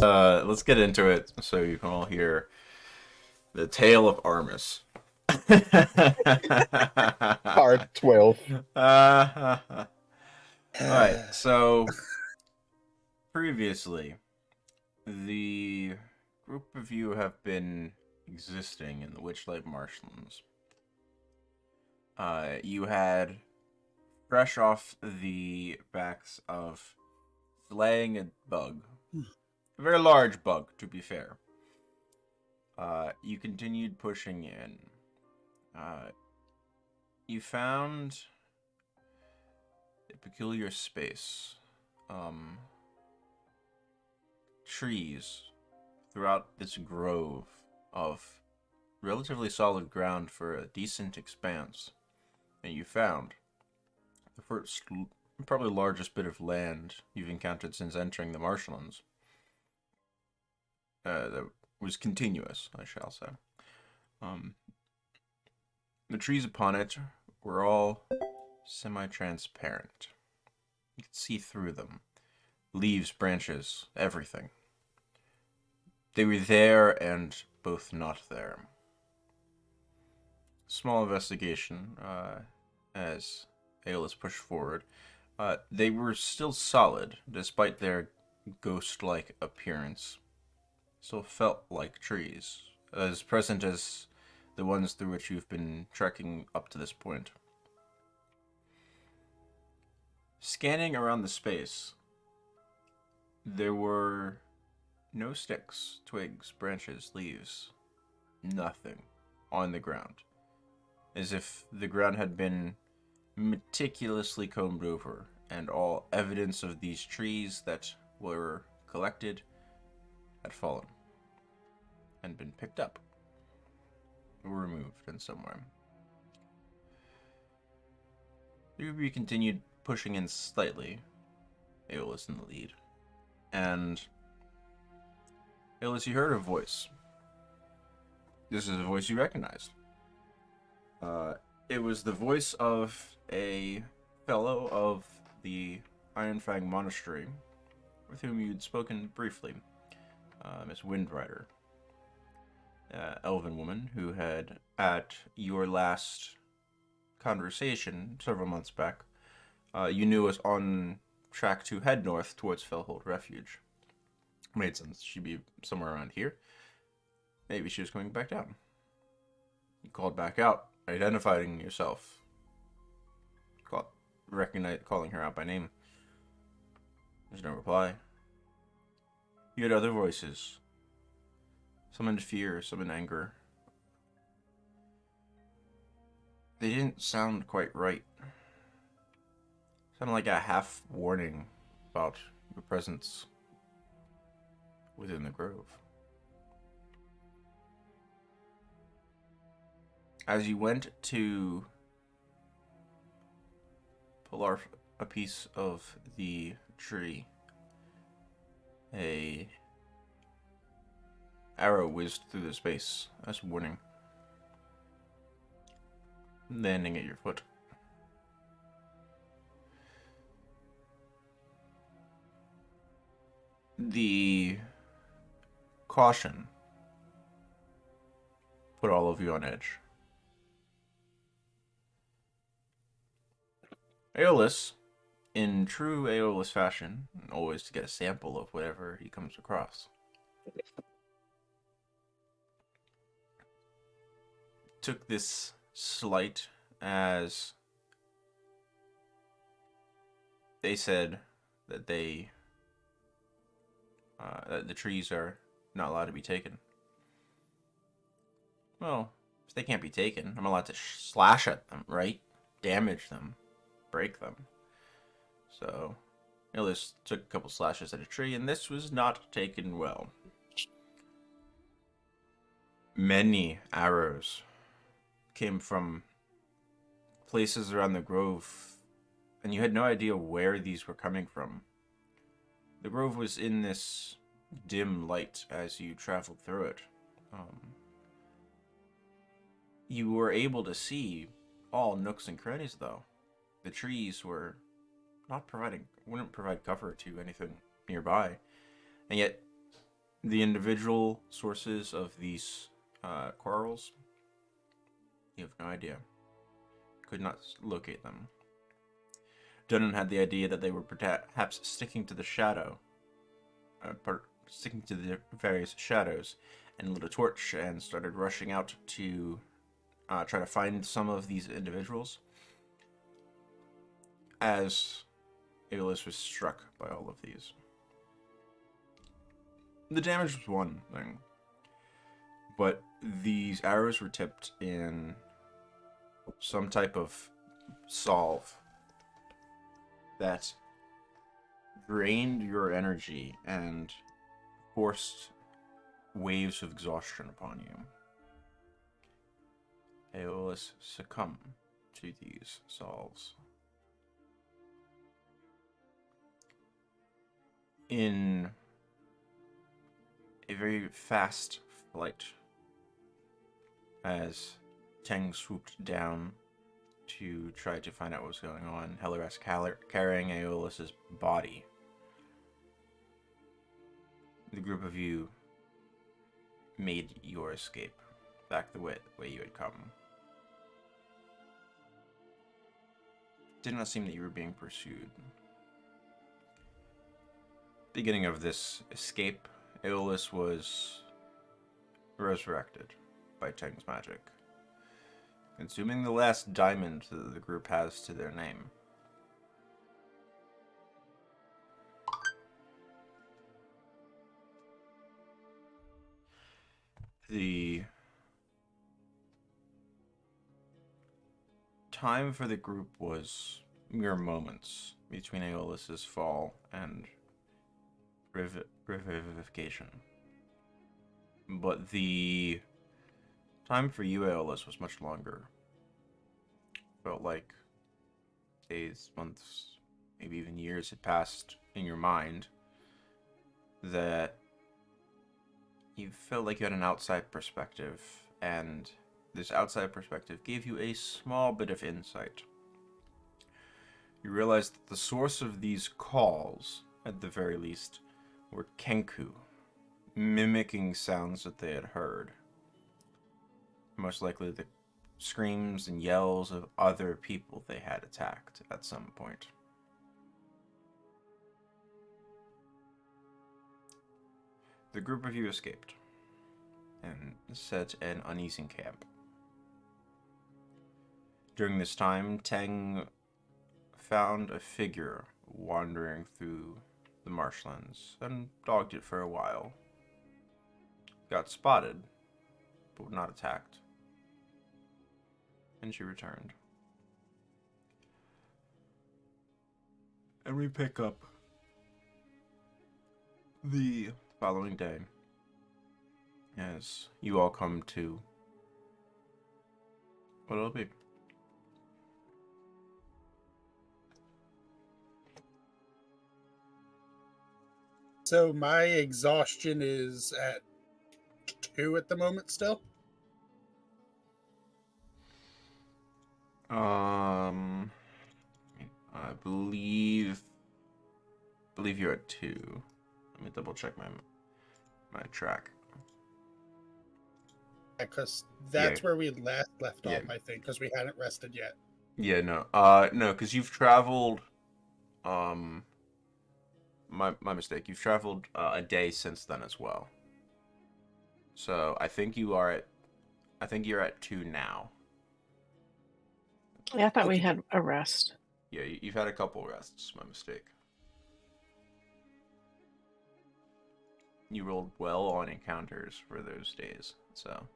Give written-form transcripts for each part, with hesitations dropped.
Let's get into it so you can all hear the tale of Armus. Part 12. All right, so previously, the group of you have been existing in the Witchlight Marshlands. You had, fresh off the backs of slaying a bug, a very large bug, to be fair. You continued pushing in. You found a peculiar space. Trees throughout this grove of relatively solid ground for a decent expanse. And you found the first, probably largest bit of land you've encountered since entering the marshlands. That was continuous, I shall say. The trees upon it were all semi-transparent. You could see through them. Leaves, branches, everything. They were there and both not there. Small investigation as Aeolus pushed forward. They were still solid, despite their ghost-like appearance. Still felt like trees, as present as the ones through which you've been trekking up to this point. Scanning around the space, there were no sticks, twigs, branches, leaves, nothing on the ground. As if the ground had been meticulously combed over, and all evidence of these trees that were collected had fallen and been picked up or removed in some way. We continued pushing in slightly, Aeolus in the lead, and Aeolus, you heard a voice. This is a voice you recognized. It was the voice of a fellow of the Ironfang Monastery, with whom you'd spoken briefly, Miss Windrider, elven woman who had, at your last conversation several months back, you knew was on track to head north towards Fellhold Refuge. Made sense. She'd be somewhere around here. Maybe she was coming back down. You called back out, identifying yourself. Calling her out by name. There's no reply. You had other voices. Some in fear, some in anger. They didn't sound quite right. Sounded like a half warning about your presence within the grove. As you went to pull off a piece of the tree, a arrow whizzed through the space as warning, landing at your foot. The caution put all of you on edge. Aeolus, in true Aeolus fashion, always to get a sample of whatever he comes across, took this slight as they said that that the trees are not allowed to be taken. Well, if they can't be taken, I'm allowed to slash at them, right? Damage them, break them. So, Aeolus took a couple slashes at a tree, and this was not taken well. Many arrows came from places around the grove, and you had no idea where these were coming from. The grove was in this dim light as you traveled through it. You were able to see all nooks and crannies, though. The trees were wouldn't provide cover to anything nearby, and yet The individual sources of these quarrels, you have no idea. Could not locate them. Dunnan had the idea that they were perhaps sticking to the sticking to the various shadows, and lit a torch and started rushing out to try to find some of these individuals. As Aeolus was struck by all of these. The damage was one thing, but these arrows were tipped in some type of salve that drained your energy and forced waves of exhaustion upon you. Aeolus succumbed to these salves. In a very fast flight, as Teng swooped down to try to find out what was going on, Helaras carrying Aeolus's body. The group of you made your escape back the way you had come. It did not seem that you were being pursued. Beginning of this escape, Aeolus was resurrected by Teng's magic, consuming the last diamond that the group has to their name. The time for the group was mere moments between Aeolus's fall and revivification. But the time for you, Aeolus, was much longer. Felt like days, months, maybe even years had passed in your mind, that you felt like you had an outside perspective, and this outside perspective gave you a small bit of insight. You realized that the source of these calls, at the very least, were Kenku, mimicking sounds that they had heard. Most likely the screams and yells of other people they had attacked at some point. The group of you escaped and set an uneasy camp. During this time, Teng found a figure wandering through the marshlands and dogged it for a while. Got spotted, but not attacked. And she returned. And we pick up the following day as you all come to what it'll be. So my exhaustion is at 2 at the moment still? I believe you're at 2. Let me double check my track. Because that's where we last left off, I think, because we hadn't rested yet. Yeah, no. No, because you've traveled, my mistake. You've traveled a day since then as well. So I think you're at 2 now. Yeah, I thought we had a rest. Yeah, you've had a couple rests. My mistake. You rolled well on encounters for those days, so.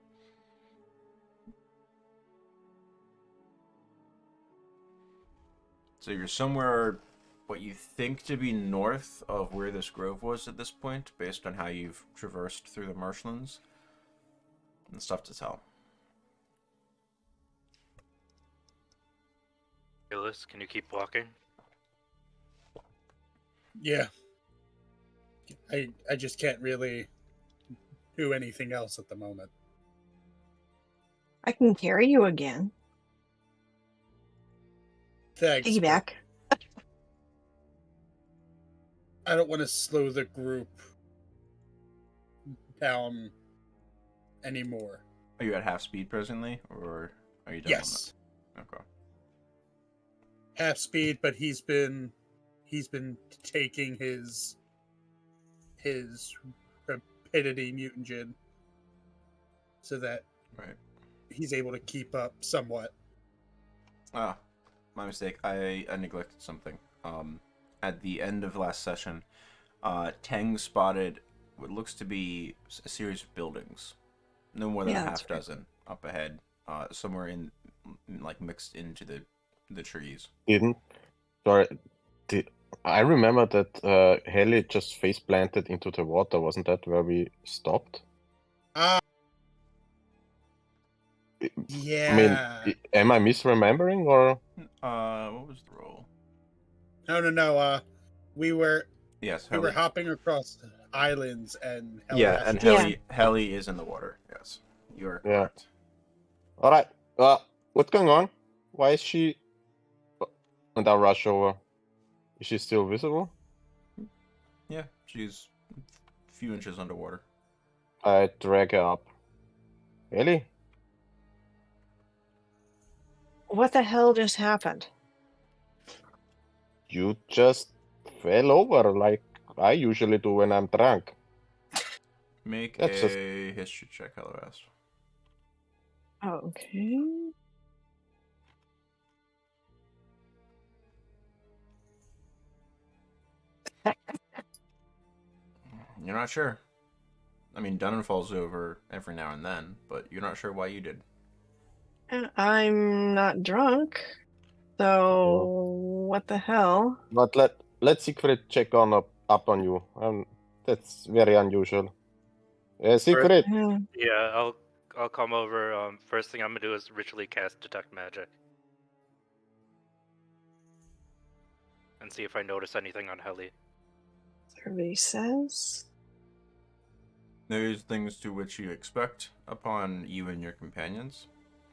So you're somewhere, what you think to be north of where this grove was at this point, based on how you've traversed through the marshlands. And stuff to tell. Aeolus, can you keep walking? Yeah. I just can't really do anything else at the moment. I can carry you again. Thanks. Piggyback. I don't want to slow the group down anymore. Are you at half speed presently, or are you done? Yes, On that? Okay. half speed, but he's been taking his rapidity mutagen so that Right. he's able to keep up somewhat. Ah, my mistake. I neglected something. At the end of last session, Tang spotted what looks to be a series of buildings, no more than Yeah, a that's half right. dozen up ahead, somewhere like mixed into the trees. Didn't. Sorry. I remember that Heli just face planted into the water. Wasn't that where we stopped? Yeah. I mean, am I misremembering or? What was the roll? No. We were Yes, we were Heli. hopping across islands, and Yeah, Hellrash and just- Heli is in the water. Yes, you are Yeah. correct. All right. What's going on? Why is she? And I'll rush over. Is she still visible? Yeah, she's a few inches underwater. I drag her up. Heli? What the hell just happened? You just fell over like I usually do when I'm drunk. Make That's just- a history check, LOS. Okay. You're not sure. I mean, Dunnan falls over every now and then, but you're not sure why you did. I'm not drunk. So what the hell? But let Siegfried check up on you. That's very unusual. Siegfried, Yeah. Yeah, I'll come over. First thing I'm gonna do is ritually cast detect magic, and see if I notice anything on Heli. Survey says. There's things to which you expect upon you and your companions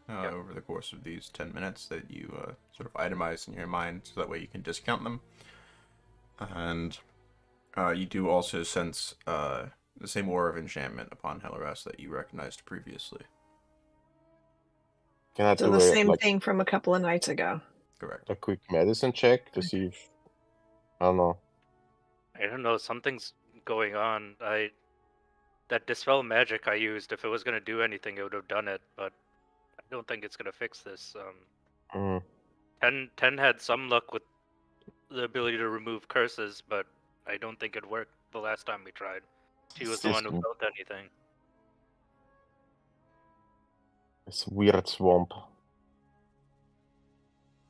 Yep. over the course of these 10 minutes that you sort of itemize in your mind, so that way you can discount them. And you do also sense the same aura of enchantment upon Helleras that you recognized previously. can I So do the same like thing from a couple of nights ago. Correct. a quick medicine check to see if I don't know. I don't know, something's going on. That dispel magic I used, if it was gonna do anything, it would have done it, but I don't think it's gonna fix this. Mm. 10 had some luck with the ability to remove curses, but I don't think it worked the last time we tried. She was the one who System. felt anything. This weird swamp.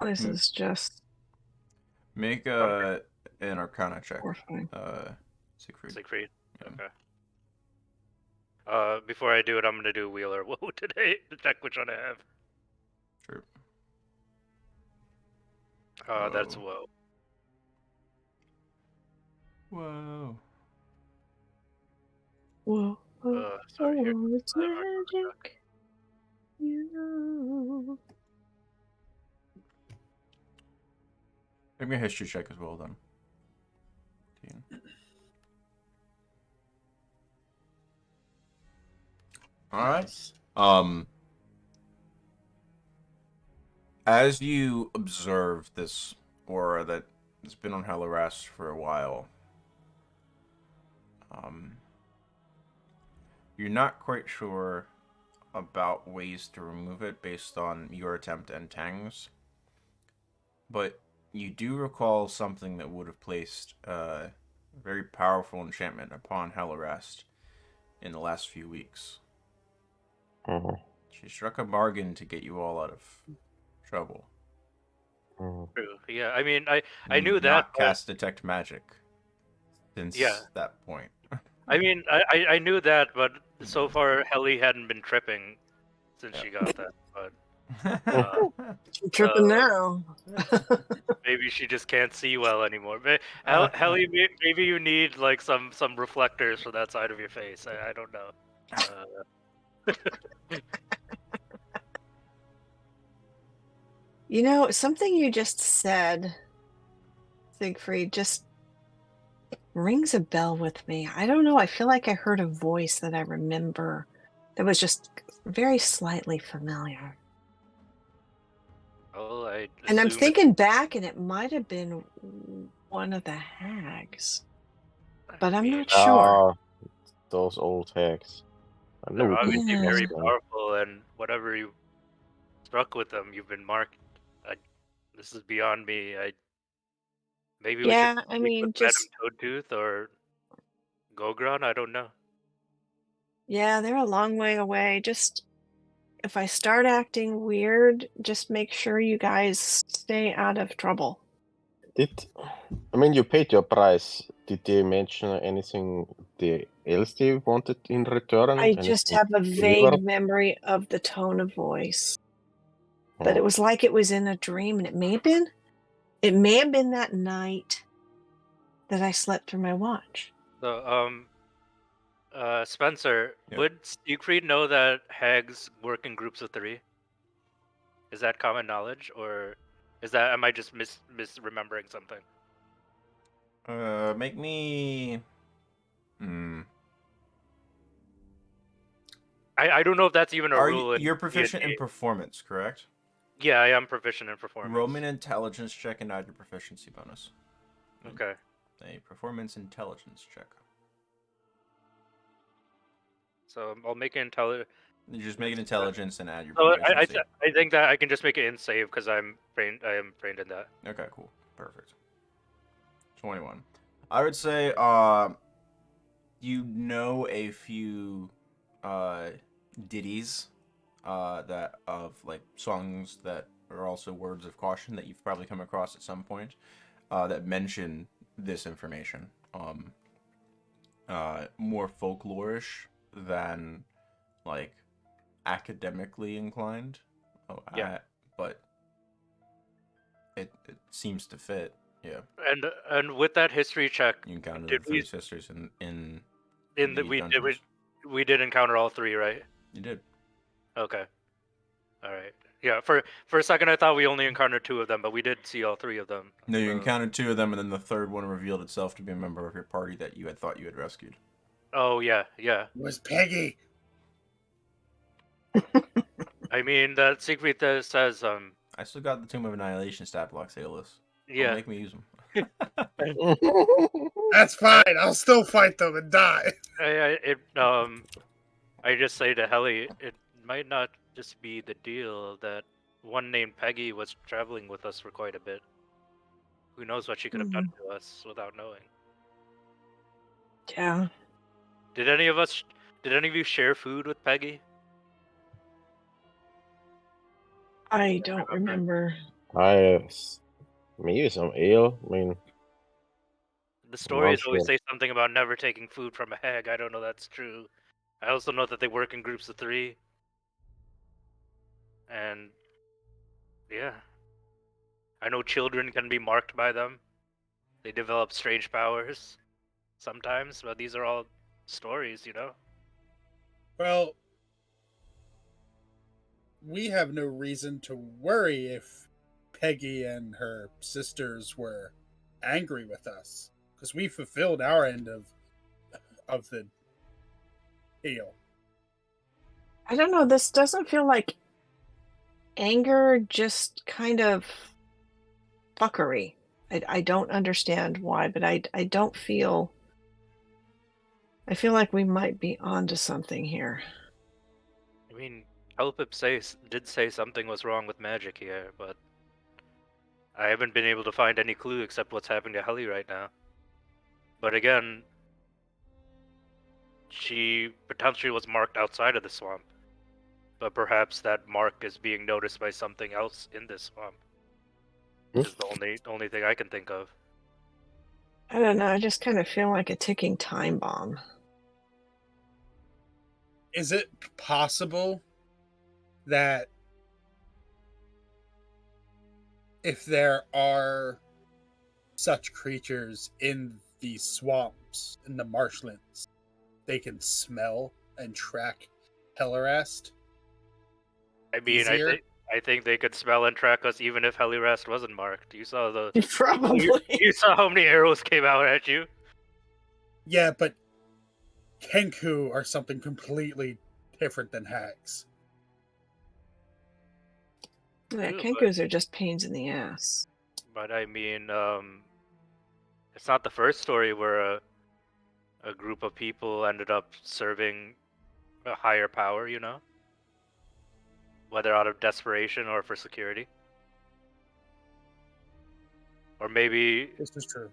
This is just Make Okay. an Arcana check, horrifying. Siegfried. Siegfried. Yeah. Okay. Before I do it, I'm gonna do Wheeler Woe today to check which one I have. Sure. That's Whoa. Woe. Whoa. Whoa. Sorry, here. It's magic. You know. Make me a history check as well, then. All right. As you observe this aura that has been on Helleras for a while, you're not quite sure about ways to remove it based on your attempt and Tang's, but you do recall something that would have placed a very powerful enchantment upon Hellerast in the last few weeks. Mhm. She struck a bargain to get you all out of trouble. Mhm. True. Yeah, I mean, I You knew did that. not But, cast detect magic since that point. I mean, I knew that, but so far Heli hadn't been tripping since she got that. But You're tripping now. maybe she just can't see well anymore. Heli, maybe you need like some reflectors for that side of your face. I don't know. You know, something you just said, Siegfried, just rings a bell with me. I don't know. I feel like I heard a voice that I remember that was just very slightly familiar. Well, I And I'm assume thinking back, and it might have been one of the hags, but I'm not sure. Ah, those old hags. I They're knew it obviously Yeah. was very them. powerful, and whatever you struck with them, you've been marked. I, this is beyond me. Maybe we should Yeah, I speak with mean, Madame just, Toadtooth or Gogron. I don't know. yeah, they're a long way away. Just, if I start acting weird, just make sure you guys stay out of trouble. I mean, you paid your price. Did they mention anything else they wanted in return? I just Anything have a delivered? vague memory of the tone of voice, but Oh. it was like it was in a dream, and it may have been that night that I slept through my watch. So, Spencer, Yep. would Siegfried know that hags work in groups of 3? Is that common knowledge, or am I just misremembering something? Make me. Hmm. I don't know if that's even a rule in You're proficient in D&D. performance, correct? Yeah, I am proficient in performance. Roman intelligence check and add your proficiency bonus. Okay. A performance intelligence check. So I'll make it intelligent. You just make an intelligence and add your So proficiency. I think that I can just make it in save because I'm trained. I am trained in that. Okay, cool. Perfect. 21. I would say you know a few ditties that of like songs that are also words of caution that you've probably come across at some point that mention this information. More folklorish than like academically inclined. Yeah. But it seems to fit. Yeah. And with that history check, You encounter did the we 3 sisters in in the the we dungeons. we did encounter all 3, right? You did. Okay. All right. Yeah. For a second, I thought we only encountered 2 of them, but we did see all 3 of them. No, you So- encountered 2 of them, and then the third one revealed itself to be a member of your party that you had thought you had rescued. Oh yeah. It was Peggy. I mean that Siegfried says I still got the Tomb of Annihilation stat blocks, Aeolus. Don't yeah. make me use them. That's fine. I'll still fight them and die. I just say to Helly, it might not just be the deal that one named Peggy was traveling with us for quite a bit. Who knows what she could have done to us without knowing? Yeah. Did any of you share food with Peggy? I don't remember. Maybe some ale. I mean, The stories always sure. say something about never taking food from a hag. I don't know that's true. I also know that they work in groups of 3. And yeah. I know children can be marked by them. They develop strange powers sometimes, but these are all stories, you know? Well, we have no reason to worry if Peggy and her sisters were angry with us, because we fulfilled our end of the deal. I don't know. This doesn't feel like anger, just kind of fuckery. I don't understand why, but I don't feel. I feel like we might be onto something here. I mean, Helpip did say something was wrong with magic here, but I haven't been able to find any clue except what's happening to Helly right now. But again, she potentially was marked outside of the swamp. But perhaps that mark is being noticed by something else in this swamp. Is the only thing I can think of. I don't know. I just kind of feel like a ticking time bomb. Is it possible that if there are such creatures in the swamps, in the marshlands, they can smell and track Hellerast? I mean, I think they could smell and track us even if Hellerast wasn't marked. You saw Probably. you saw how many arrows came out at you. Yeah, but Kenku are something completely different than hags. Yeah, Ew, Kenkus are just pains in the ass. But I mean, it's not the first story where a group of people ended up serving a higher power, you know? Whether out of desperation or for security. Or maybe This is true.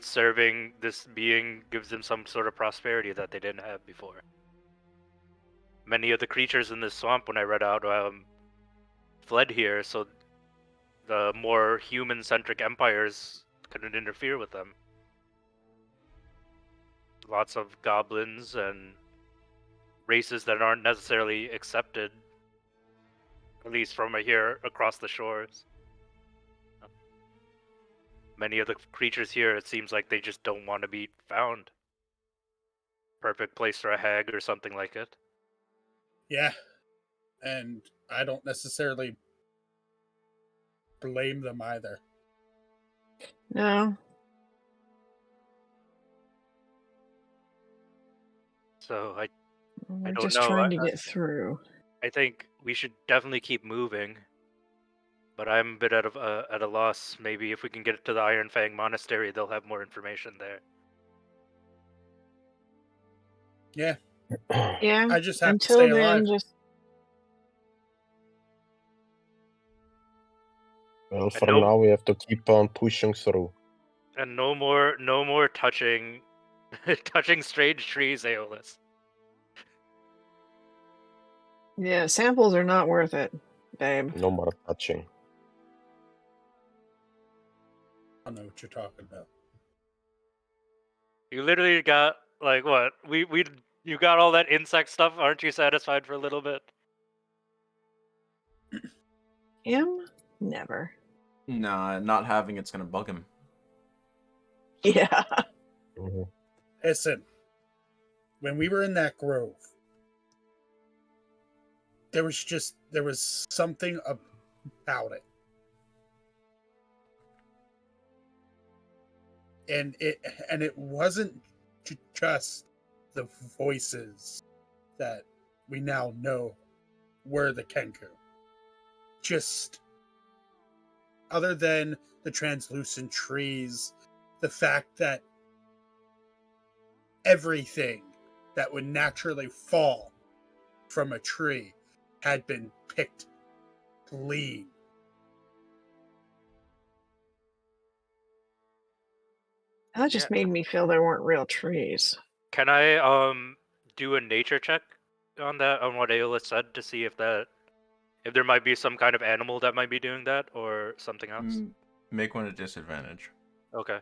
serving this being gives them some sort of prosperity that they didn't have before. Many of the creatures in this swamp, when I read out, fled here, so the more human-centric empires couldn't interfere with them. Lots of goblins and races that aren't necessarily accepted, at least from here across the shores. Many of the creatures here, it seems like they just don't want to be found. Perfect place for a hag or something like it. Yeah. And I don't necessarily blame them either. No. So We're don't just know. trying to get through. I think we should definitely keep moving. But I'm a bit at a loss. Maybe if we can get it to the Iron Fang Monastery, they'll have more information there. Yeah. Yeah. I just have to Until stay then, alive. just Well, for no- now we have to keep on pushing through. And no more touching touching strange trees, Aeolus. yeah, samples are not worth it, babe. No more touching. I don't know what you're talking about. You literally got like what? You got all that insect stuff. Aren't you satisfied for a little bit? Him? Never. Nah, not having it's gonna bug him. Yeah. Mhm. Listen, when we were in that grove, there was something about it. And it wasn't just the voices that we now know were the Kenku. Just other than the translucent trees, the fact that everything that would naturally fall from a tree had been picked clean. That just made me feel there weren't real trees. Can I do a nature check on that, on what Aeolus said, to see if there might be some kind of animal that might be doing that or something else? Make one a disadvantage. Okay.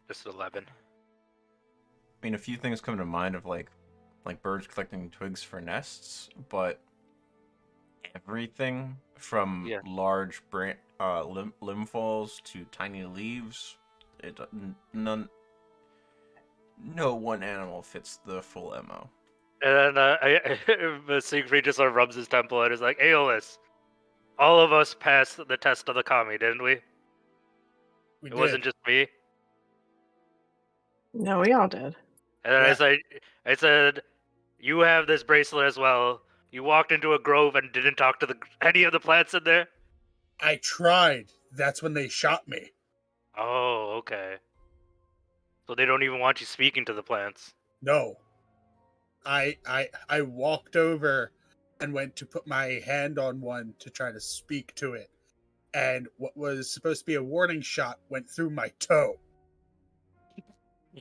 Just 11. I mean, a few things come to mind of like birds collecting twigs for nests, but everything from large limb falls to tiny leaves, no one animal fits the full MO. And then Siegfried just sort of rubs his temple and is like, Aeolus, all of us passed the test of the kami, didn't we? We It did. wasn't just me. No, we all did. And then Yeah. I said, you have this bracelet as well. You walked into a grove and didn't talk to any of the plants in there? I tried. That's when they shot me. Oh, okay. So they don't even want you speaking to the plants. No. I walked over and went to put my hand on one to try to speak to it. And what was supposed to be a warning shot went through my toe.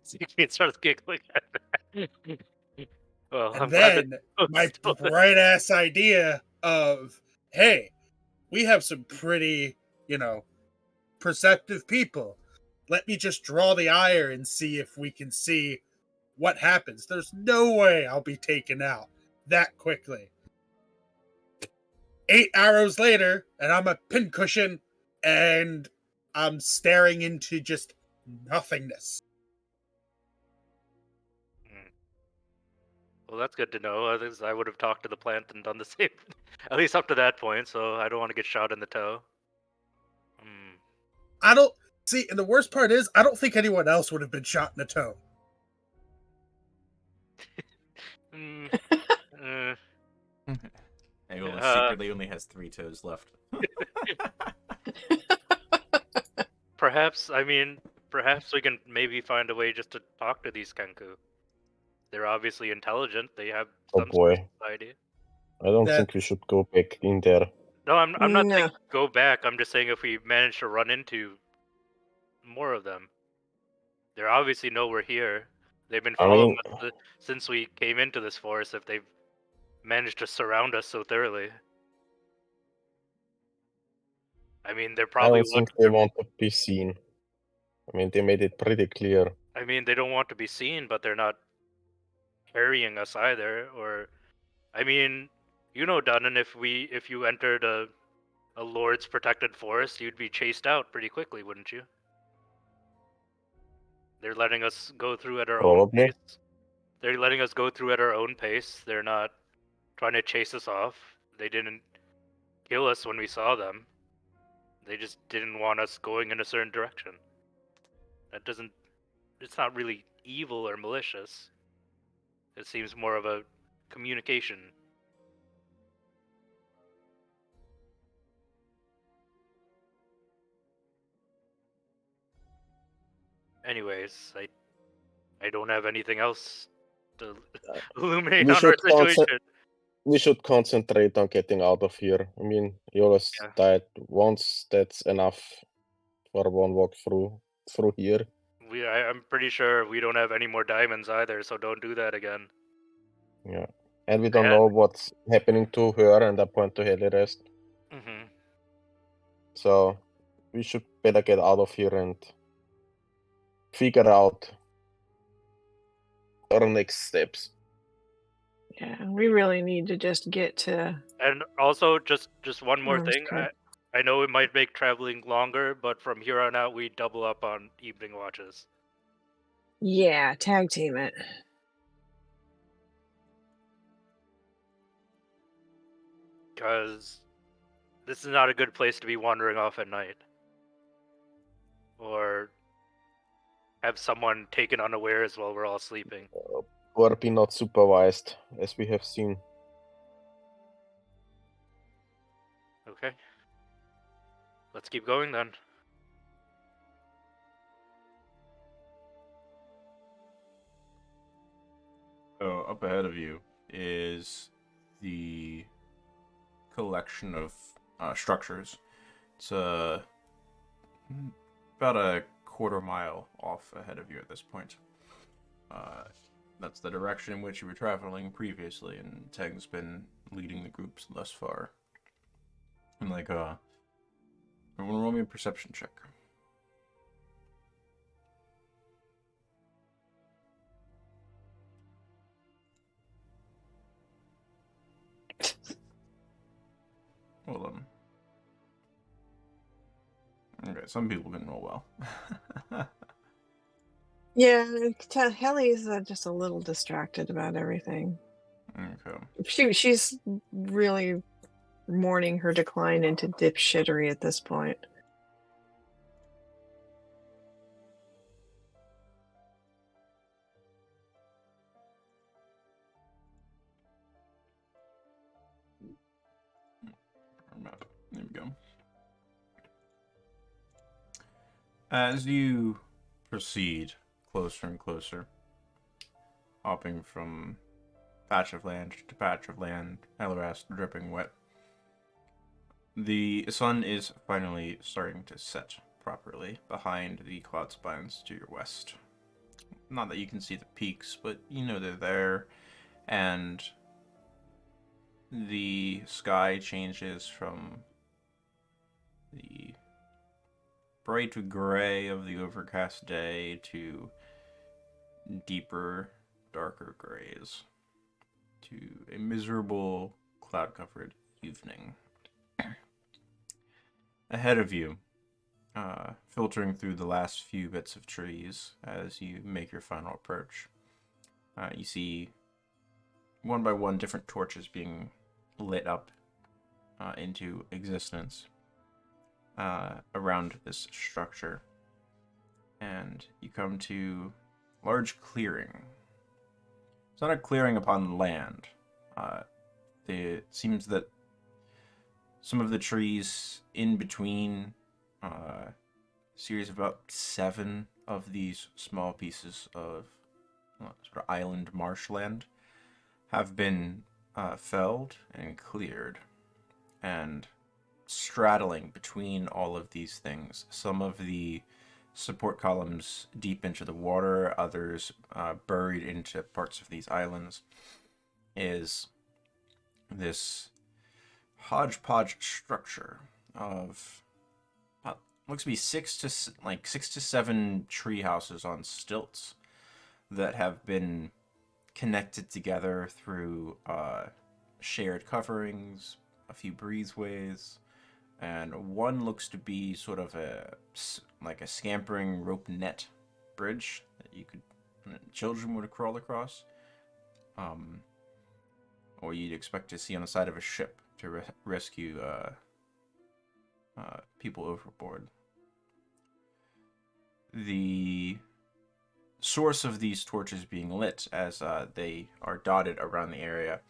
Siegfried starts giggling at that. Well, And I'm glad then that my bright ass idea of, hey, we have some pretty, perceptive people. Let me just draw the ire and see if we can see what happens. There's no way I'll be taken out that quickly. 8 arrows later, and I'm a pincushion, and I'm staring into just nothingness. Well, that's good to know. At least I would have talked to the plant and done the same, at least up to that point. So I don't want to get shot in the toe. I don't see, and the worst part is, I don't think anyone else would have been shot in the toe. Mm, uh, Aeolus Uh, secretly only has 3 toes left. perhaps we can maybe find a way just to talk to these Kenku. They're obviously intelligent. They have Oh some sort of boy. society. I don't think we That's should go back in there. No, I'm not saying No. go back. I'm just saying if we manage to run into more of them, they obviously know we're here. They've been I following mean, us since we came into this forest. If they've managed to surround us so thoroughly, I mean, they're I probably don't think watching. they want to be seen. I mean, they made it pretty clear. I mean, they don't want to be seen, but they're not carrying us either. Or, I mean, you know, Dunnan, if you entered a lord's protected forest, you'd be chased out pretty quickly, wouldn't you? They're letting us go through at our own Probably. pace. They're letting us go through at our own pace. They're not trying to chase us off. They didn't kill us when we saw them. They just didn't want us going in a certain direction. That doesn't... It's not really evil or malicious. It seems more of a communication. Anyways, I don't have anything else to illuminate We on our should situation. we should concentrate on getting out of here. I mean, Yolas Yeah. died once. That's enough for one walk through here. I'm pretty sure we don't have any more diamonds either, so don't do that again. Yeah, and we don't Yeah. know what's happening to her. And I point to Heli rest. Mm-hmm. So we should better get out of here and figure out our next steps. Yeah, we really need to just get to. And also, just one more Norm's thing. crib. I know it might make traveling longer, but from here on out, we double up on evening watches. Yeah, tag team it. Because this is not a good place to be wandering off at night. Or have someone taken unawares while we're all sleeping. Or be not supervised, as we have seen. Okay. Let's keep going then. So up ahead of you is the collection of structures. It's about a quarter mile off ahead of you at this point. That's the direction in which you were traveling previously, and Teg's been leading the groups thus far. And everyone roll me a perception check. Hold on. Okay, some people can roll well. Yeah, Helly's just a little distracted about everything. Okay. She's really mourning her decline into dipshittery at this point. Map. There we go. As you proceed closer and closer, hopping from patch of land to patch of land, Elrast dripping wet, the sun is finally starting to set properly behind the cloud spines to your west. Not that you can see the peaks, but you know they're there, and the sky changes from the bright gray of the overcast day to deeper, darker grays to a miserable, cloud-covered evening. Ahead of you, filtering through the last few bits of trees as you make your final approach, you see one by one different torches being lit up into existence. around this structure, and you come to a large clearing. It's not a clearing upon land. It seems that some of the trees in between a series of about 7 of these small pieces of sort of island marshland have been felled and cleared, and straddling between all of these things, some of the support columns deep into the water, others buried into parts of these islands, is this hodgepodge structure of looks to be 6 to 7 tree houses on stilts that have been connected together through shared coverings, a few breezeways, and one looks to be sort of a scampering rope net bridge that children would crawl across, or you'd expect to see on the side of a ship to rescue people overboard. The source of these torches being lit, as they are dotted around the area,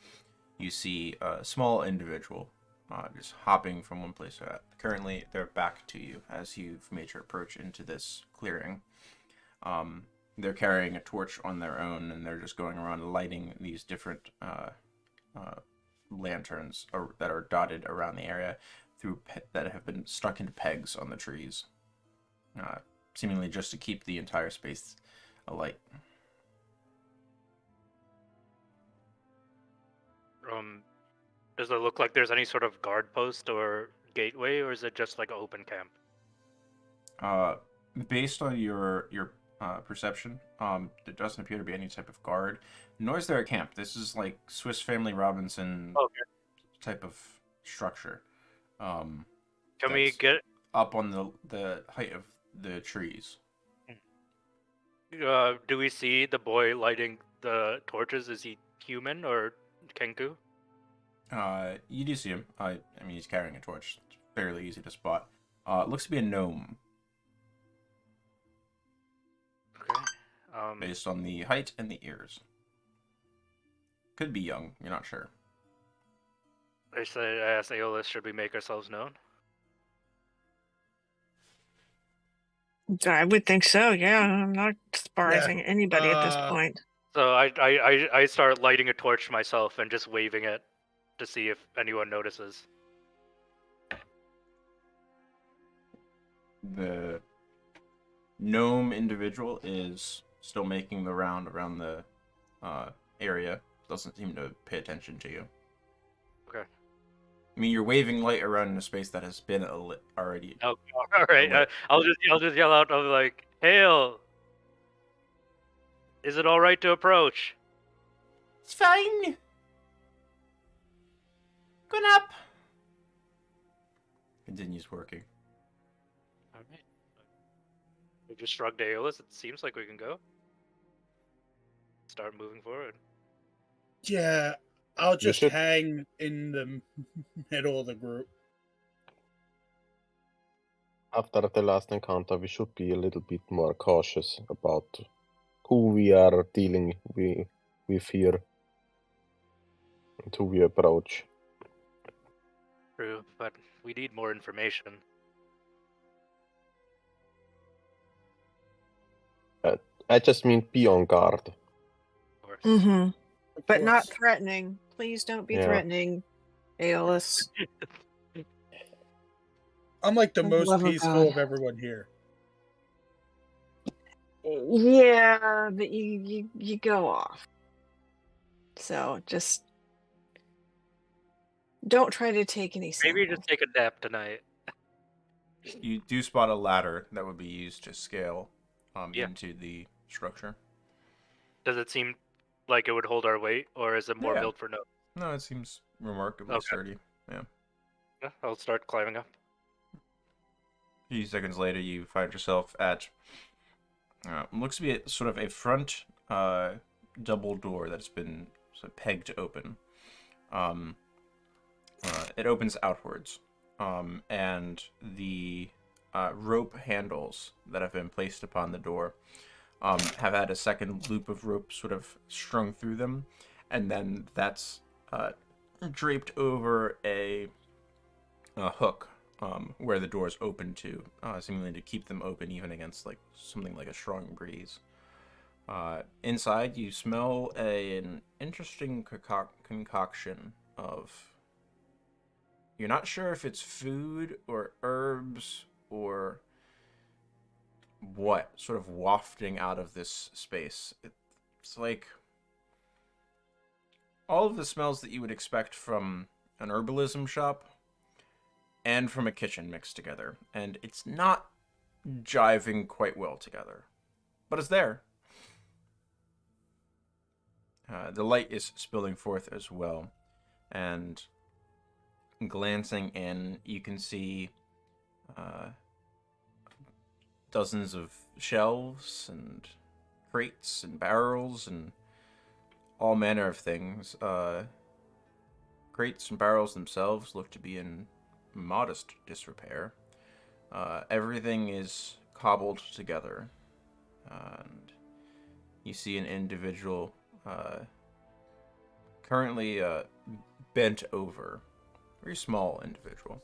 you see a small individual just hopping from one place to another. Currently, they're back to you as you've made your approach into this clearing. They're carrying a torch on their own, and they're just going around lighting these different lanterns that are dotted around the area that have been stuck into pegs on the trees, seemingly just to keep the entire space alight. Does it look like there's any sort of guard post or gateway, or is it just like an open camp? Based on your perception, there doesn't appear to be any type of guard, nor is there a camp. This is like Swiss Family Robinson type of structure. Can we get up on the height of the trees? Do we see the boy lighting the torches? Is he human or Kenku? You do see him. I mean, he's carrying a torch. It's fairly easy to spot. It looks to be a gnome. Okay. Based on the height and the ears. Could be young. You're not sure. I asked Aeolus, should we make ourselves known? I would think so. Yeah, I'm not surprising anybody at this point. So I start lighting a torch myself and just waving it to see if anyone notices. The gnome individual is still making the round around the area. Doesn't seem to pay attention to you. Okay. I mean, you're waving light around in a space that has been lit already. Oh, all right. I'll just yell out. I'm like, "Hail! Is it all right to approach?" It's fine. Going up. Continues working. All right. We just shrugged Aeolus. It seems like we can go. Start moving forward. Yeah, I'll just should- hang in the middle of the group. After the last encounter, we should be a little bit more cautious about who we are dealing with here and who we approach. True, but we need more information. I just mean be on guard. Of course. Mm-hmm. Of But not course. threatening. Please don't be Yeah. threatening, Aeolus. I'm like the For the most love of peaceful God. of everyone here. Yeah, but you go off. So just don't try to take any Maybe samples. just take a nap tonight. You do spot a ladder that would be used to scale Yeah. into the structure. Does it seem like it would hold our weight, or is it more Yeah. built for no? No, it seems remarkably Okay. sturdy. Yeah, I'll start climbing up. A few seconds later, you find yourself at looks to be sort of a front double door that's been sort of pegged open. It opens outwards, and the rope handles that have been placed upon the door have had a second loop of rope sort of strung through them, and then that's draped over a hook where the doors open to, seemingly to keep them open even against like something like a strong breeze. Inside, you smell an interesting concoction of. You're not sure if it's food or herbs or what sort of wafting out of this space. It's like all of the smells that you would expect from an herbalism shop and from a kitchen mixed together. And it's not jiving quite well together, but it's there. The light is spilling forth as well, and glancing in, you can see dozens of shelves and crates and barrels and all manner of things. Crates and barrels themselves look to be in modest disrepair. Everything is cobbled together, and you see an individual currently bent over, very small individual,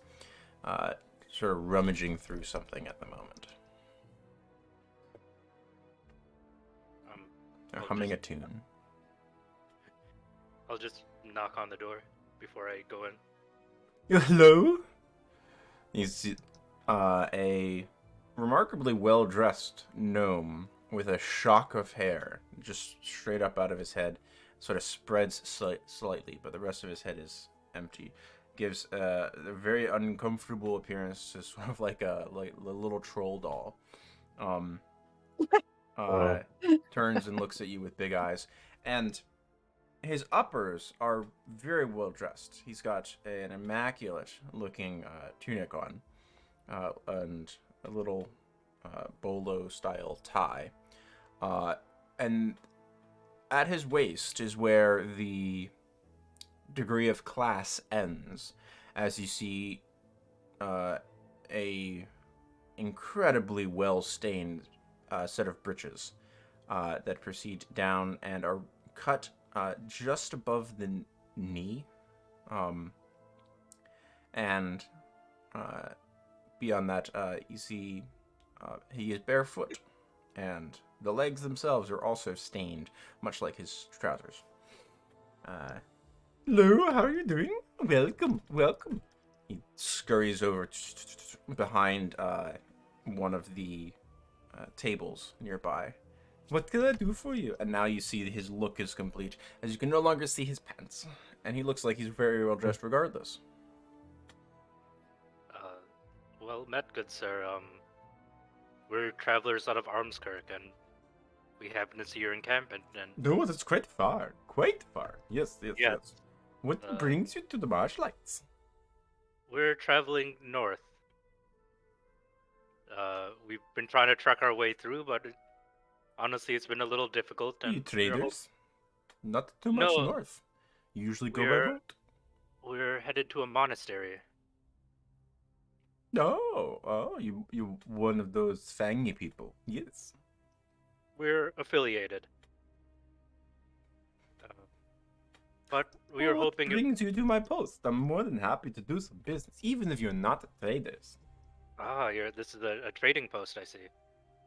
sort of rummaging through something at the moment. Humming a tune. I'll just knock on the door before I go in. Hello? You see a remarkably well-dressed gnome with a shock of hair just straight up out of his head, sort of spreads slightly, but the rest of his head is empty. Gives a very uncomfortable appearance to sort of like a little troll doll. Turns and looks at you with big eyes, and his uppers are very well dressed. He's got an immaculate looking tunic on, and a little bolo style tie, and at his waist is where the degree of class ends, as you see a incredibly well stained set of breeches that proceed down and are cut just above the knee, and beyond that you see he is barefoot, and the legs themselves are also stained, much like his trousers. Hello, how are you doing? Welcome, welcome. He scurries over behind one of the tables nearby. What can I do for you? And now you see his look is complete, as you can no longer see his pants. And he looks like he's very well dressed regardless. Well met, good sir. We're travelers out of Armskirk, and we happen to see your encampment, and... No, that's quite far. Quite far. Yes, yes, Yeah. yes. What brings you to the Marshlights? We're traveling north. We've been trying to trek our way through, but honestly, it's been a little difficult. And You traders? Not too much No, north. You usually go by we're- boat. we're headed to a monastery. Oh, you one of those fangy people. Yes. We're affiliated. But we were What hoping... brings you to my post? I'm more than happy to do some business, even if you're not traders. This is a trading post, I see.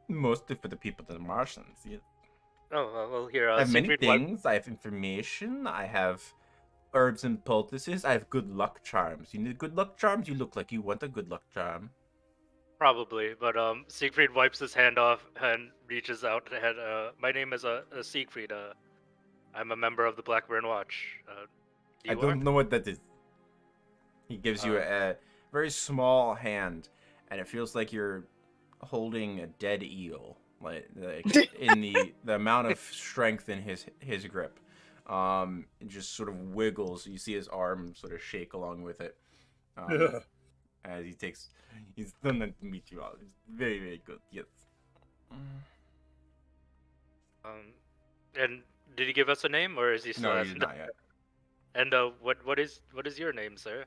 Mostly for the people of the Martians. Yes. Oh, well, here, I have many secret wipe- things. I have information. I have herbs and poultices. I have good luck charms. You need good luck charms? You look like you want a good luck charm. Probably, but Siegfried wipes his hand off and reaches out ahead. My name is Siegfried. I'm a member of the Blackburn Watch. I don't know what that is. He gives you Uh, a very small hand, and it feels like you're holding a dead eel, like in the amount of strength in his grip. It just sort of wiggles. You see his arm sort of shake along with it. As he's done that to meet you all. It's very, very good. Yes. And did he give us a name, or is he still No, asking? he's not yet. And what is your name, sir?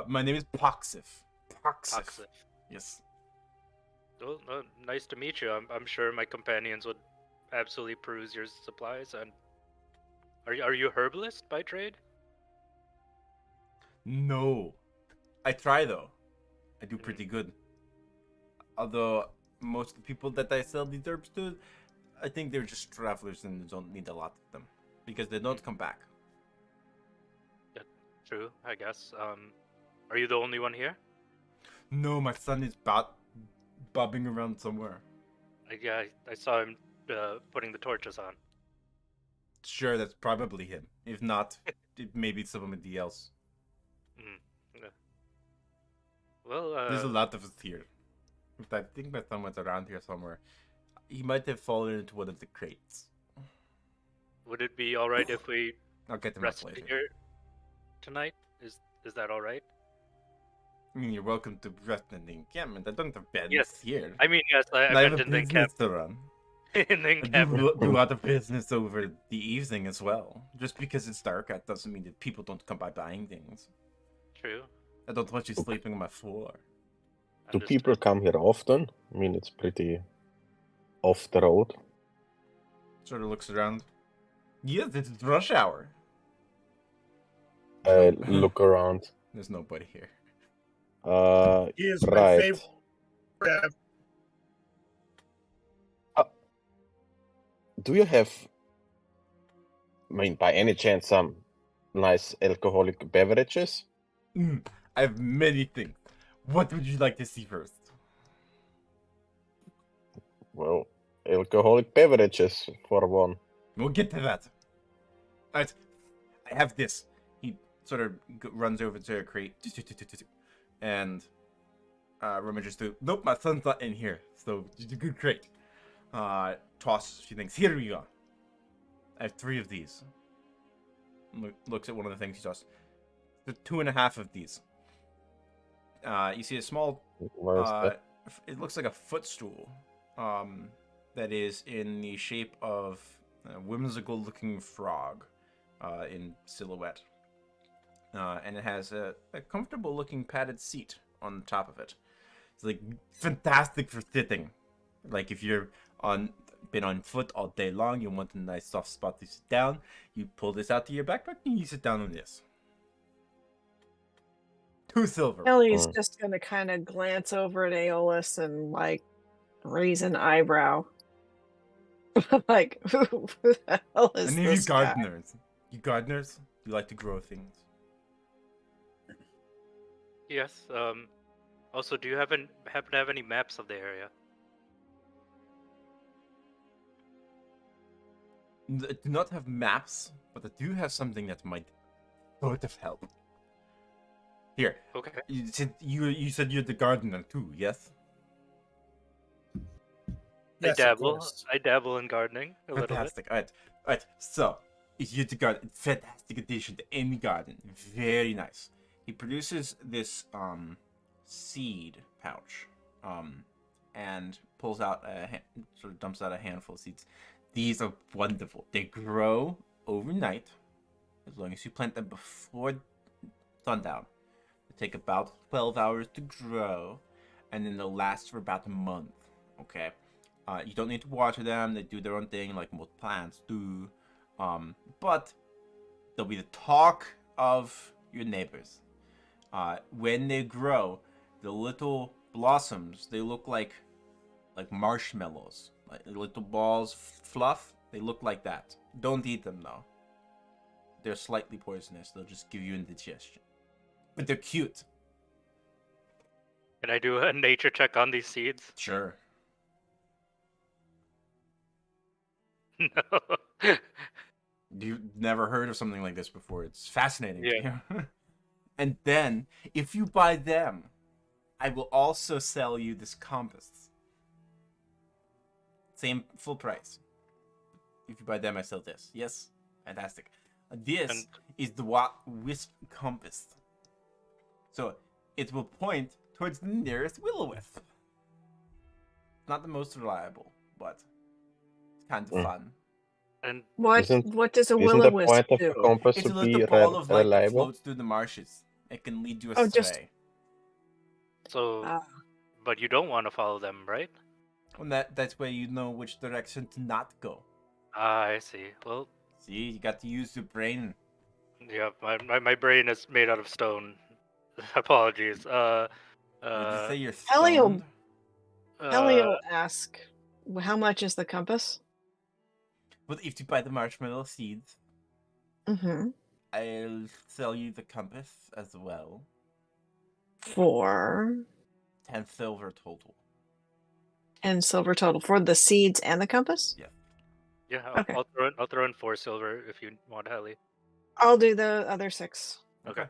My name is Poxif. Poxif. Toxic. Yes. Well, nice to meet you. I'm sure my companions would absolutely peruse your supplies. And are you a herbalist by trade? No. I try though. I do pretty good. Although most of the people that I sell these herbs to, I think they're just travelers and don't need a lot of them because they don't come back. True, I guess. Are you the only one here? No, my son is bobbing around somewhere. Yeah, I saw him putting the torches on. Sure, that's probably him. If not, it may be somebody else. Yeah. Well, There's a lot of us here. I think my son was around here somewhere. He might have fallen into one of the crates. would it be all right if we I'll get him up rest later. here tonight? Is that all right? I mean, you're welcome to rest in the encampment. I don't have beds Yes. here. I mean, yes, I And I have meant a in the business encamp. to run. In the I encampment. do a lot of business over the evening as well. Just because it's dark out doesn't mean that people don't come by buying things. True. I don't want you sleeping on my floor. Do Understood. people come here often? I mean, it's pretty off the road. Sort of looks around. Yes, it's rush hour. I look around. There's nobody here. He is my Right. favorite. Do you have, I mean, by any chance, some nice alcoholic beverages? I have many things. What would you like to see first? Well, alcoholic beverages for one. We'll get to that. Alright, I have this. He sort of runs over to a crate and rummages through. Nope, my son's not in here. So, good crate. Tosses a few things. Here we go. I have 3 of these. Looks at one of the things he tosses. The 2.5 of these. You see a small. Where is that? It looks like a footstool. That is in the shape of a whimsical-looking frog, in silhouette. And it has a comfortable-looking padded seat on the top of it. It's like fantastic for sitting. Like if you're been on foot all day long, you want a nice soft spot to sit down. You pull this out to your backpack and you sit down on this. 2 silver. Ellie's just gonna kind of glance over at Aeolus and like raise an eyebrow. Like, who the hell is Any of you this guy? gardeners? You gardeners? You like to grow things? Yes. Also, do you happen to have any maps of the area? I do not have maps, but I do have something that might sort of help. Here, Okay. you said you're the gardener too, yes? Yes, of course. I dabble in gardening a little bit. Fantastic. Alright. So, you're the garden. Fantastic addition to any garden. Very nice. He produces this seed pouch, and pulls out sort of dumps out a handful of seeds. These are wonderful. They grow overnight, as long as you plant them before sundown. They take about 12 hours to grow, and then they'll last for about a month. Okay. You don't need to water them. They do their own thing like most plants do. But they'll be the talk of your neighbors. When they grow, the little blossoms, they look like marshmallows. Like little balls, fluff. They look like that. Don't eat them though. They're slightly poisonous. They'll just give you indigestion. But they're cute. Can I do a nature check on these seeds? Sure. No. You've never heard of something like this before. It's fascinating. Yeah. And then, if you buy them, I will also sell you this compass. Same full price. If you buy them, I sell this. Yes? Fantastic. This And- is the Wisp compass. So, it will point towards the nearest will-o-wisp. Not the most reliable, but it's kind of fun. And What Isn't- what does a Isn't will the o wisp point of do? the compass It's to a be little ball of light that reliable? floats through the marshes. It can lead you Oh, astray. just- So, Ah. but you don't want to follow them, right? And that's where you know which direction to not go. Ah, I see. Well, See, you got to use your brain. yeah, my brain is made out of stone. Apologies. Did you say you're Helio- stoned? Helio ask, how much is the compass? But if you buy the marshmallow seeds, Mm-hmm. I'll sell you the compass as well. For 10 silver total. 10 silver total for the seeds and the compass? Yeah, Okay. I'll throw in 4 silver if you want, Helly. I'll do the other 6. Okay.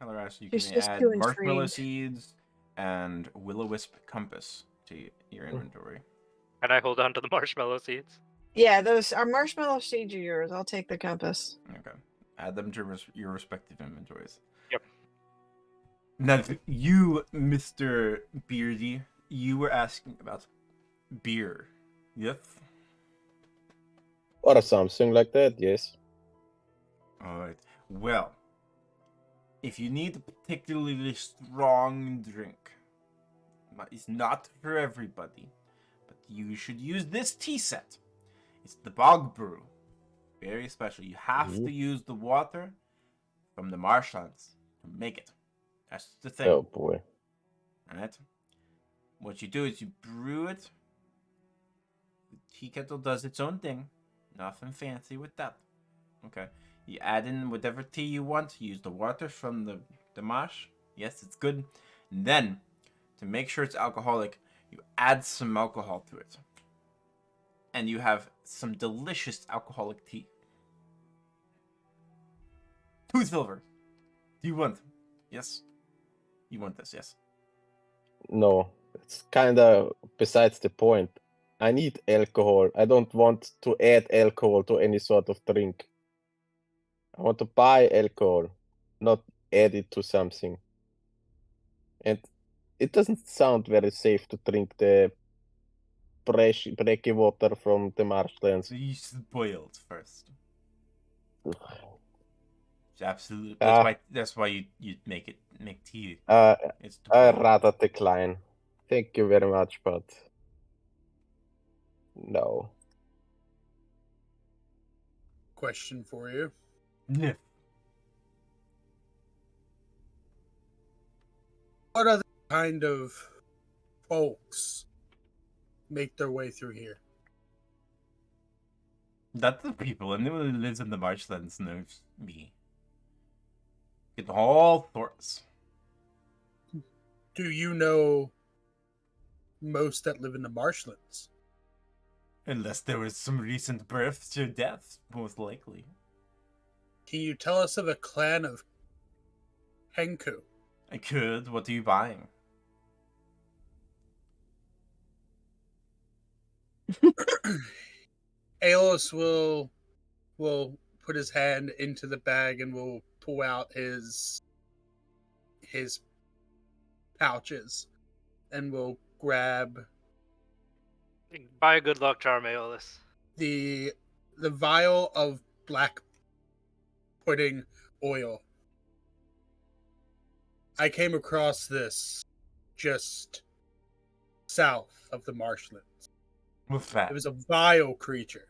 Helarash, you She's can just add too marshmallow intrigued. seeds and will-o-wisp compass to your inventory. Can I hold on to the marshmallow seeds? Yeah, those are marshmallow seeds are yours. I'll take the compass. Okay. Add them to your respective inventories. Yep. Now, you, Mr. Beardy, you were asking about beer. Yes? Or something like that, yes. Alright. Well, if you need a particularly strong drink, it's not for everybody, but you should use this tea set. It's the bog brew. Very special. You have to use the water from the marshlands to make it. That's the thing. Oh boy. Alright? What you do is you brew it. The tea kettle does its own thing. Nothing fancy with that. Okay. You add in whatever tea you want. Use the water from the marsh. Yes, it's good. And then, to make sure it's alcoholic, you add some alcohol to it. And you have some delicious alcoholic tea. 2 silver. Do you want? Yes. You want this, yes. No, it's kinda besides the point. I need alcohol. I don't want to add alcohol to any sort of drink. I want to buy alcohol, not add it to something. And it doesn't sound very safe to drink the breaky water from the marshlands. So you should boil it first. Absolutely. That's why you make tea. It's to I boil. rather decline. Thank you very much, but no. Question for you. Yeah. What other kind of folks make their way through here? That's the people. Anyone who lives in the marshlands knows me. It's all sorts. Do you know most that live in the marshlands? Unless there was some recent births or deaths, most likely. Can you tell us of a clan of Henku? I could. What are you buying? Aeolus will put his hand into the bag and will pull out his pouches and will grab Buy a good luck charm, Aeolus. the vial of black pudding oil. I came across this just south of the marshlands. What's that? It was a vile creature.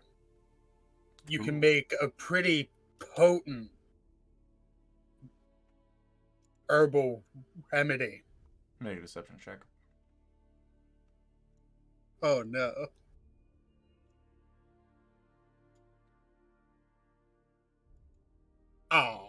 You can Ooh. make a pretty potent herbal remedy. Make a deception check. Oh no. Oh.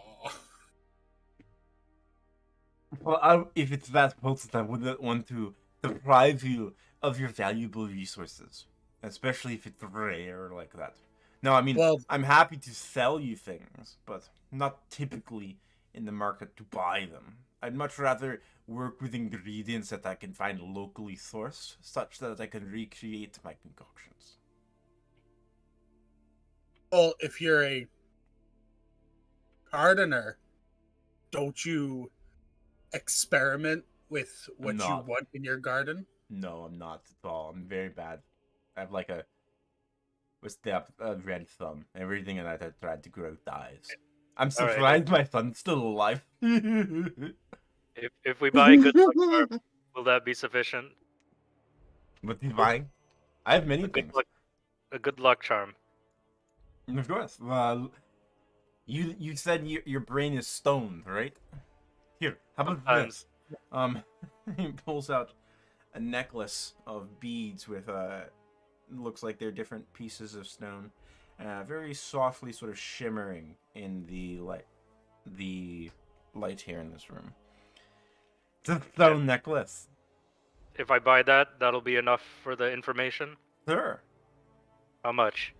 Well, if it's that potent, I wouldn't want to deprive you of your valuable resources. Especially if it's rare like that. No, I mean, Well- I'm happy to sell you things, but not typically in the market to buy them. I'd much rather work with ingredients that I can find locally sourced, such that I can recreate my concoctions. Well, if you're a gardener, don't you experiment with what you Not. want in your garden? No, I'm not at all. I'm very bad. I have like a red thumb. Everything that I tried to grow dies. I'm All right, surprised my son's still alive. If we buy a good luck charm, will that be sufficient? What he's buying? I have many A good things. luck, a good luck charm. Of course. You said your brain is stoned, right? Here, how about Sometimes. this? He pulls out a necklace of beads with looks like they're different pieces of stone, very softly sort of shimmering in the light here in this room. It's a stone necklace. If I buy that, that'll be enough for the information. Sure. How much?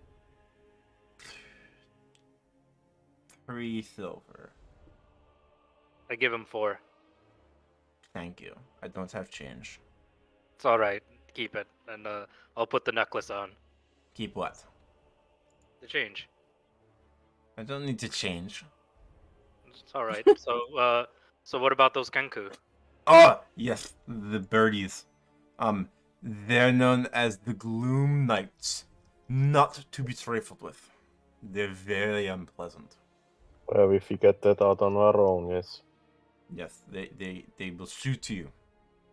3 silver. I give him 4. Thank you. I don't have change. It's all right. Keep it, and I'll put the necklace on. Keep what? The change. I don't need to change. It's all right. So what about those Kenku? Oh, yes, the birdies. They're known as the Gloom Knights. Not to be trifled with. They're very unpleasant. Well, we figured that out on our own, yes. Yes, they will shoot you.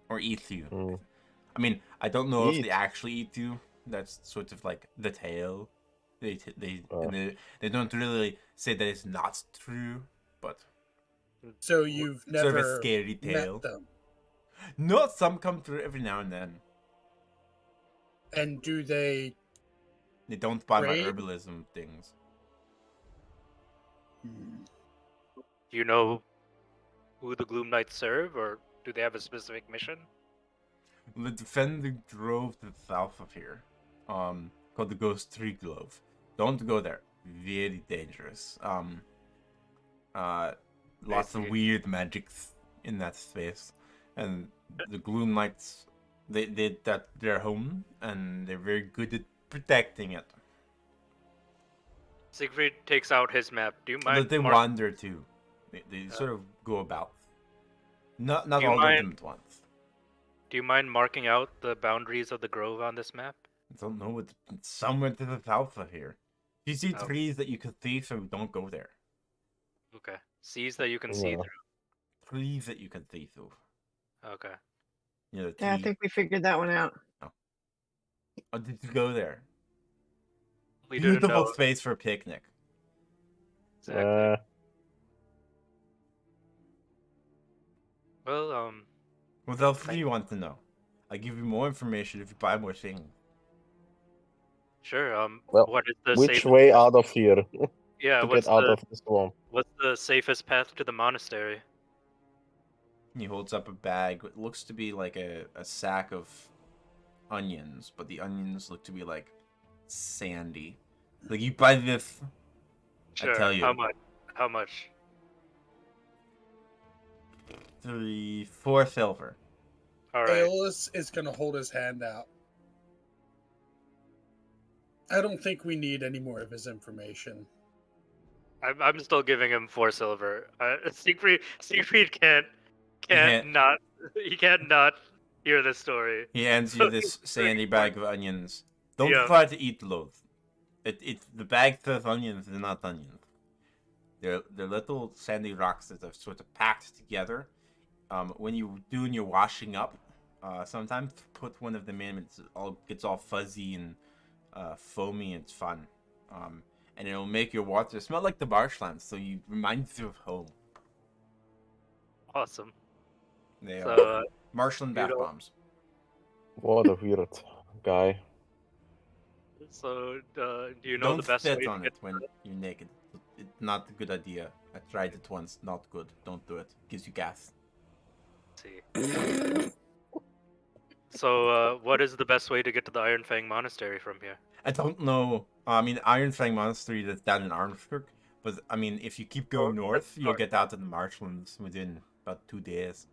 Or eat you. Mm. I mean, I don't know if Eat? they actually eat you. That's sort of like the tale. They don't really say that it's not true, but So you've sort of a never scary tale. met them. No, some come through every now and then. And do they... They don't buy my Raid? herbalism things. Do you know who the Gloom Knights serve, or do they have a specific mission? The defender drove to the south of here, called the Ghost Tree Grove. Don't go there. Very dangerous. Lots of weird magics in that space, and the Gloom Knights, that's their home, and they're very good at protecting it. Siegfried takes out his map. Do you But mind? they wander too. They sort of go about. Not Do you all of mind- them at once. Do you mind marking out the boundaries of the grove on this map? I don't know. It's somewhere to the south of here. If you see Oh. trees that you can see, so don't go there. Okay. Seas that you can see Yeah. through. Trees that you can see through. Okay. You know, Yeah, I think we figured that one out. Oh, did you go there? We didn't Beautiful know space for a picnic. exactly. Well, What else do you want to know? I'll give you more information if you buy more things. sure. Well, what is the which safest? way out of here to Yeah. What's get out the of the swamp? what's the safest path to the monastery? He holds up a bag. It looks to be like a sack of onions, but the onions look to be like sandy. Like you buy this, Sure. tell you. How much? How much? 4 silver. All right. Aeolus is going to hold his hand out. I don't think we need any more of his information. I'm still giving him 4 silver. Siegfried can't can't- not he can't not hear this story. He hands you this sandy bag of onions. Don't Yeah. try to eat those. The bag says onions. They're not onions. They're little sandy rocks that are sort of packed together. When you're doing your washing up, sometimes put one of them in. It gets all fuzzy and foamy. And it's fun. And it'll make your water smell like the marshlands, so you reminds you of home. Awesome. They So, are marshland you bath don't- bombs. What a weird guy. So, do you know Don't the best way sit to on get it when you're naked. It's not a good idea. I tried it once. Not good. Don't do it. Gives you gas. see? So, what is the best way to get to the Iron Fang Monastery from here? I don't know. I mean, Iron Fang Monastery that's down in Armskirk. But, I mean, if you keep going north, you'll north. get out to the marshlands within about 2 days.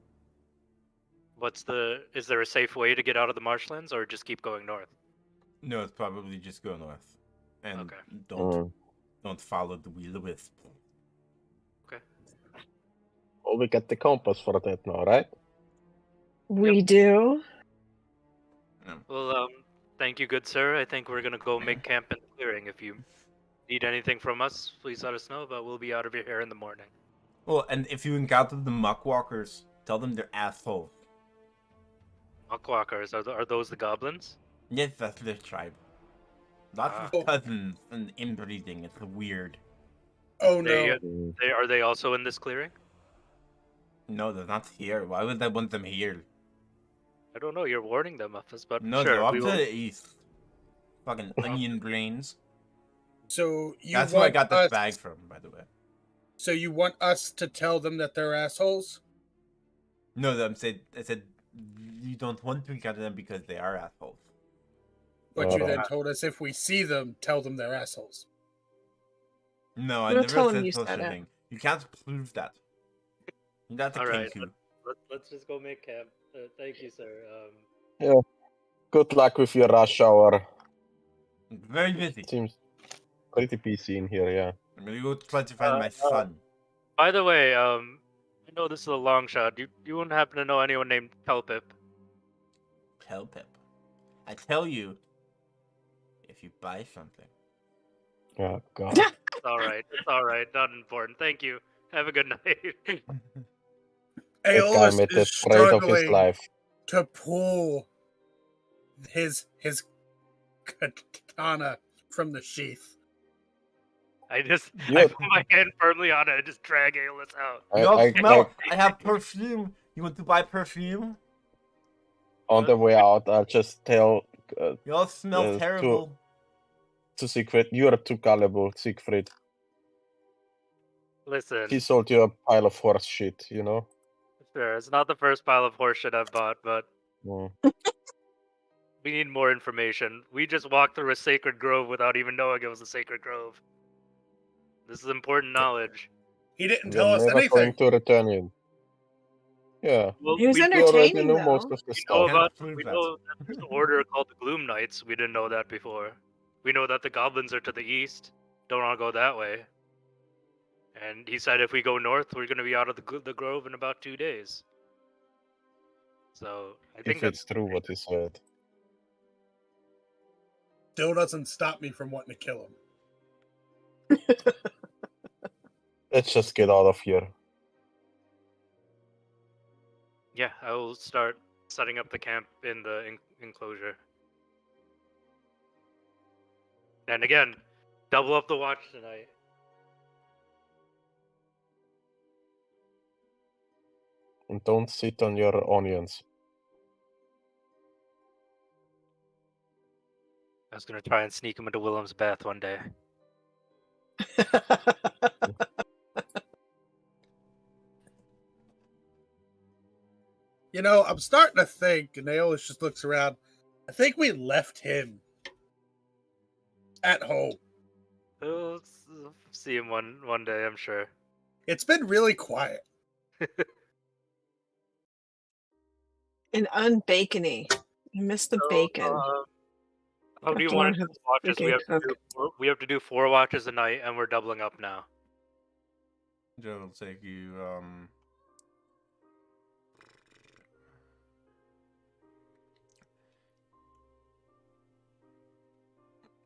Is there a safe way to get out of the marshlands, or just keep going north? No, it's probably just go north. And Okay. don't follow the will-o-wisp. Oh, we get the compass for that now, right? We do. Well, thank you, good sir. I think we're gonna go make camp in the clearing if you Need anything from us, please let us know, but we'll be out of your hair in the morning. Well, and if you encounter the muckwalkers, tell them they're assholes. Muckwalkers, are those the goblins? Yes, that's their tribe. Lots Ah. of cousins and inbreeding. It's weird. Oh They, no. are they also in this clearing? No, they're not here. Why would I want them here? I don't know, you're warning them of us, but No, sure, they're up we to will. the east. Fucking onion brains. So you That's who I want got this us? bag from, by the way. So you want us to tell them that they're assholes? No, I said you don't want to encounter them because they are assholes. But you then Alright. told us if we see them, tell them they're assholes. No, I We'll never tell 'em said you such said a it. thing. You can't prove that. That's a Alright, Kenku. let's just go make camp. Thank you, sir. Good luck with your rush hour. Very busy. Seems pretty PC in here, yeah. I'm gonna go try to find my son. By the way, I know this is a long shot. You wouldn't happen to know anyone named Kelpip? Tell Pip. I tell you, if you buy something. Oh god. It's alright, not important. Thank you. Have a good night. That guy Aeolus made the is trade of his struggling life. to pull his katana from the sheath. I Yeah. put my hand firmly on it and just drag Aeolus out. I have perfume. You want to buy perfume? On the way out, I'll just tell You all smell terrible. to Siegfried, you are too gullible, Siegfried. Listen, He sold you a pile of horse shit, you know? sure, it's not the first pile of horseshit I've bought, but Mm. we need more information. We just walked through a sacred grove without even knowing it was a sacred grove. This is important knowledge. He didn't You're tell us never anything. going to return in. Yeah. Well, He was we You already entertaining, knew though. most of the know stuff. Can't about prove we that. know that there's an order called the Gloom Knights. We didn't know that before. We know that the goblins are to the east. Don't want to go that way. And he said if we go north, we're going to be out of the grove in about 2 days. So I think If it's true what he said. Still doesn't stop me from wanting to kill him. Let's just get out of here. yeah, I will start setting up the camp in the enclosure. And again, double up the watch tonight. And don't sit on your onions. I was going to try and sneak him into Willem's bath one day. You know, I'm starting to think, and Aeolus just looks around, I think we left him at home. We'll see him one day, I'm sure. It's been really quiet. And unbacony. You missed the bacon. How Have do you to want learn to how do watches? freaking We have to do 4 watches a night, and we're doubling up now. Joe will take you,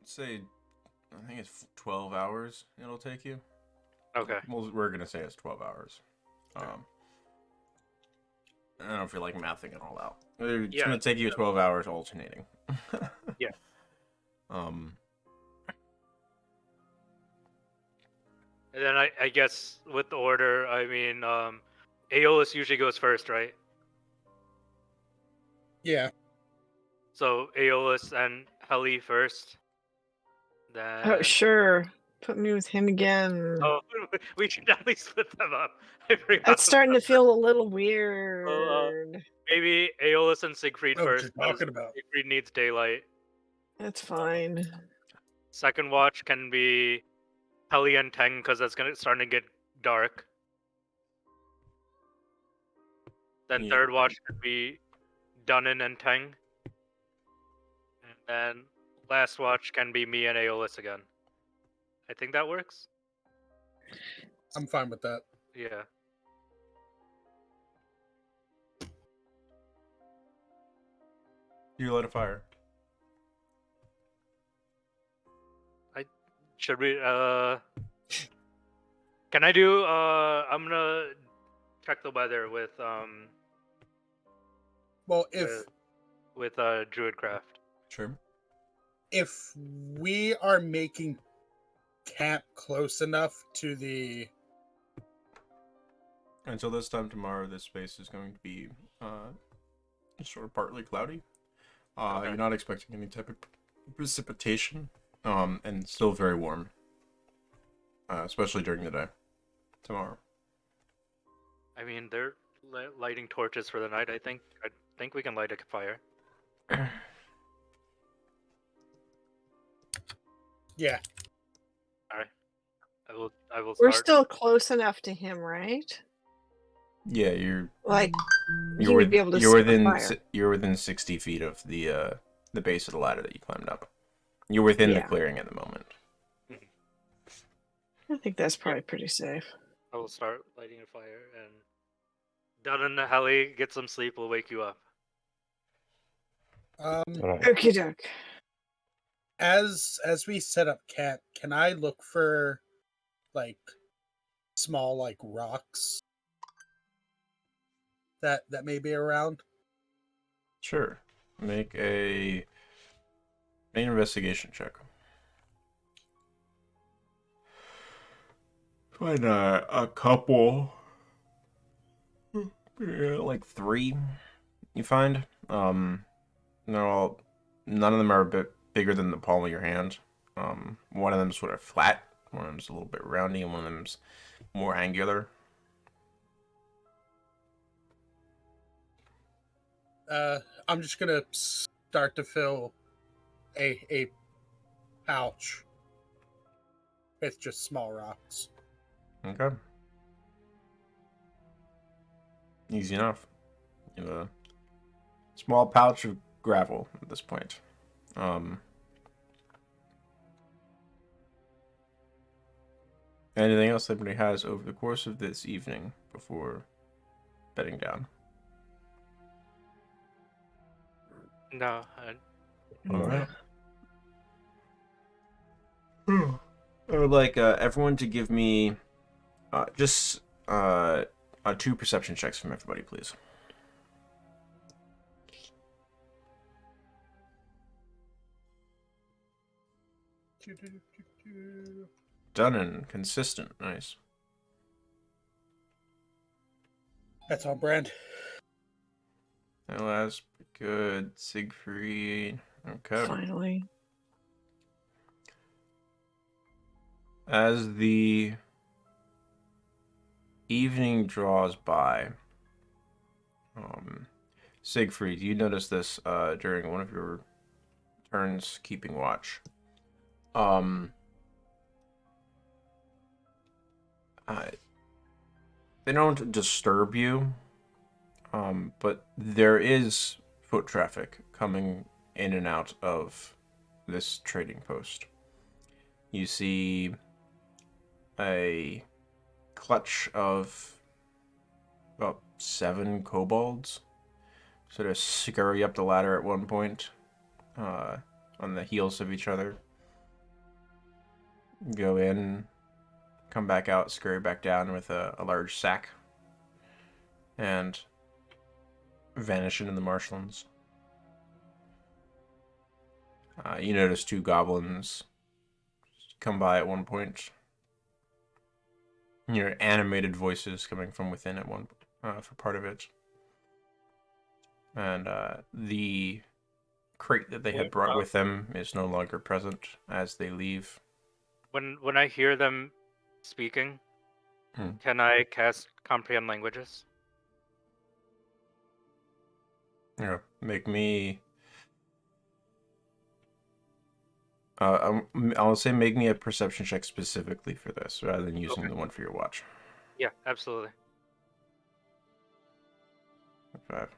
say, I think it's 12 hours it'll take you. Okay. Well, we're gonna say it's 12 hours. I don't feel like mathing it all out. It's Yeah. gonna take you 12 hours alternating. Yeah. Um, And then I guess with the order, I mean, Aeolus usually goes first, right? Yeah. So Aeolus and Heli first. Then Oh, sure. Put me with him again. Oh, we should definitely split them up. I forgot. That's starting to about feel a little weird. that. Maybe Aeolus and Siegfried I know what first. you're because talking about. Siegfried needs daylight. That's fine. Second watch can be Heli and Teng because that's starting to get dark. Then Yeah. third watch could be Dunnan and Teng. And then last watch can be me and Aeolus again. I think that works. I'm fine with that. Yeah. you light a fire. Should we? Can I do? I'm gonna check the weather with Well, if with Druidcraft. Sure. if we are making camp close enough to the Until this time tomorrow, this space is going to be sort of partly cloudy. Okay. You're not expecting any type of precipitation, and still very warm, especially during the day tomorrow. I mean, they're lighting torches for the night. I think we can light a fire. yeah. All right. I will We're start. still close enough to him, right? Yeah, you're Like he would be able to you're see the within fire. you're within 60 feet of the base of the ladder that you climbed up. You're within the Yeah. clearing at the moment. I think that's probably pretty safe. I will start lighting a fire, and Dun and Helly, get some sleep. We'll wake you up. All right. Okie doke. As we set up camp, can I look for like small like rocks that may be around? Sure. Make an investigation check. Find a couple, like 3. You find they're all, none of them are a bit bigger than the palm of your hand. One of them's sort of flat, one of them's a little bit roundy, and one of them's more angular. I'm just gonna start to fill a pouch with just small rocks. Okay. Easy enough. You have a small pouch of gravel at this point. Anything else anybody has over the course of this evening before bedding down? No, All Alright. I would like everyone to give me just 2 perception checks from everybody, please. Done and consistent. Nice. That's on brand. Last good. Siegfried. Okay. Finally. As the evening draws by, Siegfried, you notice this during one of your turns keeping watch. They don't disturb you, but there is foot traffic coming in and out of this trading post. You see a clutch of about 7 kobolds sort of scurry up the ladder at one point, on the heels of each other. Go in, come back out, scurry back down with a large sack, and vanish into the marshlands. You notice 2 goblins come by at one point. You hear animated voices coming from within at one for part of it. And the crate that they had brought with them is no longer present as they leave. when I hear them speaking, can I cast comprehend languages? Yeah, make me. I'll say make me a perception check specifically for this, rather than using Okay. the one for your watch. Yeah, absolutely. 5.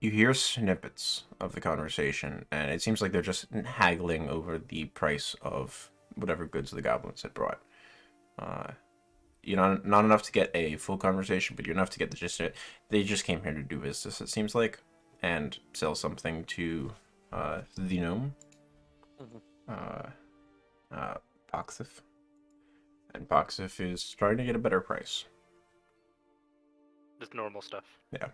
You hear snippets of the conversation, and it seems like they're just haggling over the price of whatever goods the goblins had brought. You're not enough to get a full conversation, but you're enough to get the gist of it. They just came here to do business, it seems like, and sell something to the gnome. Poxif. And Poxif is trying to get a better price. Just normal stuff. Yeah.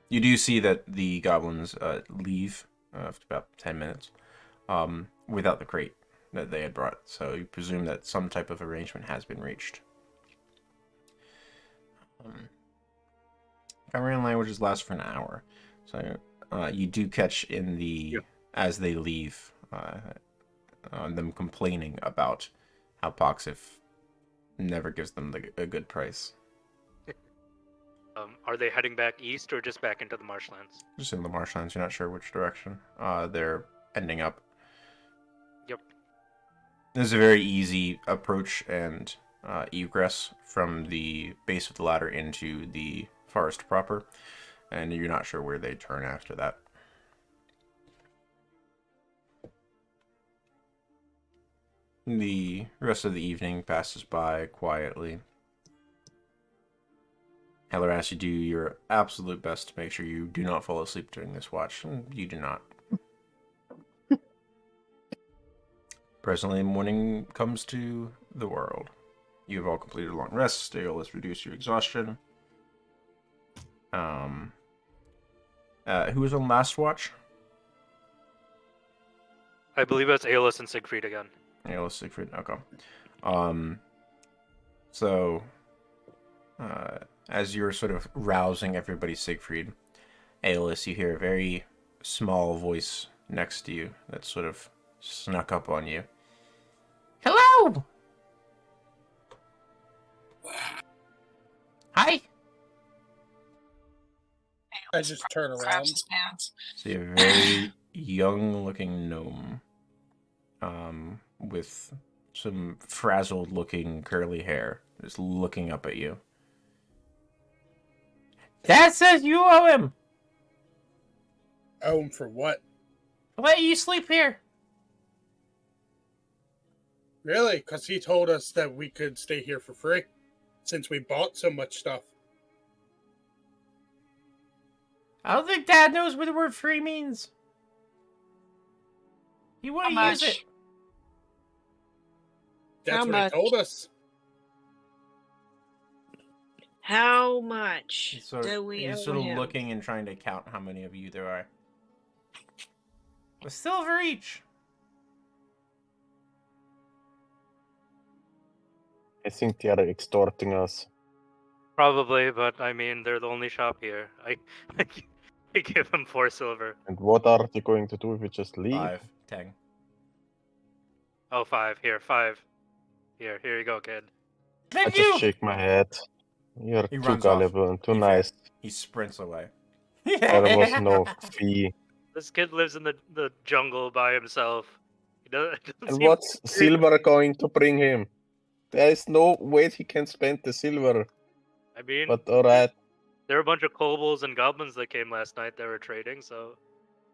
You do see that the goblins leave after about 10 minutes without the crate that they had brought. So you presume that some type of arrangement has been reached. Covering languages last for an hour. So you do catch in the as they leave them complaining about how Poxif never gives them a good price. Are they heading back east or just back into the marshlands? Just in the marshlands, you're not sure which direction they're ending up. Yep. There's a very easy approach and egress from the base of the ladder into the forest proper, and you're not sure where they turn after that. The rest of the evening passes by quietly. Heller asks you to do your absolute best to make sure you do not fall asleep during this watch, and you do not. Presently, morning comes to the world. You have all completed a long rest. Let's reduce your exhaustion. Who was on last watch? I believe that's Aelus and Siegfried again. Aelus, Siegfried. Okay. So, as you're sort of rousing everybody, Siegfried, Aelus, you hear a very small voice next to you that sort of snuck up on you. Hello! Hi! I just turn around. Grabs his pants. See a very young-looking gnome, with some frazzled-looking curly hair, just looking up at you. Dad says you owe him! Owe him for what? Let you sleep here! Really? Because he told us that we could stay here for free, since we bought so much stuff. I don't think Dad knows what the word free means. He wouldn't How use much? it. That's How what much? he told us. How much He's sort do we he's owe sort of him? looking and trying to count how many of you there are. A silver each. I think they are extorting us. Probably, but I mean, they're the only shop here. I give them 4 silver. And what are they going to do if we just leave? 5, 10. Oh, 5. Here, 5. Here you go, kid. I Thank just you! shake my head. You're He too runs off. gullible and too He nice. He sprints away. There was no fee. This kid lives in the jungle by himself. He doesn't And seem what's Silver going to bring him? There is no way he can spend the silver. I mean, But alright. there were a bunch of kobolds and goblins that came last night that were trading, so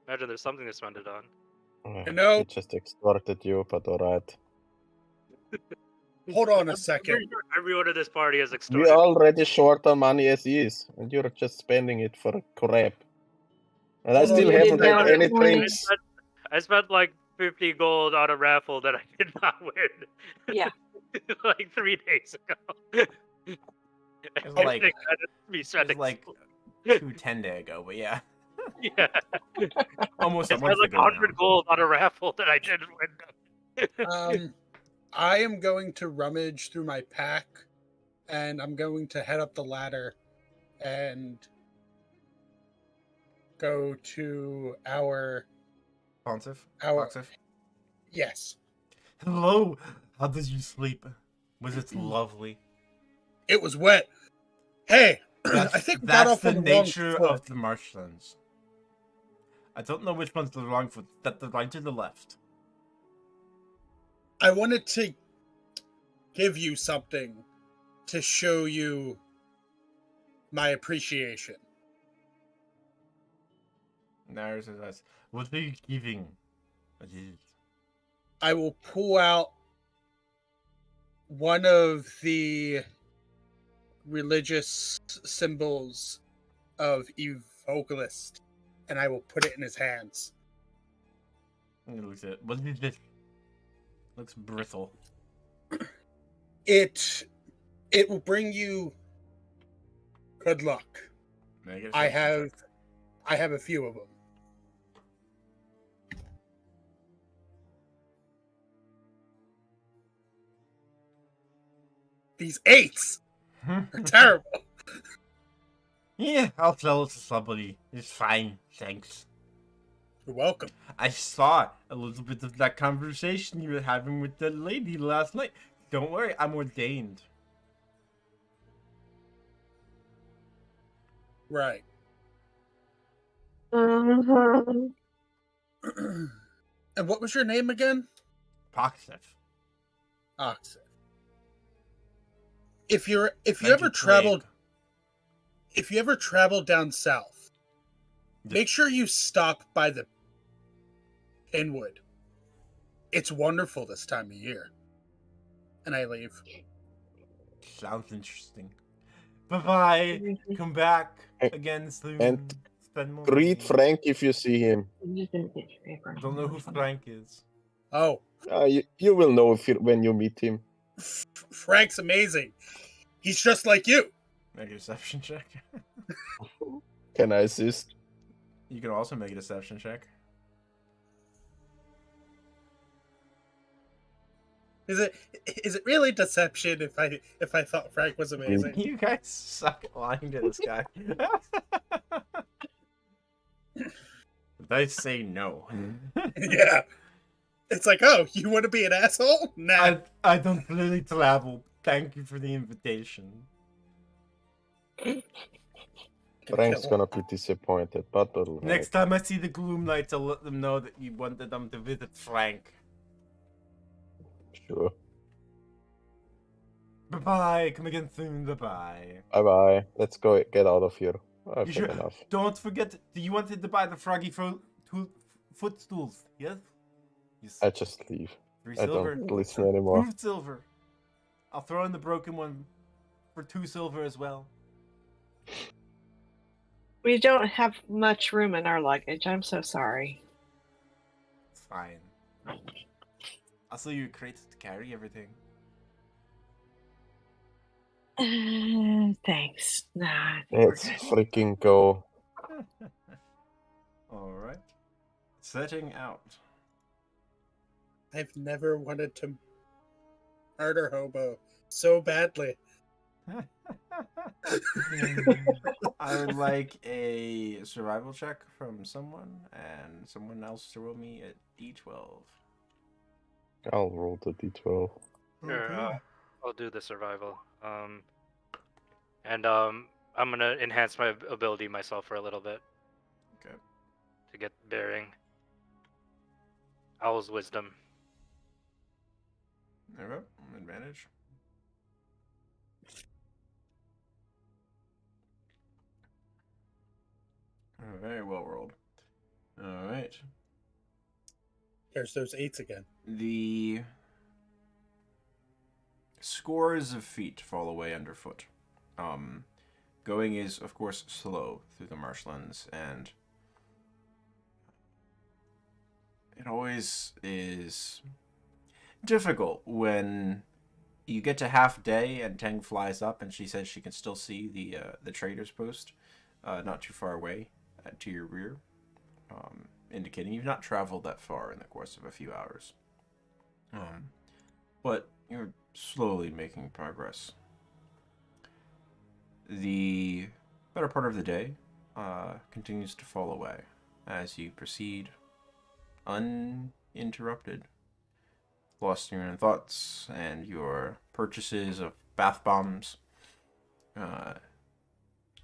imagine there's something to spend it on. You know- He just extorted you, but alright. Hold on a second. Everyone at this party is We extorted. are already short on money as is, and you're just spending it for crap. And I Hold on, still you haven't didn't had know any that. drinks. I spent like 50 gold on a raffle that I did not win. Yeah. Like 3 days ago. It's I like- think I'd be It spending was like 2 days ago, but yeah. yeah. Almost I a spent month like ago 100 now. gold on a raffle that I didn't win. I am going to rummage through my pack, and I'm going to head up the ladder and go to our Pontiff? Our- Pontiff? yes. Hello! How did you sleep? Was it lovely? It was wet. Hey, That's, I think we got off the on the wrong nature foot. of the marshlands. I don't know which one's the wrong foot. That the right or the left. I wanted to give you something to show you my appreciation. Nares says, "What are you giving?" What is it? I will pull out one of the religious symbols of Evokalist, and I will put it in his hands. And he looks at it. What is this? Looks brittle. It will bring you good luck. Make a I deception check. have a few of them. These 8s are terrible. Yeah, I'll tell it to somebody. It's fine, thanks. You're welcome. I saw a little bit of that conversation you were having with the lady last night. Don't worry, I'm ordained. Right. Mhm. And what was your name again? Poxif. Oxen. If you Thank ever traveled Plague. if you ever travel down south, make sure you stop by the Pinwood. It's wonderful this time of year. And I leave. Sounds interesting. Bye-bye. Come back And- again soon. and Spend more Greet money. Frank if you see him. I don't know who Frank is. Oh, You will know when you meet him. Frank's amazing. He's just like you. Make a deception check. Can I assist? You can also make a deception check. Is it really deception if I thought Frank was amazing? You guys suck at lying to this guy. They say no. Yeah. It's like, oh, you want to be an asshole? Nah. I don't really travel. Thank you for the invitation. Frank's gonna be disappointed, but it'll Next time I see the Gloom Knights, I'll let them know that you wanted them to visit Frank. Sure. Bye-bye. Come again soon. Bye-bye. Bye-bye. Let's go get out of here. You Fair sure? enough. Don't forget, you wanted to buy the froggy footstools, yes? Yes. I just leave. 3 I silver. don't listen anymore. 2 silver. I'll throw in the broken one for 2 silver as well. We don't have much room in our luggage. I'm so sorry. It's fine. I'll sell you a crate to carry everything. Thanks. Nah, I think we're Let's good. freaking go. Alright. Setting out. I've never wanted to murder hobo so badly. I would like a survival check from someone, and someone else to roll me a d12. I'll roll the d12. Sure, I'll do the survival. I'm gonna enhance my ability myself for a little bit. Okay. To get bearing. Owl's wisdom. There we go. Advantage. Very well rolled. Alright. There's those 8s again. The scores of feet fall away underfoot. Going is, of course, slow through the marshlands, and it always is difficult when you get to half day and Teng flies up and she says she can still see the trader's post not too far away to your rear, indicating you've not traveled that far in the course of a few hours. But you're slowly making progress. The better part of the day continues to fall away as you proceed uninterrupted, lost in your own thoughts and your purchases of bath bombs.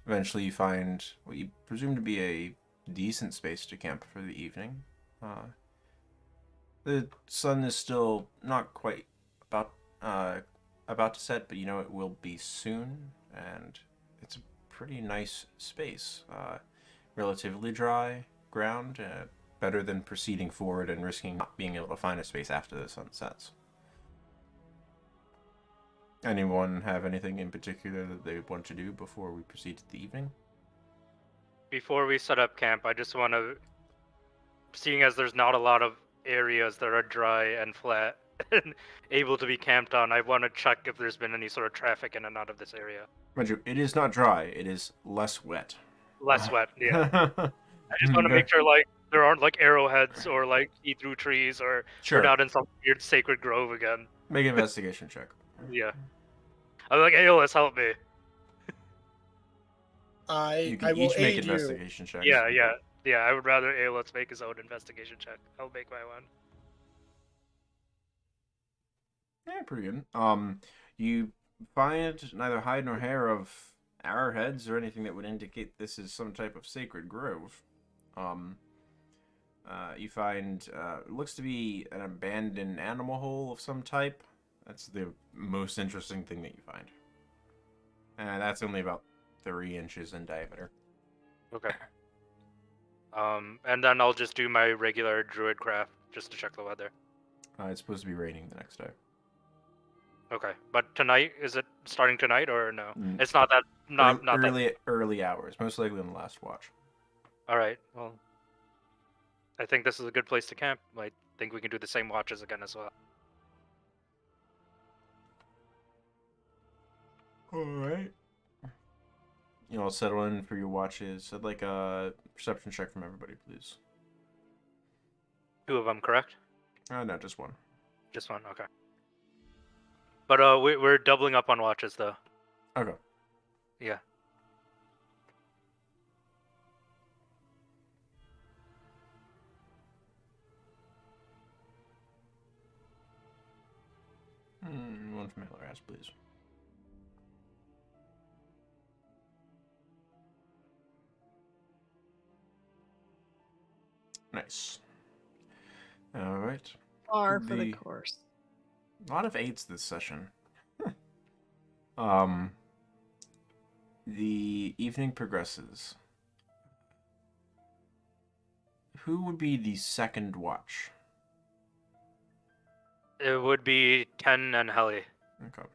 Eventually you find what you presume to be a decent space to camp for the evening. The sun is still not quite about to set, but you know it will be soon, and it's a pretty nice space. Relatively dry ground, better than proceeding forward and risking not being able to find a space after the sun sets. Anyone have anything in particular that they want to do before we proceed to the evening? Before we set up camp, I just want to, seeing as there's not a lot of areas that are dry and flat, able to be camped on, I want to check if there's been any sort of traffic in and out of this area. Mind you, it is not dry. It is less wet. Less wet, yeah. I just want to make sure like there aren't like arrowheads or like see-through trees, or Sure. we're not in some weird sacred grove again. Make an investigation check. Yeah. I'm like, Aeolus, help me. You I can will each make aid you. investigation checks. Yeah. I would rather Aeolus make his own investigation check. I'll make my one. Yeah, pretty good. You find neither hide nor hair of arrowheads or anything that would indicate this is some type of sacred grove. You find it looks to be an abandoned animal hole of some type. That's the most interesting thing that you find. And that's only about 3 inches in diameter. Okay. And then I'll just do my regular druid craft just to check the weather. It's supposed to be raining the next day. Okay, but tonight, is it starting tonight or no? Mm. It's not that not that. Early hours, most likely on the last watch. All right. Well, I think this is a good place to camp. I think we can do the same watches again as well. All right. You all settle in for your watches. I'd like a perception check from everybody, please. 2 of them, correct? No, just one. Just one. Okay. But we're doubling up on watches though. Okay. Yeah. One from Hillerass, please. Nice. All right. Par for the course. A lot of 8s this session. The evening progresses. Who would be the second watch? It would be Ten and Helly. Okay.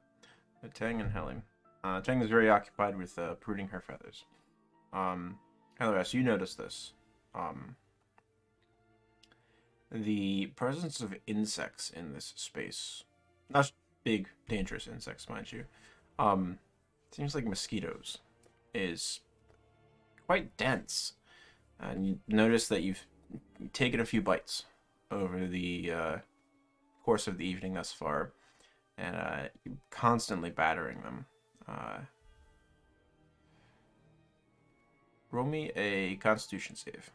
Tang and Heli. Tang is very occupied with pruning her feathers. Helias, you notice this. The presence of insects in this space, not big, dangerous insects, mind you, seems like mosquitoes, is quite dense. And you notice that you've taken a few bites over the course of the evening thus far, and you're constantly battering them. Roll me a Constitution save.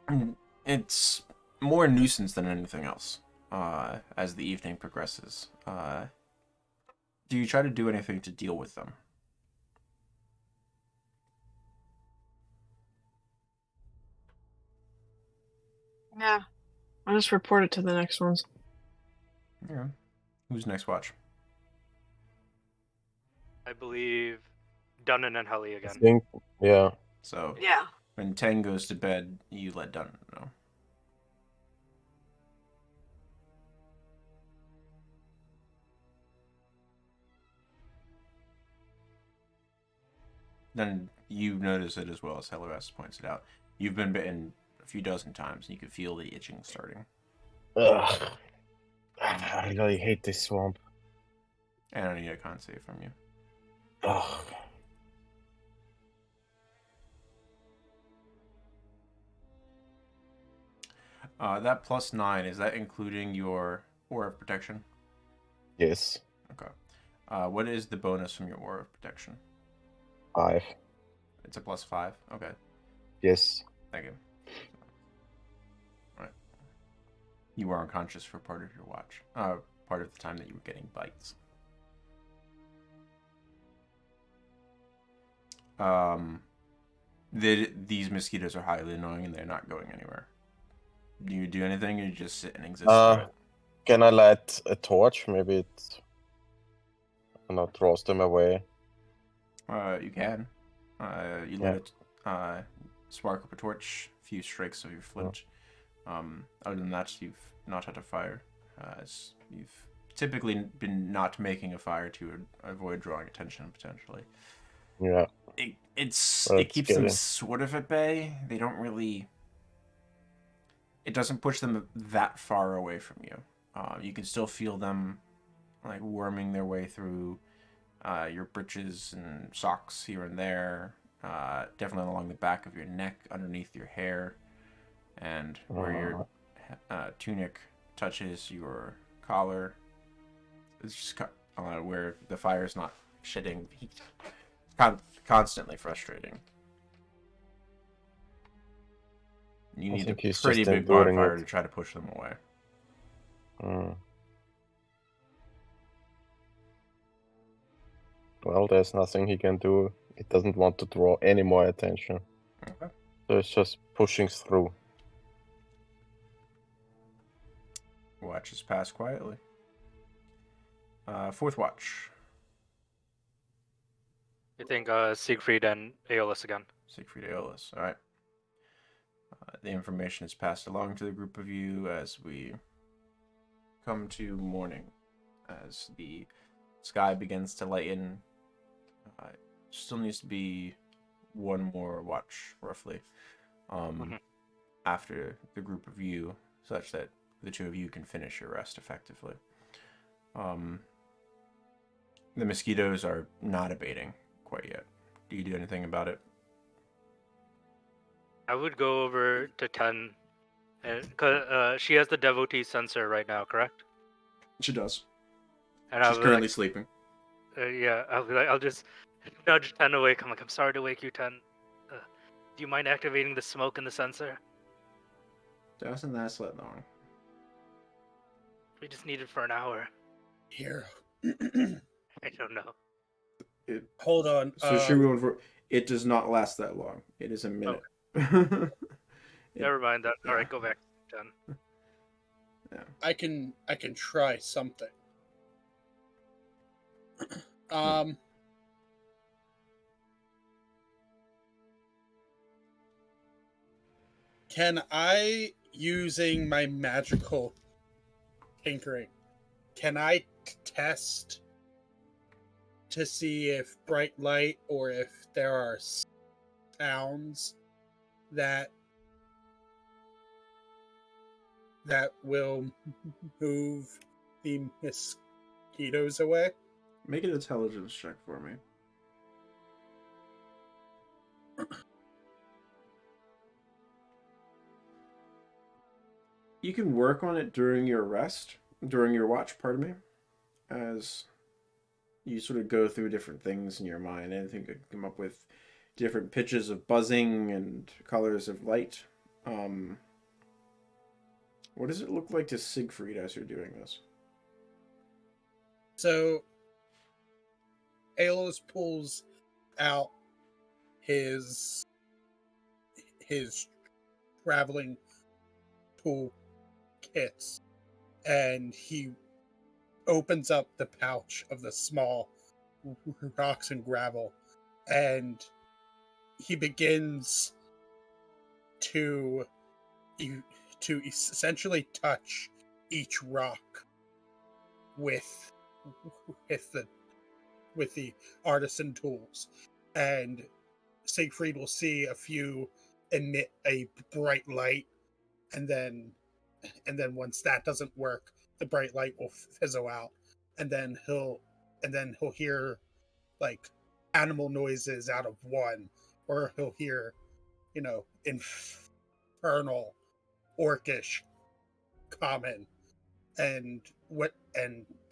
Fine. It's more a nuisance than anything else as the evening progresses. Do you try to do anything to deal with them? Yeah. I'll just report it to the next ones. Yeah. Who's next watch? I believe Dunnan and Helly I again. think, yeah. So Yeah. when Tang goes to bed, you let Dunn know. Then you notice it as well as Heliras points it out. You've been bitten a few dozen times, and you can feel the itching starting. Ugh. I really hate this swamp. And I need a con save from you. Ugh. That +9, is that including your Aura of Protection? Yes. Okay. What is the bonus from your Aura of Protection? 5. It's a +5? Okay. Yes. Thank you. Right. You were unconscious for part of your watch. Part of the time that you were getting bites. These mosquitoes are highly annoying and they're not going anywhere. Do you do anything or you just sit and exist through it? Can I light a torch? Maybe it not throws them away. You can. You let it spark up a torch, a few strikes of your flint. Other than that, you've not had to fire. as you've typically been not making a fire to avoid drawing attention potentially. Yeah. It That's keeps them scary. sort of at bay. They don't really. It doesn't push them that far away from you. You can still feel them like worming their way through your breeches and socks here and there. Definitely along the back of your neck, underneath your hair, and where your tunic touches your collar. It's just where the fire is not shedding heat. Constantly frustrating. You need a think he's pretty just big enduring bonfire it. to try to push them away. Well, there's nothing he can do. It doesn't want to draw any more attention. Okay. So it's just pushing through. Watches pass quietly. Fourth watch. I think Siegfried and Aeolus again. Siegfried Aeolus. All right. The information is passed along to the group of you as we come to morning. As the sky begins to lighten, still needs to be one more watch, roughly, after the group of you, such that the two of you can finish your rest effectively. The mosquitoes are not abating quite yet. Do you do anything about it? I would go over to 10, cause she has the devotee sensor right now, correct? She does. And She's I'll be currently like, sleeping. yeah, I'll be like, I'll just nudge 10 awake. I'm like, I'm sorry to wake you, 10. Do you mind activating the smoke in the sensor? Doesn't last that long. We just need it for an hour. Here. I don't know. Hold on. So she going for it does not last that long. It is a minute. Never mind that. All right, go back, 10. I can try something. Can I, using my magical tinkering, can I test to see if bright light or if there are sounds that will move the mosquitoes away? Make an intelligence check for me. You can work on it during your watch, pardon me, as you sort of go through different things in your mind. Anything could come up with different pitches of buzzing and colors of light. What does it look like to Siegfried as you're doing this? So, Aeolus pulls out his traveling tool kits, and he opens up the pouch of the small rocks and gravel, and he begins to essentially touch each rock with the artisan tools, and Siegfried will see a few emit a bright light, and then once that doesn't work, the bright light will fizzle out, and then he'll hear like animal noises out of one, or he'll hear, infernal, orcish, common, and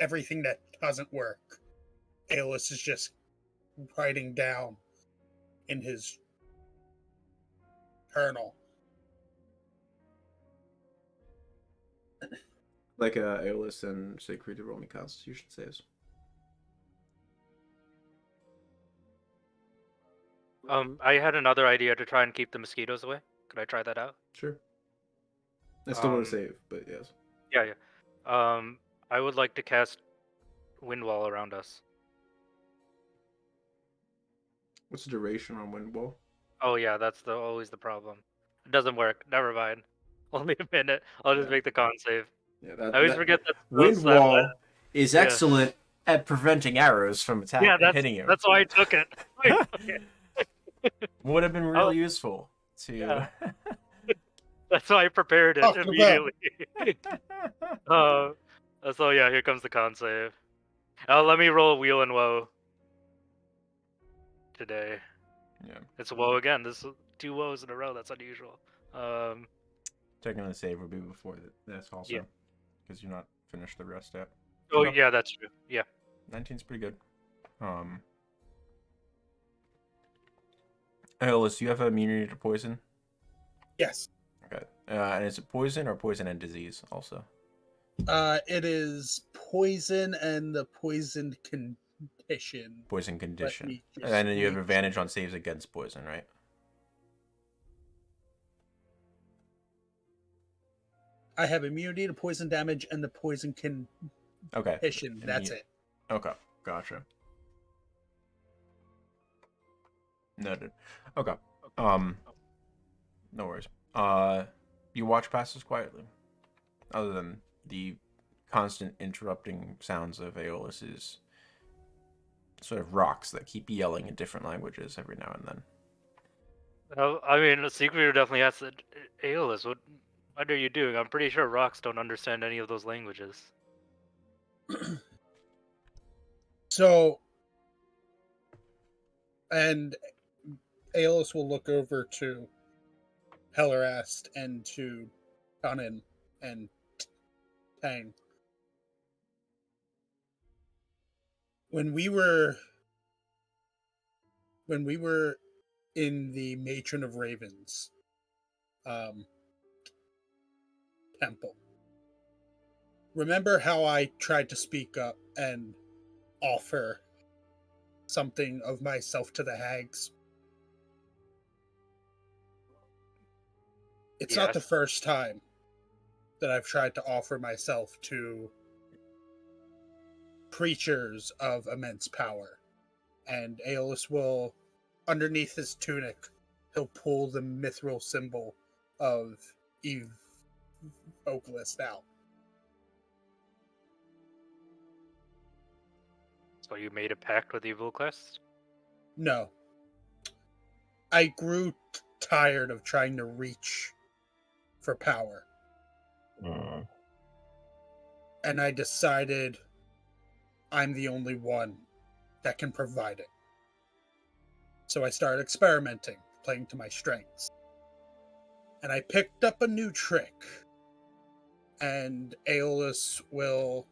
everything that doesn't work, Aeolus is just writing down in his journal. Like Aeolus and Siegfried to roll me Constitution saves. I had another idea to try and keep the mosquitoes away. Could I try that out? Sure. I still want to save, but yes. Yeah. I would like to cast Wind Wall around us. What's the duration on Wind Wall? Oh yeah, that's always the problem. It doesn't work. Never mind. Only a minute. I'll just make the con save. Yeah, I always forget that. Wind that- wall is yeah. excellent at preventing arrows from attacking, Yeah, hitting you. that's why I took it. Would have been really useful to. Yeah. That's why I prepared it Talking about- immediately. So yeah, here comes the con save. Let me roll wheel and woe today. Yeah. It's a woe again. This is 2 woes in a row. That's unusual. Technically, the save would be before this also, Yeah. because you're not finished the rest yet. Oh Okay. yeah, that's true. Yeah. 19's pretty good. Aeolus, do you have immunity to poison? Yes. Okay. And is it poison or poison and disease also? It is poison and the poisoned condition. Poison condition. me just And then you have make advantage on saves against poison, right? I have immunity to poison damage and the poison condition. Okay. That's it. Okay. Gotcha. Noted. Okay. No worries. You watch passes quietly. Other than the constant interrupting sounds of Aeolus's sort of rocks that keep yelling in different languages every now and then. I mean, Secret definitely asked Aeolus, what are you doing? I'm pretty sure rocks don't understand any of those languages. So, and Aeolus will look over to Hellerast and to Conan and Tang. When we were in the Matron of Ravens temple, remember how I tried to speak up and offer something of myself to the hags? It's not the Yes. first time that I've tried to offer myself to creatures of immense power. And Aeolus will, underneath his tunic, he'll pull the mithril symbol of Vocalist out. So you made a pact with Evil Quest? No. I grew tired of trying to reach for power. And I decided I'm the only one that can provide it. So I started experimenting, playing to my strengths. And I picked up a new trick. And Aeolus will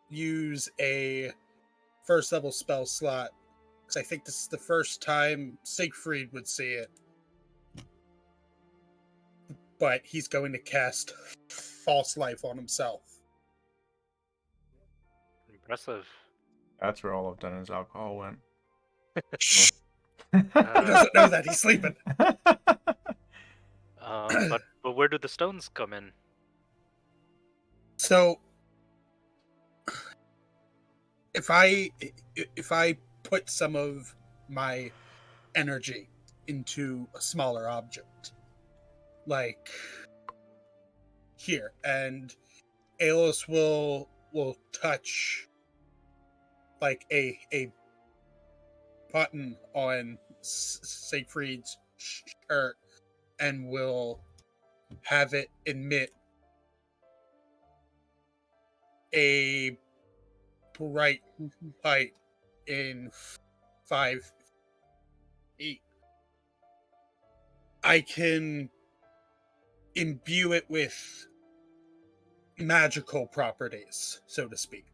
use a first level spell slot, because I think this is the first time Siegfried would see it. But he's going to cast False Life on himself. Impressive. That's where all of Dennis' alcohol went. Shh! He doesn't know that, he's sleeping. But where do the stones come in? So, if I put some of my energy into a smaller object, like here, and Aeolus will touch like a button on Siegfried's shirt and will have it emit a bright light in 5 feet. I can imbue it with magical properties, so to speak.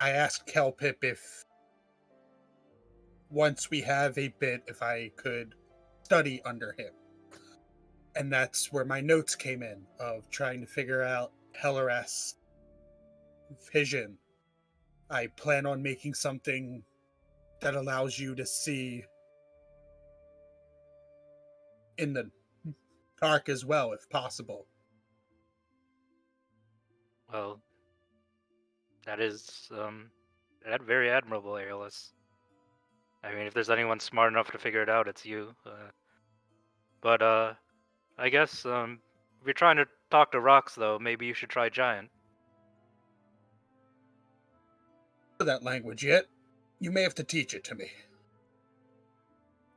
I asked Kelpip if once we have a bit, if I could study under him. And that's where my notes came in, of trying to figure out Hellerast's vision. I plan on making something that allows you to see in the dark as well, if possible. Well, that is very admirable, Aeolus. I mean, if there's anyone smart enough to figure it out, it's you. But I guess If you're trying to talk to rocks, though, maybe you should try giant. That language yet. You may have to teach it to me.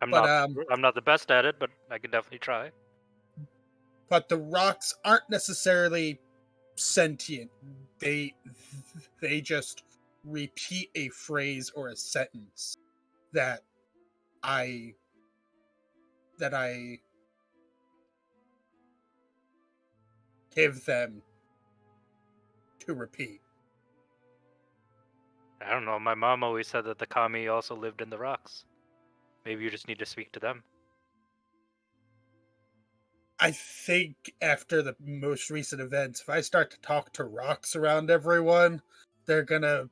I'm But, not the best at it, but I can definitely try. But the rocks aren't necessarily sentient. They just repeat a phrase or a sentence that I give them to repeat. I don't know. My mom always said that the kami also lived in the rocks. Maybe you just need to speak to them. I think after the most recent events, if I start to talk to rocks around everyone, they're gonna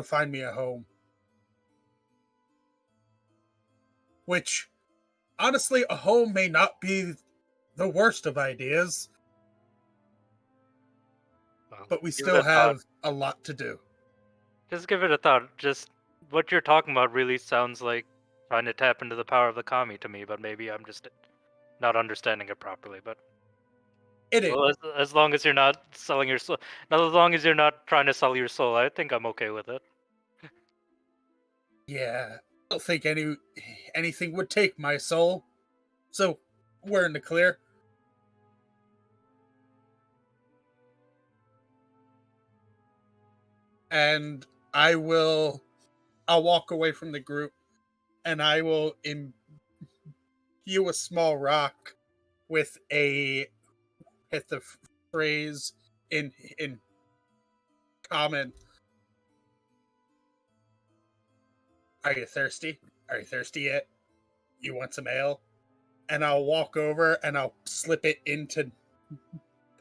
find me a home. Which, honestly, a home may not be the worst of ideas, Well, but we give it still a thought. have a lot to do. Just give it a thought. Just what you're talking about really sounds like trying to tap into the power of the kami to me, but maybe I'm just not understanding it properly. But It is. well, as long as you're not selling your soul, not as long as you're not trying to sell your soul, I think I'm okay with it. Yeah, I don't think anything would take my soul. So we're in the clear. And I'll walk away from the group and I will imbue a small rock with the phrase in common. Are you thirsty? Are you thirsty yet? You want some ale? And I'll walk over and I'll slip it into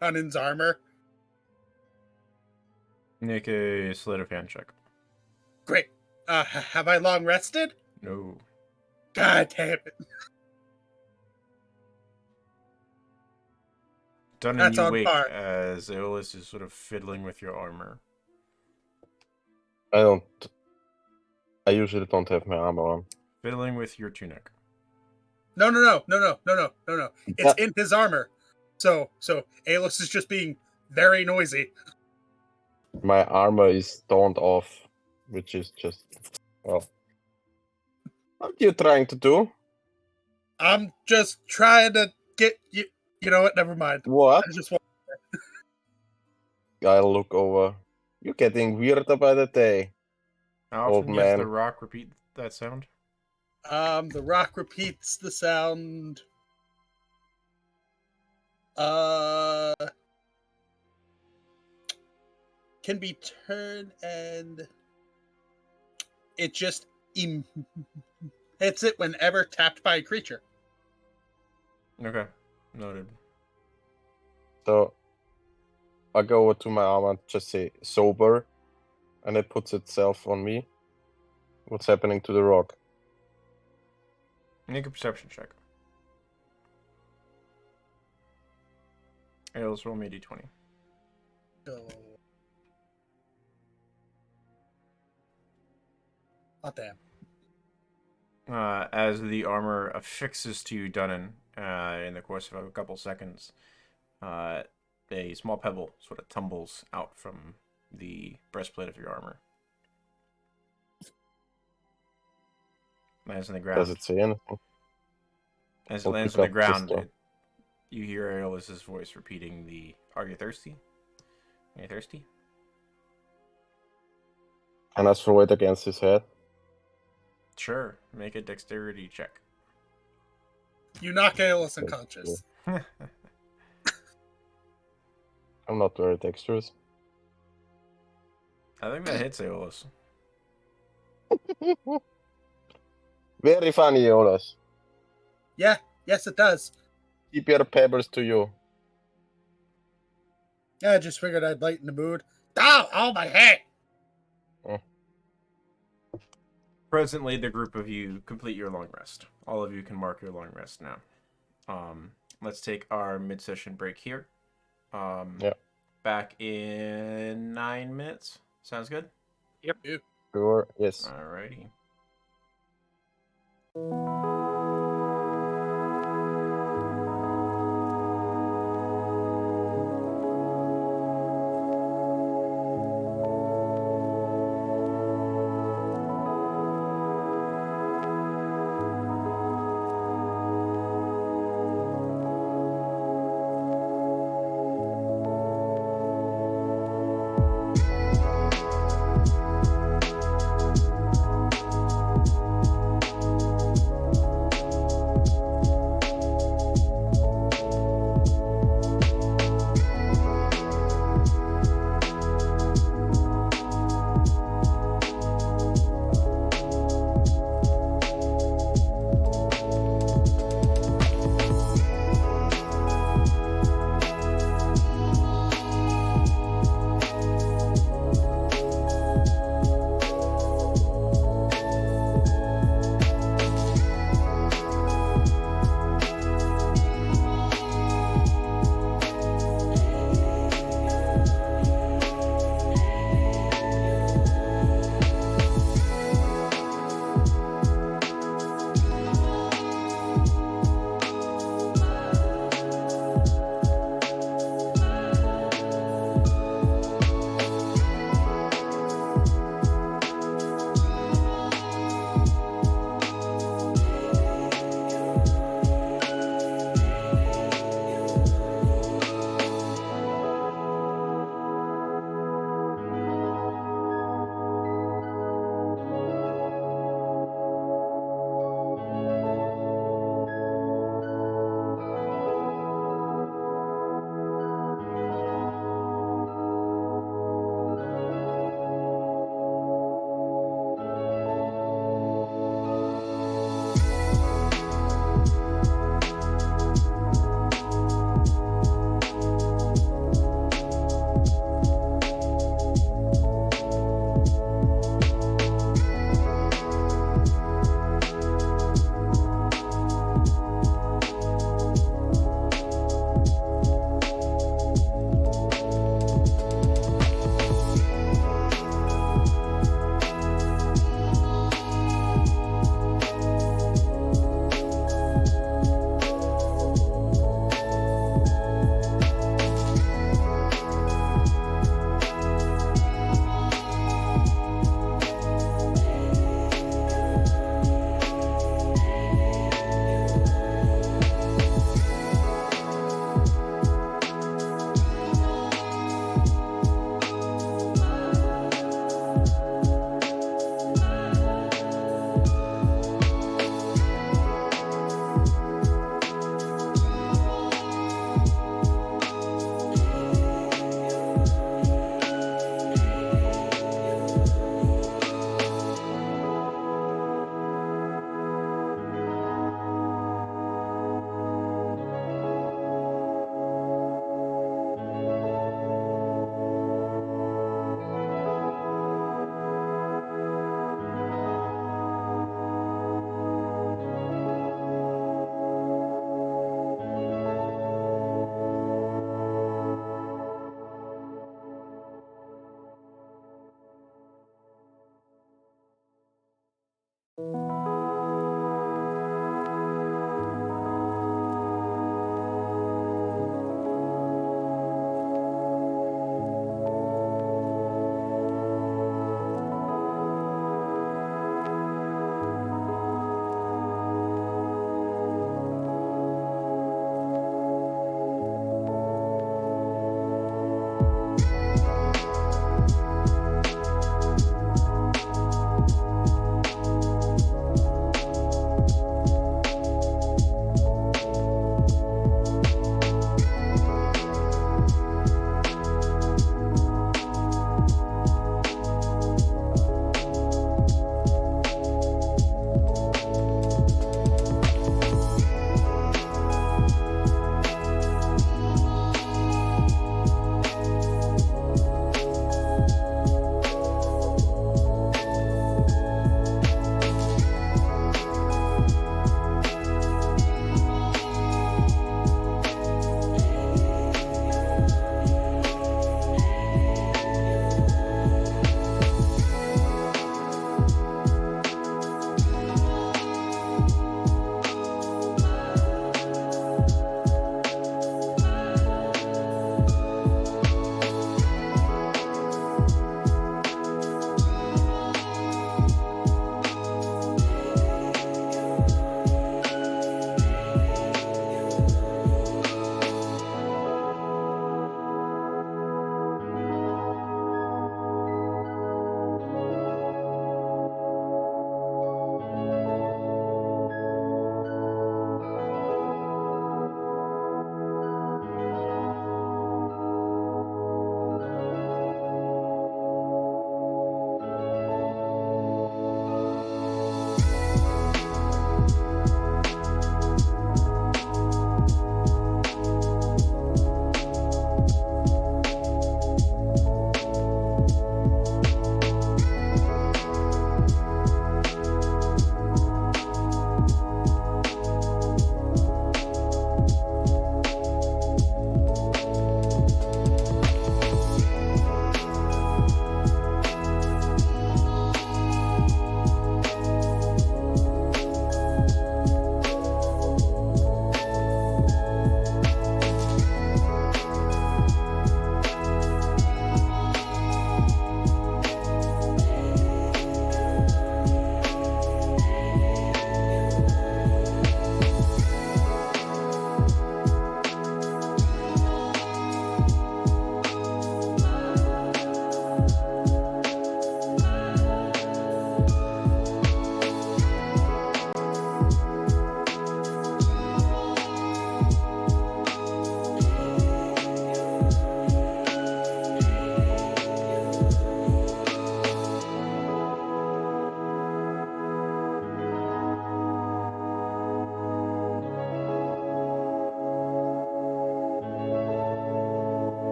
Tunnen's armor. Make a sleight of hand check. Great. Have I long rested? No. God damn it. Done and That's you on wake par. as Aeolus is sort of fiddling with your armor. I usually don't have my armor on. Fiddling with your tunic. No. It's in his armor. So Aeolus is just being very noisy. My armor is stoned off, which is just, well. What are you trying to do? I'm just trying to get you. You know what? Never mind. What? I just want. I'll look over. You're getting weirder by the day. How Old often does the man. rock repeat that sound? The rock repeats the sound. Can be turned and it just hits it whenever tapped by a creature. Okay. Noted. So I go over to my armor and just say sober, and it puts itself on me. What's happening to the rock? Make a perception check. Aeolus, roll me a d20. So, oh damn. As the armor affixes to you, Dunnan, in the course of a couple seconds, a small pebble sort of tumbles out from the breastplate of your armor. Lands on the ground. Does it say anything? As it I'll lands pick on the up ground, just you hear Aeolus's voice repeating the, "Are you thirsty? Are you thirsty?" Can I throw it against his head? Sure. Make a dexterity check. You knock Aeolus unconscious. I'm not very dexterous. I think that hits Aeolus. Very funny, Aeolus. Yeah, yes it does. Keep your pebbles to you. Yeah, I just figured I'd lighten the mood. Oh my head! Presently, the group of you complete your long rest. All of you can mark your long rest now. Let's take our mid-session break here. Yeah. Back in 9 minutes. Sounds good? Yep. Sure, yes. Alrighty.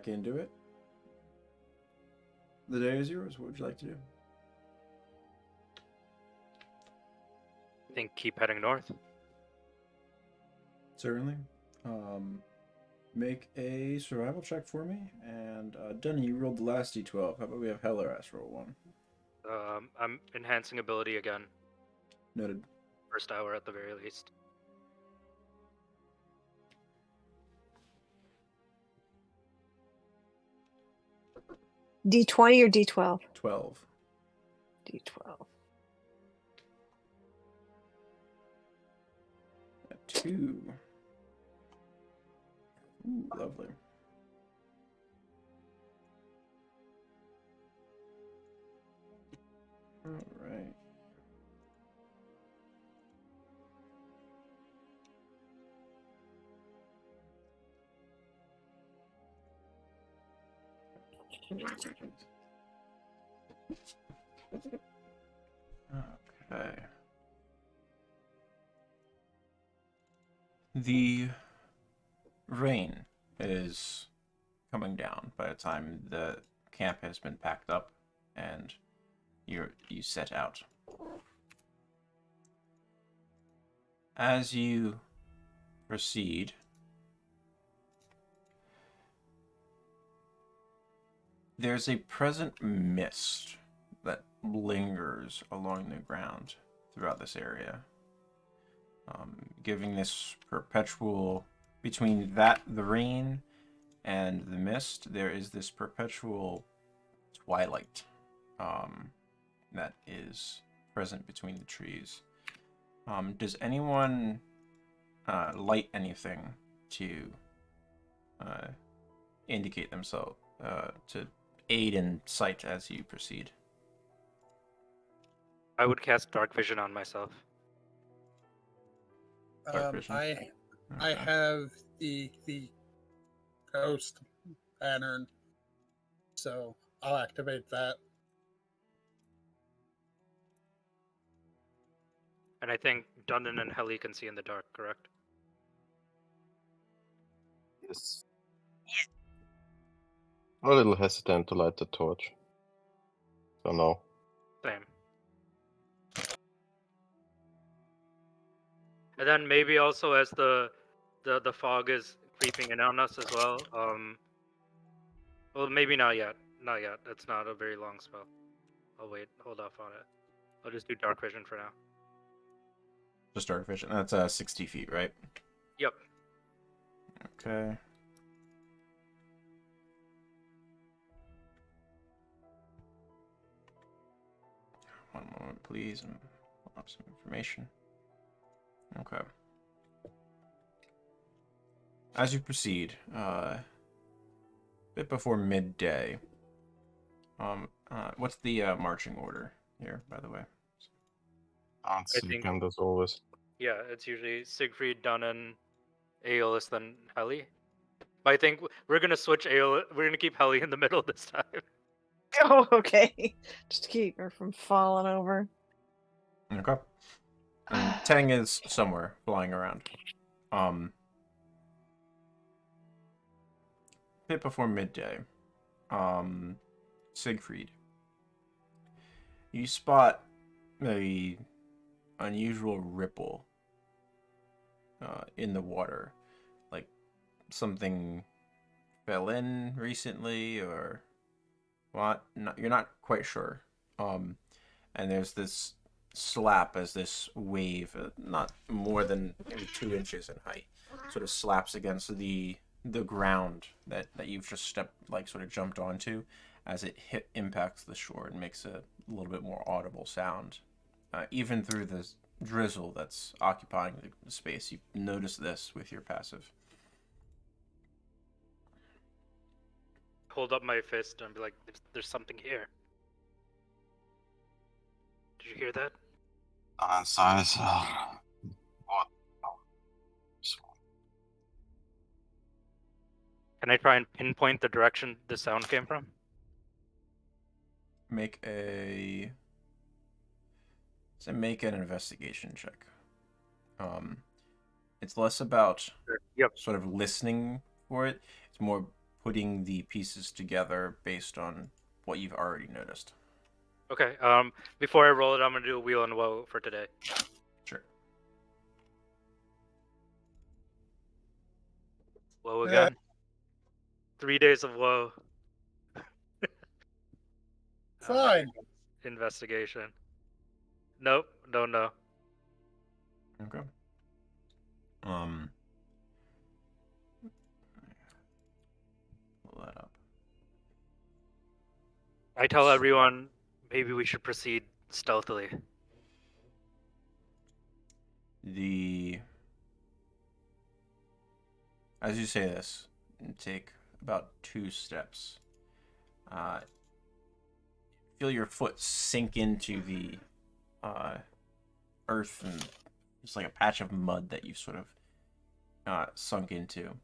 back into it. The day is yours. What would you like to do? I think keep heading north. Certainly. Make a survival check for me. And Dunny, you rolled the last d12. How about we have Hellerass roll one? I'm enhancing ability again. Noted. First hour at the very least. D20 or D12? 12. D12. A 2. Ooh, lovely. All right. Okay. The rain is coming down by the time the camp has been packed up and you set out. As you proceed, there's a present mist that lingers along the ground throughout this area, giving this perpetual, between the rain and the mist, there is this perpetual twilight that is present between the trees. Does anyone light anything to indicate themselves, to aid in sight as you proceed? I would cast dark vision on myself. Dark vision. I Okay. have the ghost pattern, so I'll activate that. And I think Dundon and Helly can see in the dark, correct? Yes. I'm a little hesitant to light the torch. So no. Same. And then maybe also as the fog is creeping in on us as well. Well, maybe not yet. Not yet. It's not a very long spell. I'll wait. Hold off on it. I'll just do dark vision for now. Just dark vision. That's 60 feet, right? Yep. Okay. One moment, please. And pull up some information. Okay. As you proceed, bit before midday. What's the marching order here, by the way? And think- second as always. Yeah, it's usually Siegfried, Dunnan, Aeolus, then Helly. But I think we're gonna switch Aeolus. We're gonna keep Helly in the middle this time. Oh, okay. Just to keep her from falling over. Okay. And Tang is somewhere flying around. Bit before midday. Siegfried. You spot a unusual ripple in the water. Like something fell in recently or what? You're not quite sure. And there's this slap as this wave, not more than maybe 2 inches in height, sort of slaps against the ground that you've just sort of jumped onto, as it impacts the shore and makes a little bit more audible sound. Even through the drizzle that's occupying the space, you notice this with your passive. Hold up my fist and be like, "There's something here." Did you hear that? And size. What? Can I try and pinpoint the direction the sound came from? Make an investigation check. It's less about Yep. sort of listening for it. It's more putting the pieces together based on what you've already noticed. Okay. Before I roll it, I'm gonna do a wheel and woe for today. Sure. Woe again. 3 days of woe. Fine. Investigation. Nope. Don't know. Okay. Pull that up. I tell everyone maybe we should proceed stealthily. As you say this, you take about 2 steps. Feel your foot sink into the earth, and it's like a patch of mud that you've sort of sunk into.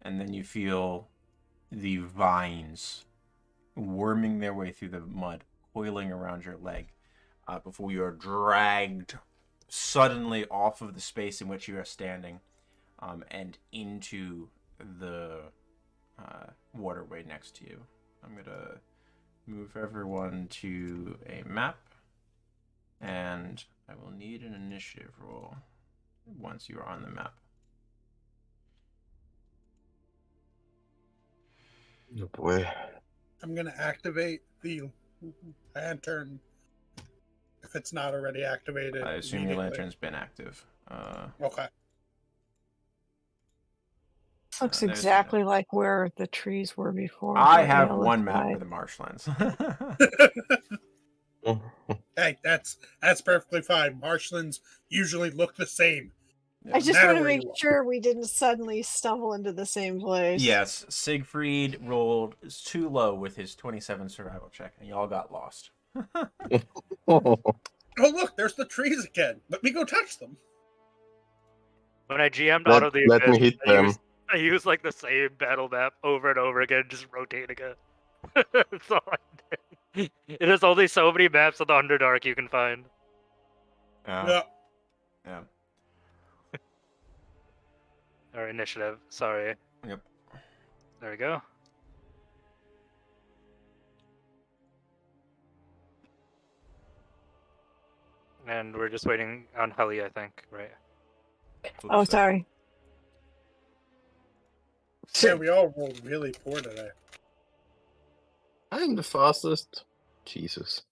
And then you feel the vines worming their way through the mud, coiling around your leg, before you are dragged suddenly off of the space in which you are standing, and into the waterway next to you. I'm going to move everyone to a map, and I will need an initiative roll once you are on the map. Oh boy. I'm gonna activate the lantern if it's not already activated. I assume your immediately. lantern's been active. Okay. This looks there's exactly like where the trees were before. I where have Aeolus one map died. for the marshlands. Hey, that's perfectly fine. Marshlands usually look the same. I just matter want to where make you are. sure we didn't suddenly stumble into the same place. Yes, Siegfried rolled too low with his 27 survival check, and y'all got lost. Oh, look, there's the trees again. Let me go touch them. When I GM'd out of the Let me abyss, hit them. I used like the same battle map over and over again, just rotating it. That's all I did. It is only so many maps of the Underdark you can find. Yeah. Yeah. Or initiative, sorry. Yep. There we go. And we're just waiting on Helly, I think, right? Oh, sorry. Yeah, we all rolled really poor today. I'm the fastest. Jesus.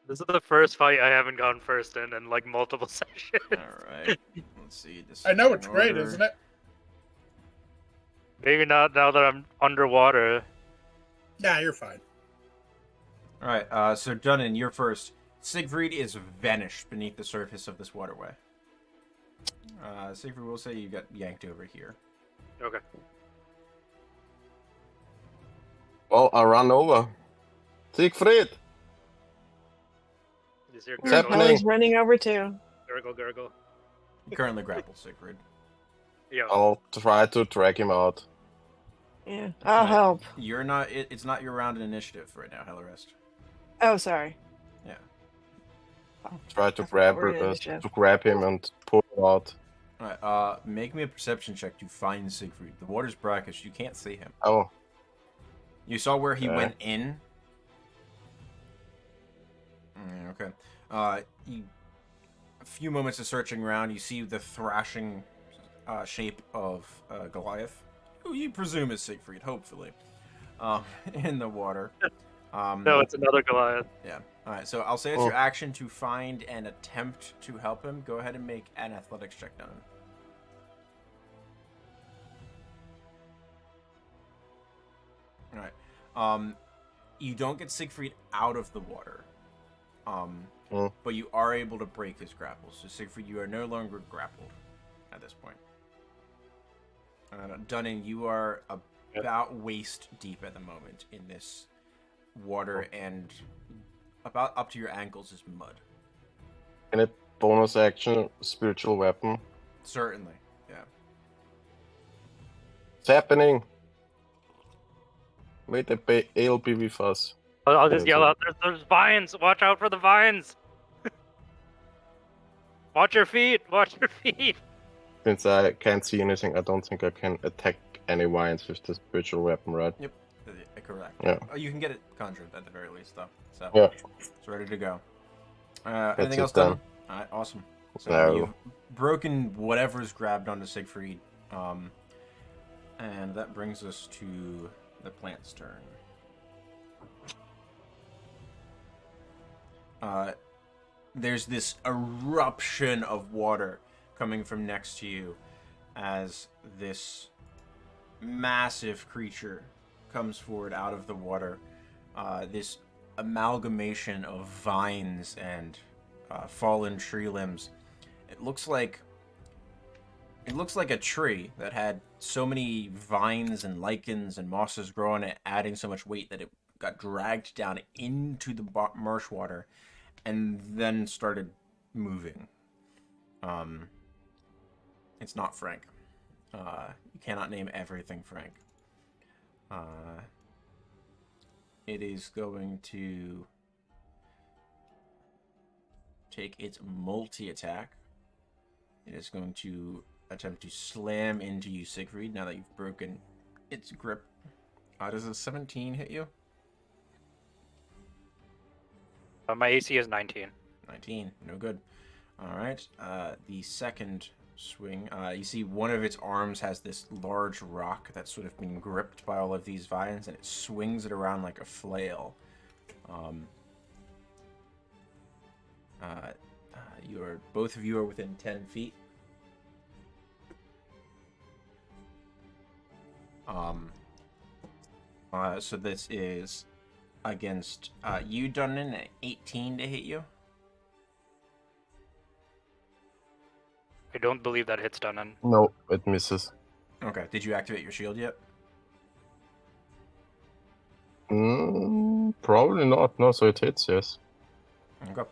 This is the first fight I haven't gone first in like multiple sessions. Alright. Let's see. I know it's great, isn't it? Maybe not now that I'm underwater. Nah, you're fine. Alright, so Dunnan, you're first. Siegfried is vanished beneath the surface of this waterway. Siegfried will say you got yanked over here. Okay. Well, I run over. Siegfried! Is your What's gurgle, happening? Helly's running over too. gurgle? You currently grappled Siegfried. Yeah. I'll try to drag him out. Yeah, I'll help. You're not. It's not your round in initiative right now, Hellerest. Oh, sorry. Yeah. Try to I forgot we're in grab initiative. to grab him and pull him out. Alright, make me a perception check to find Siegfried. The water's brackish. You can't see him. Oh, You saw where he Yeah. went in? Okay. A few moments of searching around, you see the thrashing shape of Goliath, who you presume is Siegfried, hopefully, in the water. No, it's another Goliath. Yeah. Alright, so I'll say it's your action to find and attempt to help him. Go ahead and make an athletics check down. Alright. You don't get Siegfried out of the water. But you are able to break his grapple. So Siegfried, you are no longer grappled at this point. Dunning, you are about waist deep at the moment in this water, and about up to your ankles is mud. and a bonus action spiritual weapon. Certainly, yeah. It's happening. Wait, I'll be with us. I'll just yell out, there's vines! Watch out for the vines! Watch your feet! Watch your feet! Since I can't see anything, I don't think I can attack any vines with the spiritual weapon, right? Yep, correct. Yeah. Oh, you can get it conjured at the very least, though. So Yeah. it's ready to go. That's Anything it else done? then. All right, awesome. So No. you've broken whatever's grabbed onto Siegfried, and that brings us to the plant's turn. There's this eruption of water coming from next to you as this massive creature comes forward out of the water. This amalgamation of vines and fallen tree limbs. It looks like a tree that had so many vines and lichens and mosses growing it, adding so much weight that it got dragged down into the marsh water and then started moving. It's not Frank. You cannot name everything Frank. It is going to take its multi-attack. It is going to attempt to slam into you, Siegfried, now that you've broken its grip. Does a 17 hit you? My AC is 19. 19, no good. Alright, the second swing, you see one of its arms has this large rock that's sort of been gripped by all of these vines, and it swings it around like a flail. Both of you are within 10 feet. So this is against you, Dunnan, at 18 to hit you. I don't believe that hits Dunnan. No, it misses. Okay, did you activate your shield yet? Probably not. No, so it hits, yes. Okay.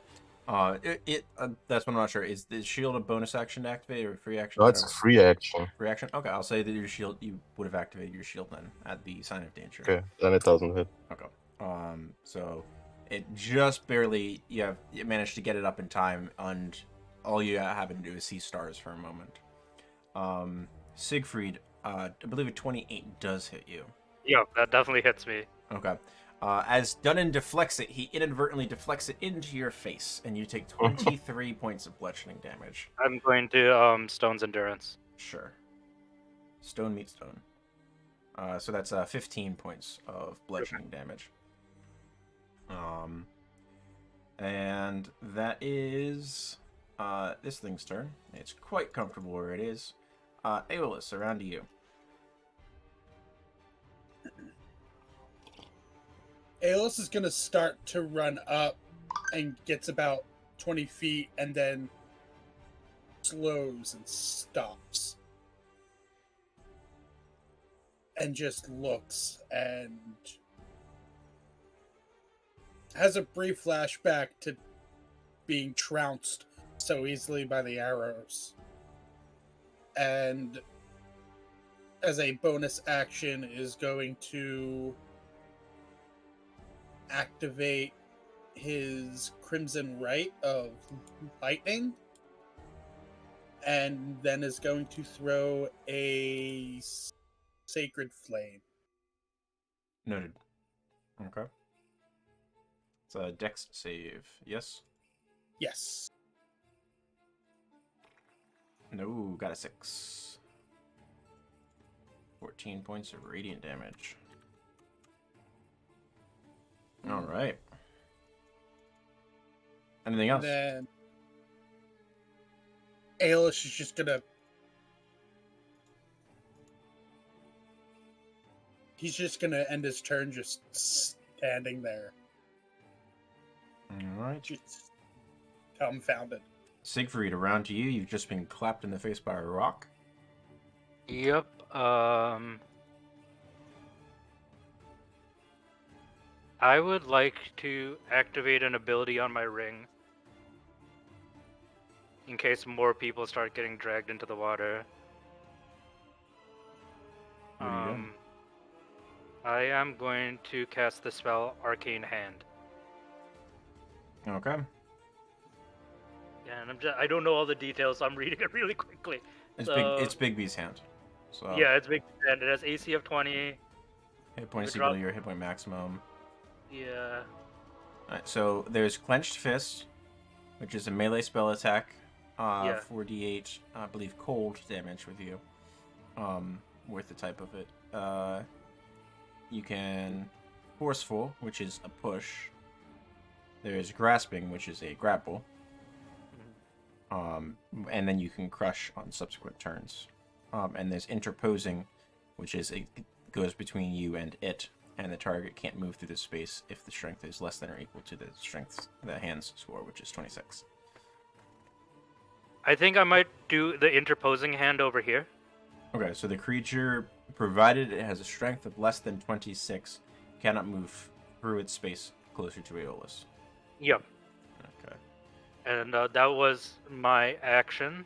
That's what I'm not sure. Is the shield a bonus action to activate or free action? No, it's free action. Free action? Okay, I'll say that your shield, you would have activated your shield then at the sign of danger. Okay, then it doesn't hit. Okay. So it just barely, you managed to get it up in time, and all you happen to do is see stars for a moment. Siegfried, I believe a 28 does hit you. Yeah, that definitely hits me. Okay. As Dunnan deflects it, he inadvertently deflects it into your face, and you take 23 points of bludgeoning damage. I'm going to Stone's Endurance. Sure. Stone meets stone. So that's 15 points of bludgeoning damage. And that is this thing's turn. It's quite comfortable where it is. Aeolus, around to you. Aeolus is going to start to run up and gets about 20 feet and then slows and stops. And just looks and has a brief flashback to being trounced so easily by the arrows. And as a bonus action is going to activate his Crimson Rite of Lightning, and then is going to throw a Sacred Flame. Noted. Okay. It's a dex save, yes? Yes. No, got a 6. 14 points of radiant damage. Alright. Anything else? And then Aeolus is just gonna... He's just gonna end his turn just standing there. Alright. Just dumbfounded. Siegfried, around to you. You've just been clapped in the face by a rock. Yep. I would like to activate an ability on my ring in case more people start getting dragged into the water. What are you doing? I am going to cast the spell Arcane Hand. Okay. Yeah, and I don't know all the details, so I'm reading it really quickly. It's Big B's hand. So Yeah, it's big, and it has AC of 20. hit points If it equal to drops- your hit point maximum. Yeah. Alright, so there's Clenched Fist, which is a melee spell attack. Yeah. 4d8, I believe, cold damage with you. With the type of it. You can Forceful, which is a push. There's Grasping, which is a grapple. And then you can Crush on subsequent turns. And there's Interposing, which is goes between you and it, and the target can't move through the space if the strength is less than or equal to the hand's score, which is 26. I think I might do the interposing hand over here. Okay, so the creature, provided it has a strength of less than 26, cannot move through its space closer to Aeolus. Yep. Okay. And that was my action.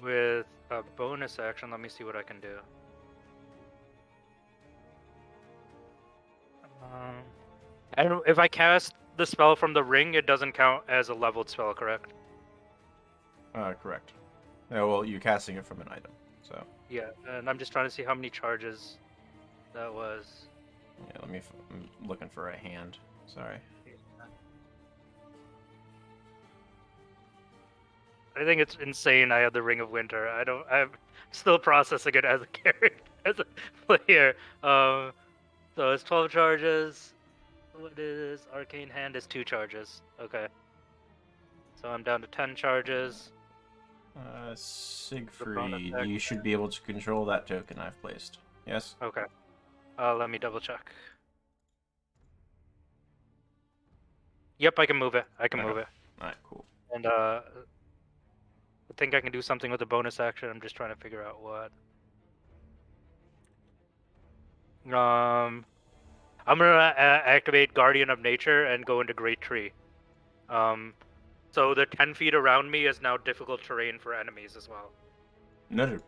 With a bonus action, let me see what I can do. And if I cast the spell from the ring, it doesn't count as a leveled spell, correct? Correct. Yeah, well, you're casting it from an item, so... Yeah, and I'm just trying to see how many charges that was. Yeah, I'm looking for a hand. Sorry. I think it's insane I have the Ring of Winter. I'm still processing it as a character, as a player. So it's 12 charges. What is Arcane Hand is 2 charges. Okay. So I'm down to 10 charges. Siegfried, you should be able to control that token I've placed. Yes? Okay. Let me double check. Yep, I can move it. I can move it. Alright, cool. And I think I can do something with the bonus action. I'm just trying to figure out what. I'm gonna activate Guardian of Nature and go into Great Tree. So the 10 feet around me is now difficult terrain for enemies as well. Noted.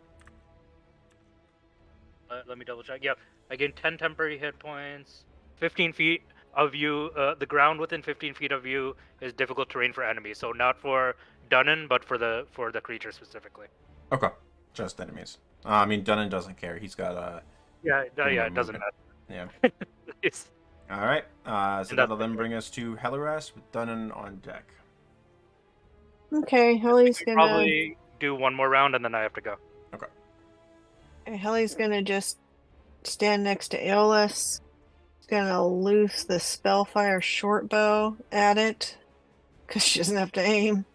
Let me double check. Yep, I gain 10 temporary hit points. 15 feet of you, the ground within 15 feet of you is difficult terrain for enemies. So not for Dunnan, but for the creature specifically. Okay. Just enemies. I mean, Dunnan doesn't care. He's got a... Yeah, it doesn't matter. Yeah. It's... Alright, so And that'll that's then bring us to Helleras with Dunnan on deck. Okay, Helly's gonna probably do one more round and then I have to go. Helly's gonna just stand next to Aeolus. She's gonna loose the Spellfire shortbow at it, because she doesn't have to aim.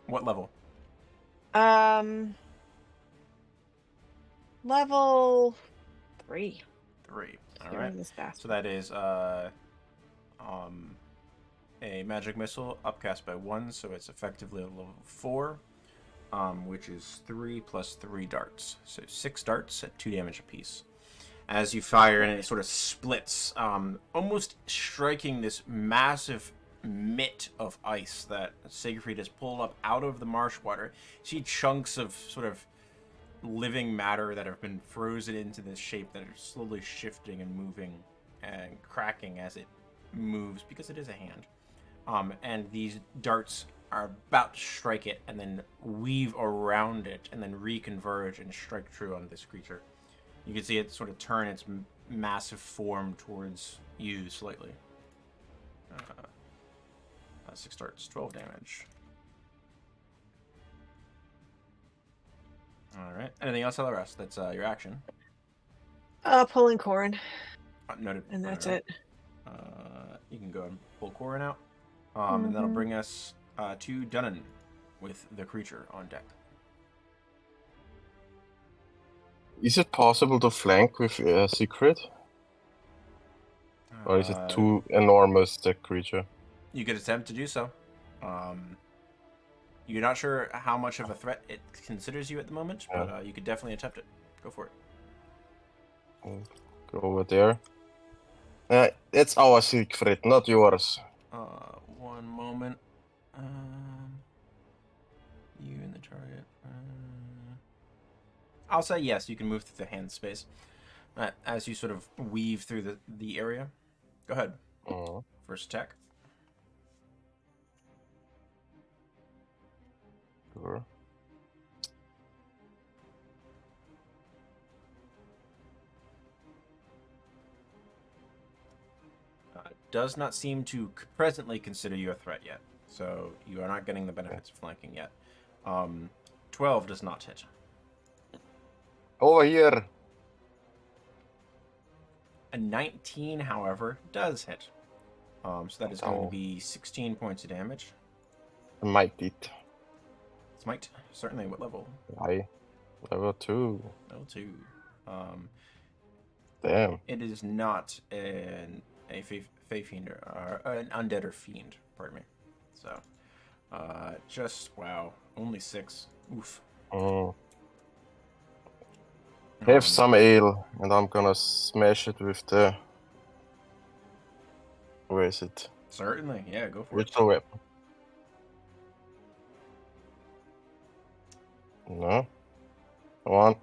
What level? Level 3. 3. Doing Alright. this fast. So that is a magic missile upcast by 1, so it's effectively a level 4, which is 3 plus 3 darts. So 6 darts at 2 damage apiece. As you fire, and it sort of splits, almost striking this massive mitt of ice that Siegfried has pulled up out of the marsh water. You see chunks of sort of living matter that have been frozen into this shape that are slowly shifting and moving and cracking as it moves, because it is a hand. And these darts are about to strike it and then weave around it and then reconverge and strike true on this creature. You can see it sort of turn its massive form towards you slightly. 6 darts, 12 damage. Alright. Anything else, Helleras? That's your action. Pulling Corin, Noted. and that's Alright. it. You can go and pull Corin out. And that'll bring us to Dunnan with the creature on deck. Is it possible to flank with a secret? Or is it too enormous, the creature? You could attempt to do so. You're not sure how much of a threat it considers you at the moment, but you could definitely attempt it. Go for it. Go over there. It's our secret, not yours. One moment. You and the target. I'll say yes, you can move through the hand space. As you sort of weave through the area. Go ahead. First attack. Sure. Does not seem to presently consider you a threat yet, so you are not getting the benefits of flanking yet. 12 does not hit. Over here. A 19, however, does hit. So that is going to Oh. be 16 points of damage. Might it. Smite, certainly. What level? High. Level 2. Level 2. Damn. It is not a Fey Fiend or an Undead or Fiend, pardon me. So, just, wow, only 6. Oof. Have some ale, and I'm gonna smash it with the... Where is it? Certainly, yeah, go for it. Ritual weapon. No. Come on.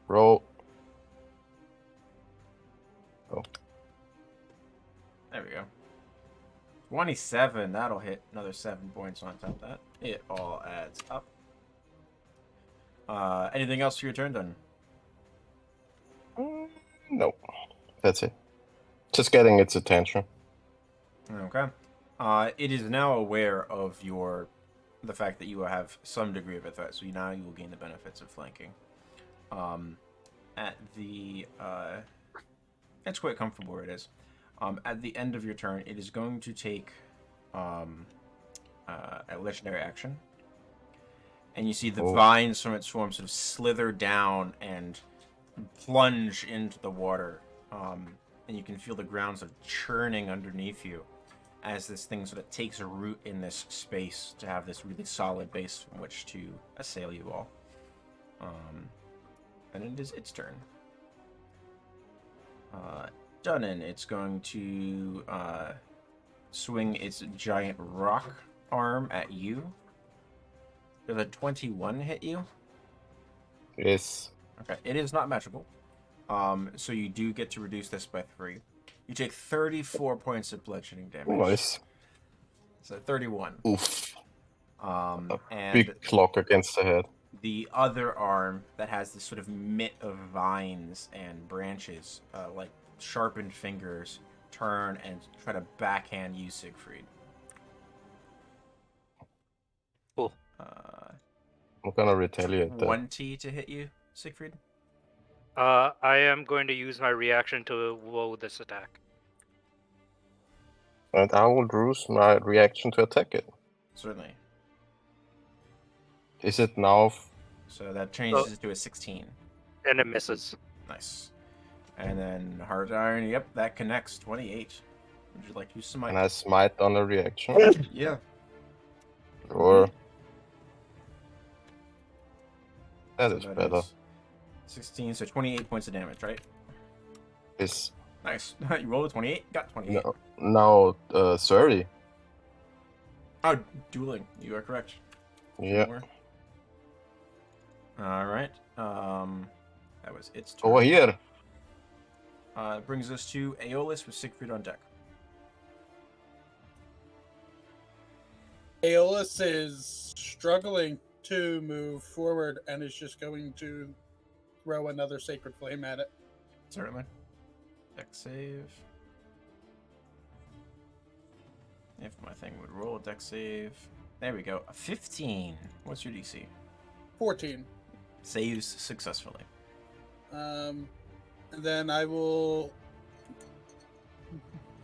Roll. Oh. There we go. 27, that'll hit another 7 points on top of that. It all adds up. Anything else for your turn, then? No. That's it. Just getting its attention. Okay. It is now aware of the fact that you have some degree of a threat, so now you will gain the benefits of flanking. It's quite comfortable where it is. At the end of your turn, it is going to take a legendary action. And you see the vines from its form sort of slither down and plunge into the water. And you can feel the ground sort of churning underneath you as this thing sort of takes a root in this space to have this really solid base from which to assail you all. And it is its turn. Dunnan, it's going to swing its giant rock arm at you. Does a 21 hit you? Yes. Okay, it is not magical. So you do get to reduce this by 3. You take 34 points of bludgeoning damage. Nice. So 31. Oof. And Big clock against the head. the other arm that has this sort of mitt of vines and branches, like sharpened fingers, turn and try to backhand you, Siegfried. Cool. I'm gonna retaliate that. 20 to hit you, Siegfried? I am going to use my reaction to woe this attack. And I will use my reaction to attack it. Certainly. Is it now? So that changes to a 16. And it misses. Nice. And then hard iron, yep, that connects. 28. Would you like to use smite? And I smite on a reaction? Yeah. Or that So is better. 16, so 28 points of damage, right? Is Nice. You rolled a 28, got 28. no, 30. Oh, dueling. You are correct. Yeah. Alright. That was its turn. Over here. Brings us to Aeolus with Siegfried on deck. Aeolus is struggling to move forward and is just going to throw another Sacred Flame at it. Certainly. Deck save. If my thing would roll a deck save. There we go. A 15. What's your DC? 14. Saves successfully. And then I will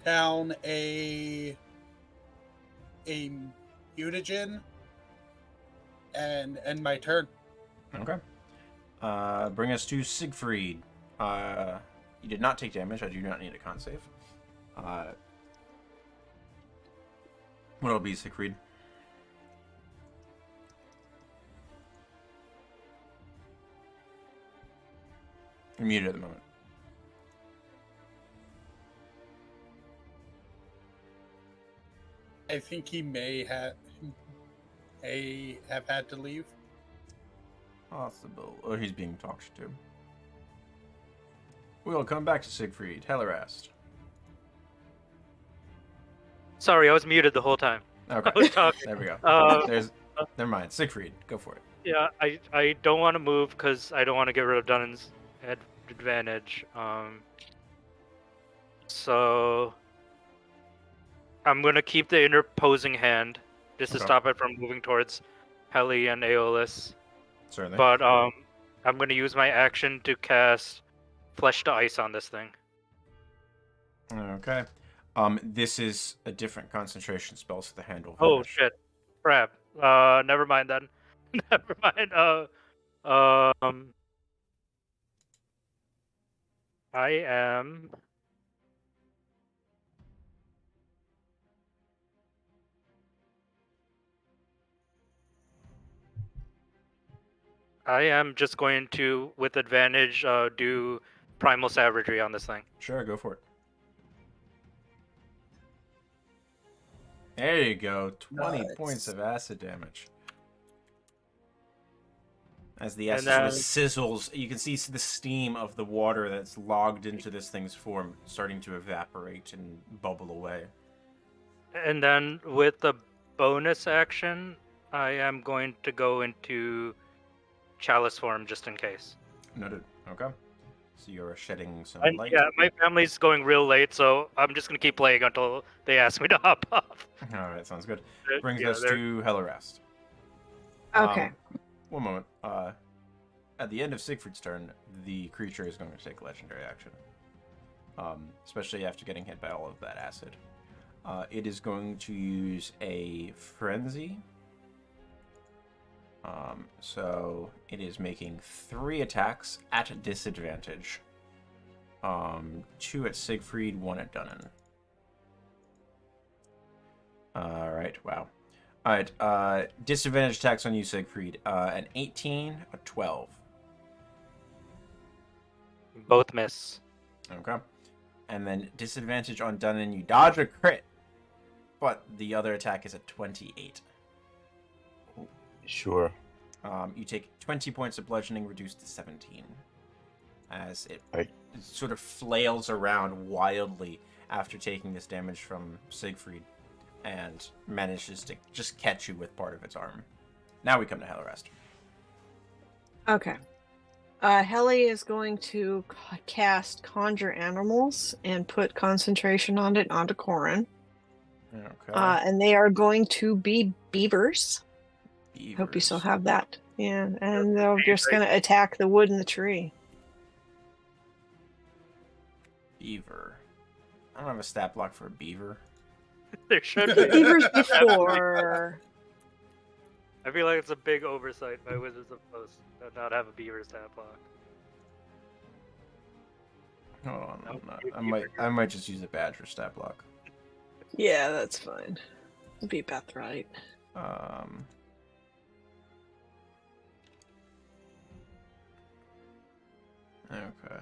down a mutagen and end my turn. Okay. Bring us to Siegfried. You did not take damage. I do not need a con save. What'll be, Siegfried? You're muted at the moment. I think he may have had to leave. Possible. Or he's being talked to. We'll come back to Siegfried. Hellerast. Sorry, I was muted the whole time. Okay. I was talking. There we go. Uh, There's Never mind. Siegfried, go for it. Yeah, I don't want to move because I don't want to get rid of Dunnan's advantage. So I'm gonna keep the interposing hand just to Okay. stop it from moving towards Heli and Aeolus. Certainly. But I'm gonna use my action to cast Flesh to Ice on this thing. Okay. This is a different concentration spell, so the hand will Oh vanish. shit! Crap. Never mind then. Never mind. I am. I am just going to, with advantage, do Primal Savagery on this thing. Sure, go for it. There you go. 20 Nice. points of acid damage. As the And acid sort of then- sizzles, you can see the steam of the water that's logged into this thing's form starting to evaporate and bubble away. And then with the bonus action, I am going to go into Chalice form just in case. Noted. Okay. So you're shedding some And, light. yeah, my family's going real late, so I'm just going to keep playing until they ask me to hop off. Alright, sounds good. Brings Yeah, us they're- to Hellerest. Okay. One moment. At the end of Siegfried's turn, the creature is going to take legendary action. Especially after getting hit by all of that acid. It is going to use a frenzy. So it is making 3 attacks at disadvantage. 2 at Siegfried, 1 at Dunnan. Alright, wow. Alright, disadvantage attacks on you, Siegfried. An 18, a 12. Both miss. Okay. And then disadvantage on Dunnan, you dodge a crit. But the other attack is a 28. Sure. You take 20 points of bludgeoning, reduced to 17. As it I- sort of flails around wildly after taking this damage from Siegfried. And manages to just catch you with part of its arm. Now we come to Hellerest. Okay. Heli is going to cast Conjure Animals and put concentration on it onto Corin. Okay. And they are going to be beavers. Hope you still Beavers. have that. Yeah, and they're Beavers. just going to attack the wood and the tree. Beaver. I don't have a stat block for a beaver. There should be. Beavers before. I feel like it's a big oversight by Wizards of the Coast to not have a beaver stat block. Hold on, Nope, no, beaver. I might just use a badger stat block. Yeah, that's fine. Be Beth right. Okay.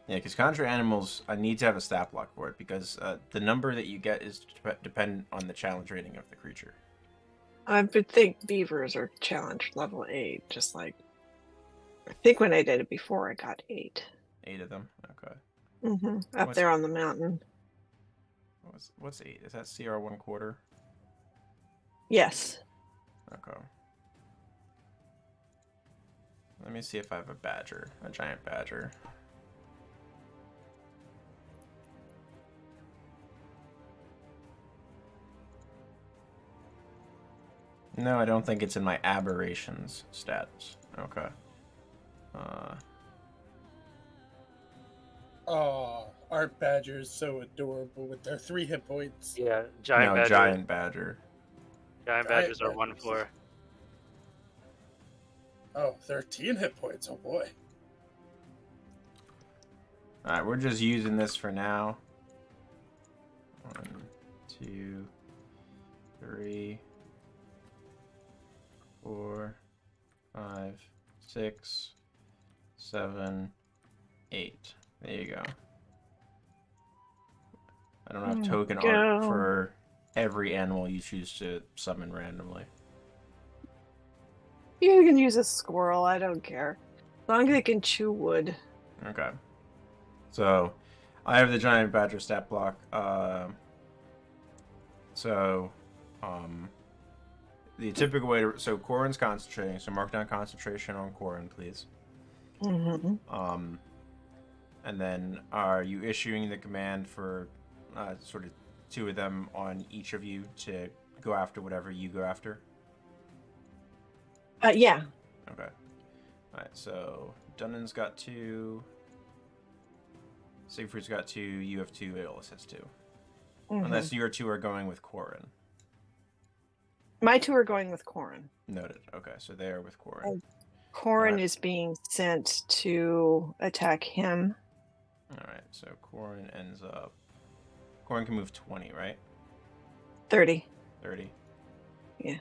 Yeah, because Conjure Animals, I need to have a stat block for it because the number that you get is dependent on the challenge rating of the creature. I would think beavers are challenge level 8, just like I think when I did it before I got 8. 8 of them. Okay. Up What's- there on the mountain. What's 8? Is that CR 1/4? Yes. Okay. Let me see if I have a badger, a giant badger. No, I don't think it's in my aberrations stats. Okay. Oh, our badger's so adorable with their 3 hit points. Yeah, giant badger. giant badger. Giant badgers are 1/4. Oh, 13 hit points. Oh boy. Alright, we're just using this for now. 1, 2, 3, 4, 5, 6, 7, 8. There you go. I don't have token art go. for every animal you choose to summon randomly. You can use a squirrel, I don't care. As long as it can chew wood. Okay. So, I have the giant badger stat block. the typical way to... So Corin's concentrating, so mark down concentration on Corin, please. Mm-hmm. And then are you issuing the command for sort of 2 of them on each of you to go after whatever you go after? Yeah. Okay. Alright, so Dunnan's got 2. Siegfried's got 2, you have 2, Aeolus has 2. Mhm. Unless your 2 are going with Corin. My 2 are going with Corin. Noted. Okay, so they are with Corin. Corin Alright. is being sent to attack him. Alright, so Corin ends up... Corin can move 20, right? 30. 30? Yeah.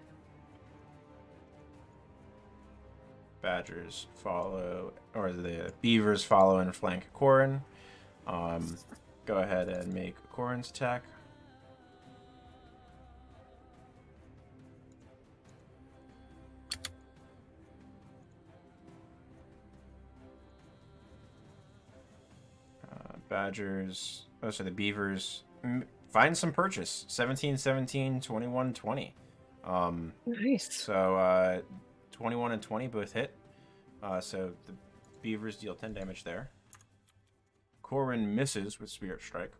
Badgers follow, or the beavers follow and flank Corin. Go ahead and make Corin's attack. Badgers, so the beavers find some purchase. 17, 17, 21, 20. Nice. So 21 and 20 both hit. So the beavers deal 10 damage there. Corin misses with Spirit Strike.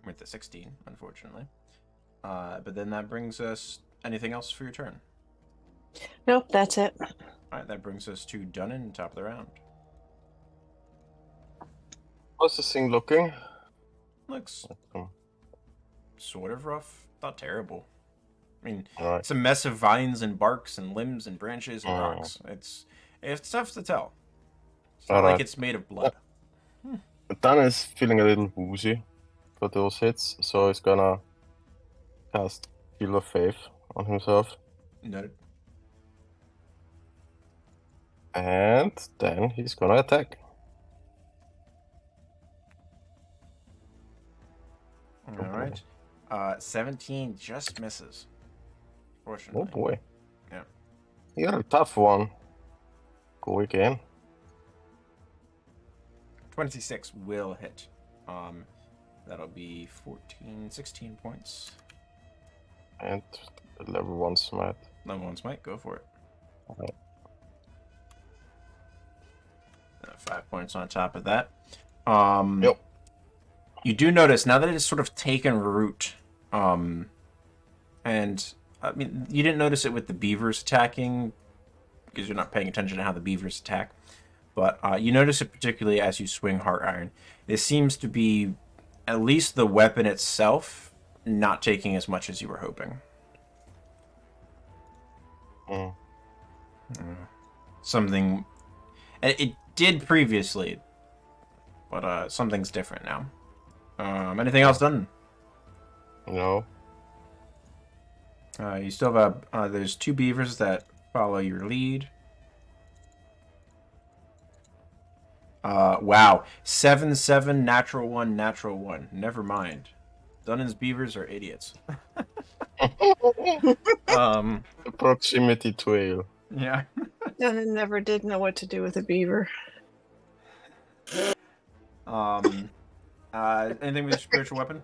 With the 16, unfortunately. But then that brings us... Anything else for your turn? Nope, that's it. Alright, that brings us to Dunnan, top of the round. How's this thing looking? Looks sort of rough. Not terrible. I mean, Alright. it's a mess of vines and barks and limbs and branches and rocks. It's tough to tell. It's not like it's made of blood. Dan is feeling a little woozy for those hits, so he's gonna cast Shield of Faith on himself. Noted. And then he's gonna attack. Alright. 17 just misses. Fortunately. Oh boy. Yeah. You got a tough one. Go again. 26 will hit. That'll be 16 points. And level 1 smite. Level 1 smite, go for it. Alright. 5 points on top of that. Yep. You do notice now that it has sort of taken root, and I mean you didn't notice it with the beavers attacking because you're not paying attention to how the beavers attack, but you notice it particularly as you swing Heart Iron. This seems to be at least the weapon itself not taking as much as you were hoping. Something, and it did previously, but something's different now. Anything else done? No. You still have there's 2 beavers that follow your lead. Wow. 7-7, natural 1, natural 1. Never mind. Dunnan's beavers are idiots. Proximity to ale. Yeah. Dunnan never did know what to do with a beaver. Anything with your spiritual weapon?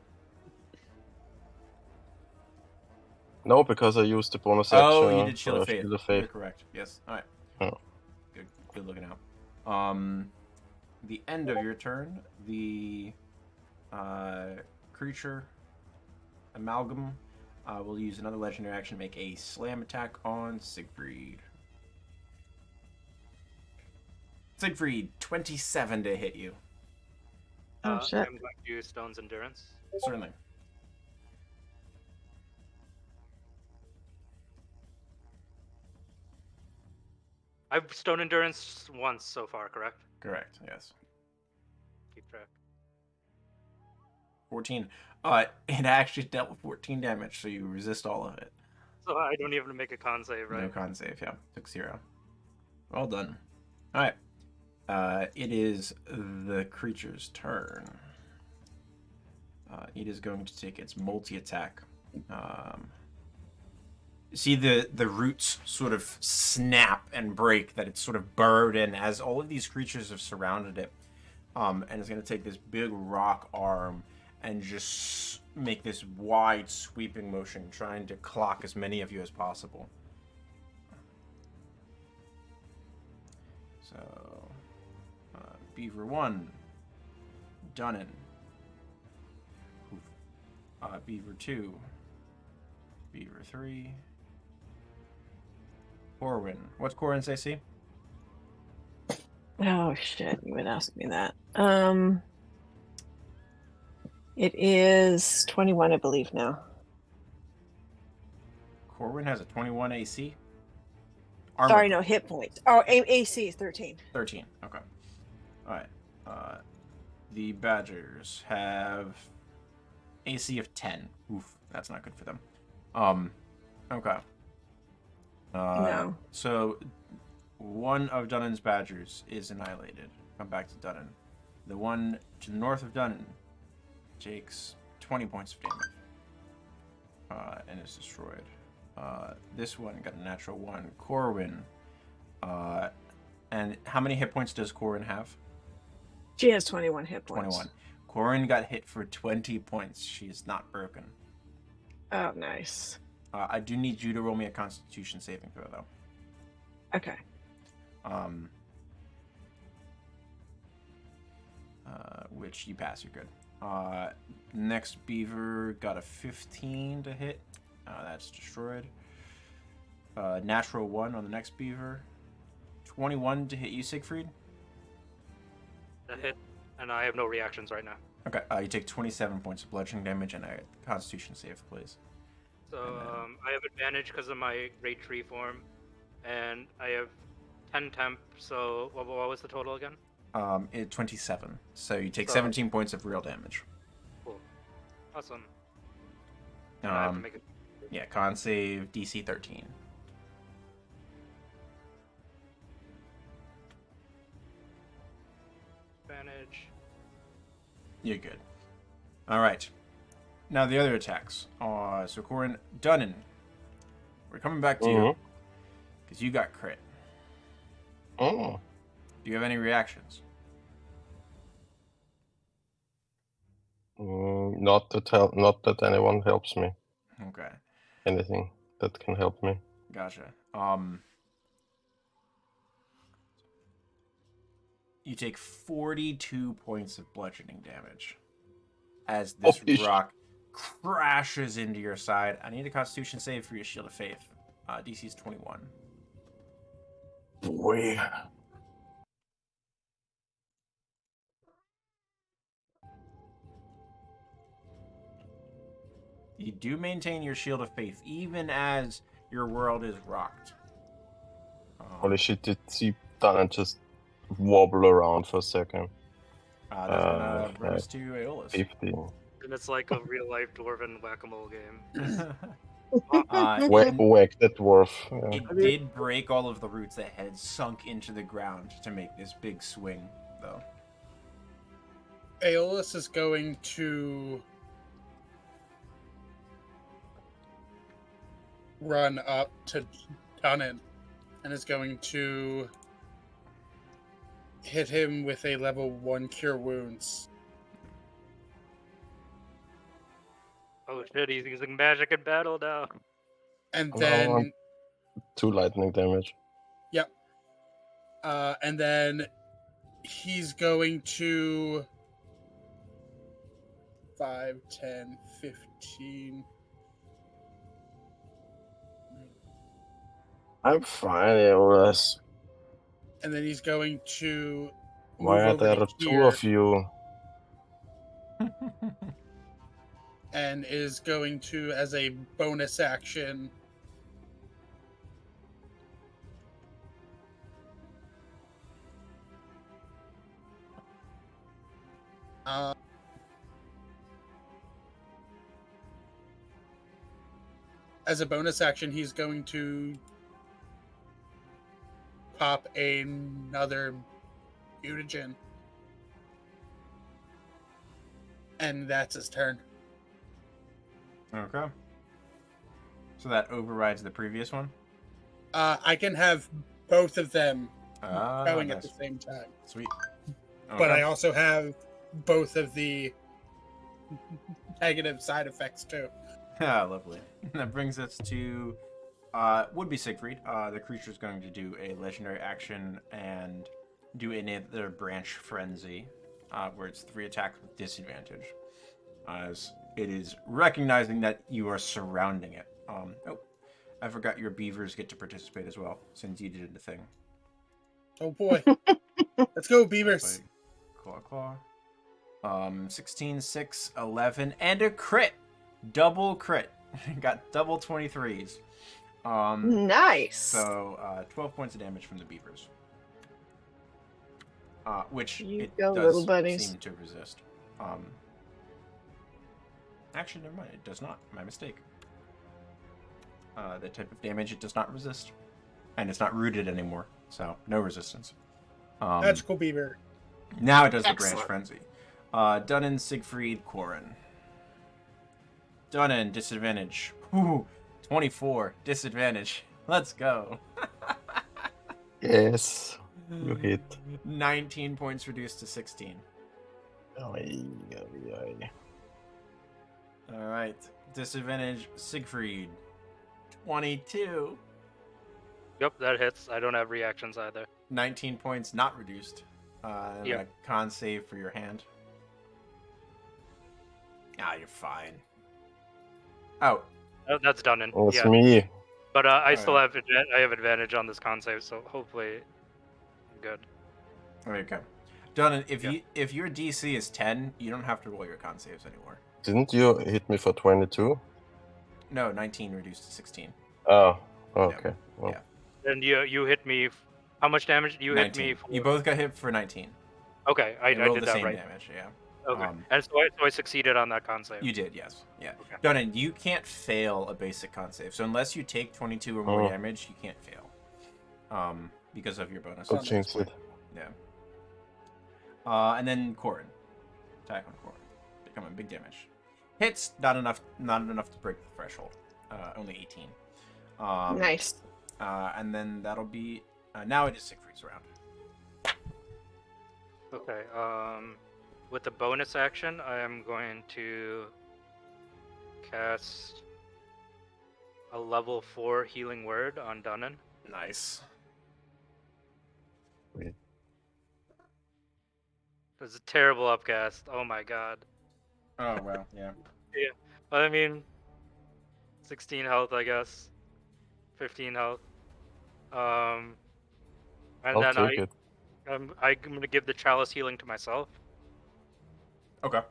No, because I used the bonus action. Oh, you did Shield of for Faith. Shield of You're Faith. correct. Yes. All right. Oh. Good looking out. The end of your turn, the creature amalgam will use another legendary action to make a slam attack on Siegfried. Siegfried, 27 to hit you. Oh, shit. I'm going to use Stone's Endurance. Certainly. I've Stone Endurance once so far, correct? Correct, yes. Keep track. 14. It actually dealt 14 damage, so you resist all of it. So I don't even make a con save, right? No con save, yeah. Took 0. Well done. Alright. It is the creature's turn. It is going to take its multi-attack. See the roots sort of snap and break that it's sort of burrowed in as all of these creatures have surrounded it. And it's going to take this big rock arm and just make this wide sweeping motion, trying to clock as many of you as possible. So, Beaver 1, Dunnan. Beaver 2, Beaver 3, Corwin. What's Corwin's AC? Oh shit! You would ask me that. It is 21, I believe now. Corwin has a 21 AC. Sorry, no hit points. Oh, AC is 13. 13. Okay. All right. The Badgers have AC of 10. Oof, that's not good for them. Okay. No. So, one of Dunnan's Badgers is annihilated. Come back to Dunnan. The one to the north of Dunnan takes 20 points of damage. And is destroyed. This one got a natural 1. Corwin. And how many hit points does Corwin have? She has 21 hit points. 21. Corwin got hit for 20 points. She is not broken. Oh, nice. I do need you to roll me a Constitution saving throw, though. Okay. Which you pass, you're good. Next Beaver got a 15 to hit. That's destroyed. Natural 1 on the next Beaver. 21 to hit you, Siegfried. That hit, and I have no reactions right now. Okay, you take 27 points of bludgeoning damage and a Constitution save, please. So I have advantage because of my great tree form, and I have 10 temp. So what was the total again? 27. So you take 17 points of real damage. Cool. Awesome. And I have to make it. Yeah, con save DC 13. Advantage. You're good. All right. Now the other attacks. So Corin, Dunnan, we're coming back to you because you got crit. Oh. Do you have any reactions? Not that anyone helps me. Okay. Anything that can help me. Gotcha. You take 42 points of bludgeoning damage as this rock crashes into your side. I need a Constitution save for your Shield of Faith. DC is 21. Boy. You do maintain your Shield of Faith even as your world is rocked. Holy shit, did see Dunnan just wobble around for a second? That's gonna bring us to Aeolus. 15. And it's like a real life dwarven whack-a-mole game. Whack that dwarf. Yeah. It did break all of the roots that had sunk into the ground to make this big swing, though. Aeolus is going to run up to Dunnan and is going to hit him with a level 1 Cure Wounds. Oh shit, he's using magic in battle now. And then... 2 lightning damage. Yep. And then he's going to... 5, 10, 15... I'm fine, Aeolus. And then he's going to... Why are there 2 of you? And is going to, as a bonus action, he's going to pop another mutagen. And that's his turn. Okay. So that overrides the previous one? I can have both of them going nice. at the same time. Sweet. Okay. But I also have both of the negative side effects too. Ah, lovely. That brings us to would be Siegfried. The creature is going to do a legendary action and do another branch frenzy, where it's 3 attacks with disadvantage, as it is recognizing that you are surrounding it. Oh, I forgot your beavers get to participate as well, since you did the thing. Oh boy. Let's go, beavers. Claw. 16, 6, 11, and a crit. Double crit. Got double 23s. Nice. So 12 points of damage from the beavers. Which You it go, does little buddies. seem to resist. Actually, never mind. It does not. My mistake. The type of damage it does not resist. And it's not rooted anymore. So, no resistance. Magical beaver. Now it does the branch Excellent. frenzy. Dunnan, Siegfried, Corin. Dunnan, disadvantage. Ooh, 24, disadvantage. Let's go. Yes. You hit. 19 points reduced to 16. Ay. Alright. Disadvantage, Siegfried. 22. Yep, that hits. I don't have reactions either. 19 points not reduced. And Yep. a con save for your hand. Ah, you're fine. Oh, That's done in. It's Yeah, me. but I still Alright. have I have advantage on this con save, so hopefully, good. there you go. Dunnan, if Yeah. if your DC is 10, you don't have to roll your con saves anymore. Didn't you hit me for 22? No, 19 reduced to 16. Oh, okay. Well, Yeah. And you hit me. How much damage? You hit 19. me. For... You both got hit for 19. Okay, I You rolled did the that same right. damage, yeah. Okay, and so I succeeded on that con save. You did, yes. Yeah. Okay. Dunnan, you can't fail a basic con save. So unless you take 22 or more Oh. damage, you can't fail. Because of your bonus. I'll on change this it. point. Yeah. And then Corin. Attack on Corin. Becoming big damage. Hits, not enough to break the threshold. Only 18. Nice. And then that'll be now it is Siegfried's round. Okay. With the bonus action, I am going to cast a level 4 healing word on Dunnan. Nice. It's a terrible upcast. Oh my god. Oh well, yeah. I mean, 16 health, I guess. 15 health. And I'll then take it. I'm gonna give the chalice healing to myself. Okay.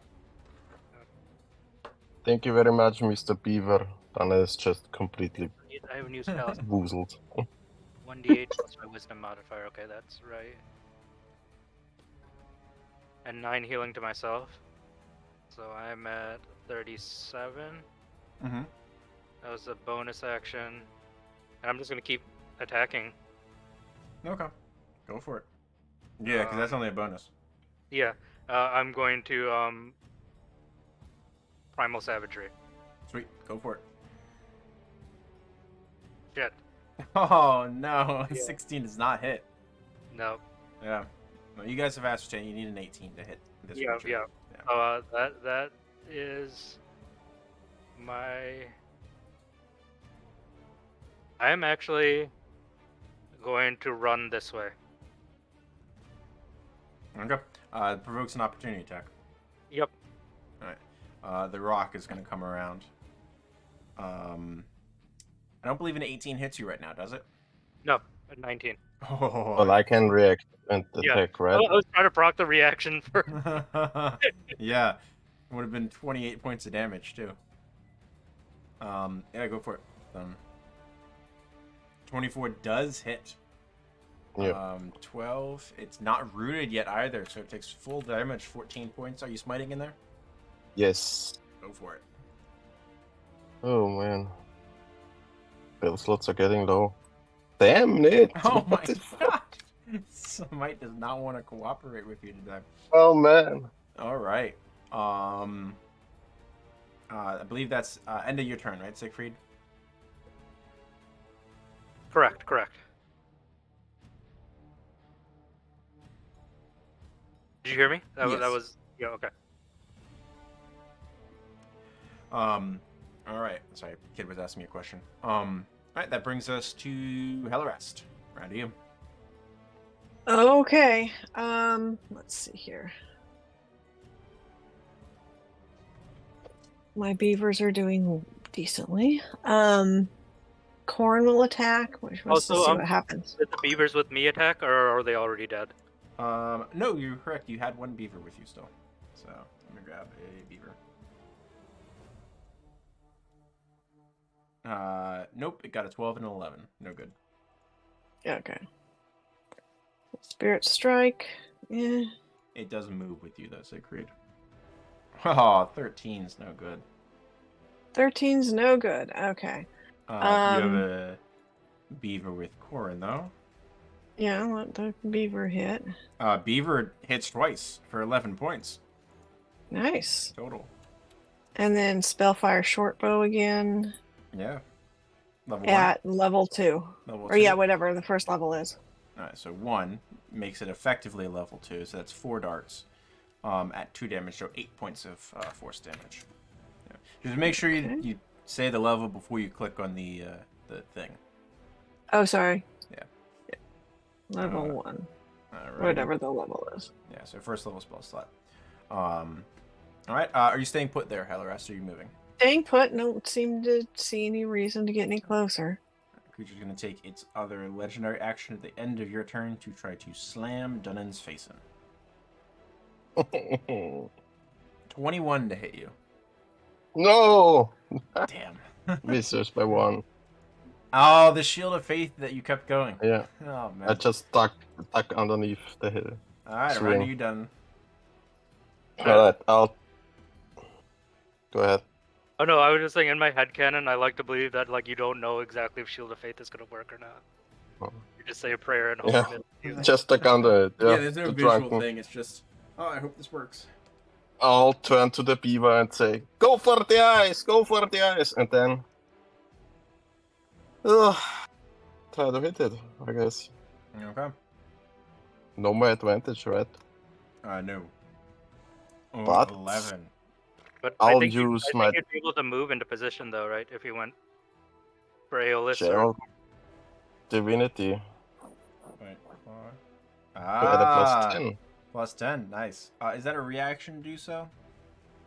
Thank you very much, Mr. Beaver. Dana is just completely I haven't used chalice. boozled. 1d8 plus my wisdom modifier. Okay, that's right. And 9 healing to myself. So I'm at 37. Mm-hmm. That was a bonus action. And I'm just gonna keep attacking. Okay. Go for it. Yeah, because that's only a bonus. Yeah. I'm going to Primal Savagery. Sweet. Go for it. Shit. Oh no, Yeah. 16 does not hit. No. Yeah. No, you guys have ascertained you need an 18 to hit this Yeah, creature. yeah. That is my. I am actually going to run this way. Okay. Provokes an opportunity attack. Yep. Alright. The rock is going to come around. I don't believe an 18 hits you right now, does it? No, at 19. Oh. Well, I can react and Yeah. attack, right? I was trying to proc the reaction for. Yeah. It would have been 28 points of damage, too. Yeah, go for it. 24 does hit. Yep. 12. It's not rooted yet either, so it takes full damage, 14 points. Are you smiting in there? Yes. Go for it. Oh man. Spell slots are getting low. Damn it! Oh my What the fuck? god! Smite does not want to cooperate with you today. Oh man. All right. I believe that's end of your turn, right, Siegfried? Correct. Did you hear me? That Yes. was yeah, okay. All right. Sorry, kid was asking me a question. All right, that brings us to Hellerest. Round to you. Okay. Let's see here. My beavers are doing decently. Corn will attack. We'll just Also, see what happens. did the beavers with me attack, or are they already dead? No, you're correct. You had one beaver with you still. So let me grab a beaver. Nope. It got a 12 and an 11. No good. Okay. Spirit strike. Yeah. It doesn't move with you though, Siegfried. Oh, 13's no good. 13's no good. Okay. You have a beaver with Corin though. Yeah, let the beaver hit. Beaver hits twice for 11 points Nice. total. And then Spellfire Shortbow again Yeah. Level at level 2. Level Or 2. yeah, whatever the first level is. Alright, so 1 makes it effectively level 2, so that's 4 darts. At 2 damage, so 8 points of force damage. Yeah. Just make sure you say the level before you click on the thing. Oh, sorry. Yeah. Level 1. Alright. Whatever the level is. Yeah, so first level spell slot. Alright, are you staying put there, Hellerest, or are you moving? Staying put, don't seem to see any reason to get any closer. Creature's going to take its other legendary action at the end of your turn to try to slam Dunnan's face in. 21 to hit you. No! Damn. Misses by 1. Oh, the shield of faith that you kept going. Yeah. Oh, man. I just stuck underneath the hill. Alright, swing. Randy, you done. Alright, I'll... Go ahead. Oh no, I was just saying in my headcanon, I like to believe that like you don't know exactly if Shield of Faith is gonna work or not. Oh. You just say a prayer and hope Yeah. it Just stuck under it. Yeah, there's no the visual drunken. thing. It's just, oh, I hope this works. I'll turn to the beaver and say, "Go for the eyes! Go for the eyes!" And then... try to hit it, I guess. Okay. No more advantage, right? No. Oh, But- 11. But I'll I think use I my think you'd be able to move into position though, right? If you went for Aeolus or Gerald divinity Wait, 4. to add a Ah, +10. plus 10. Nice. Is that a reaction to do so?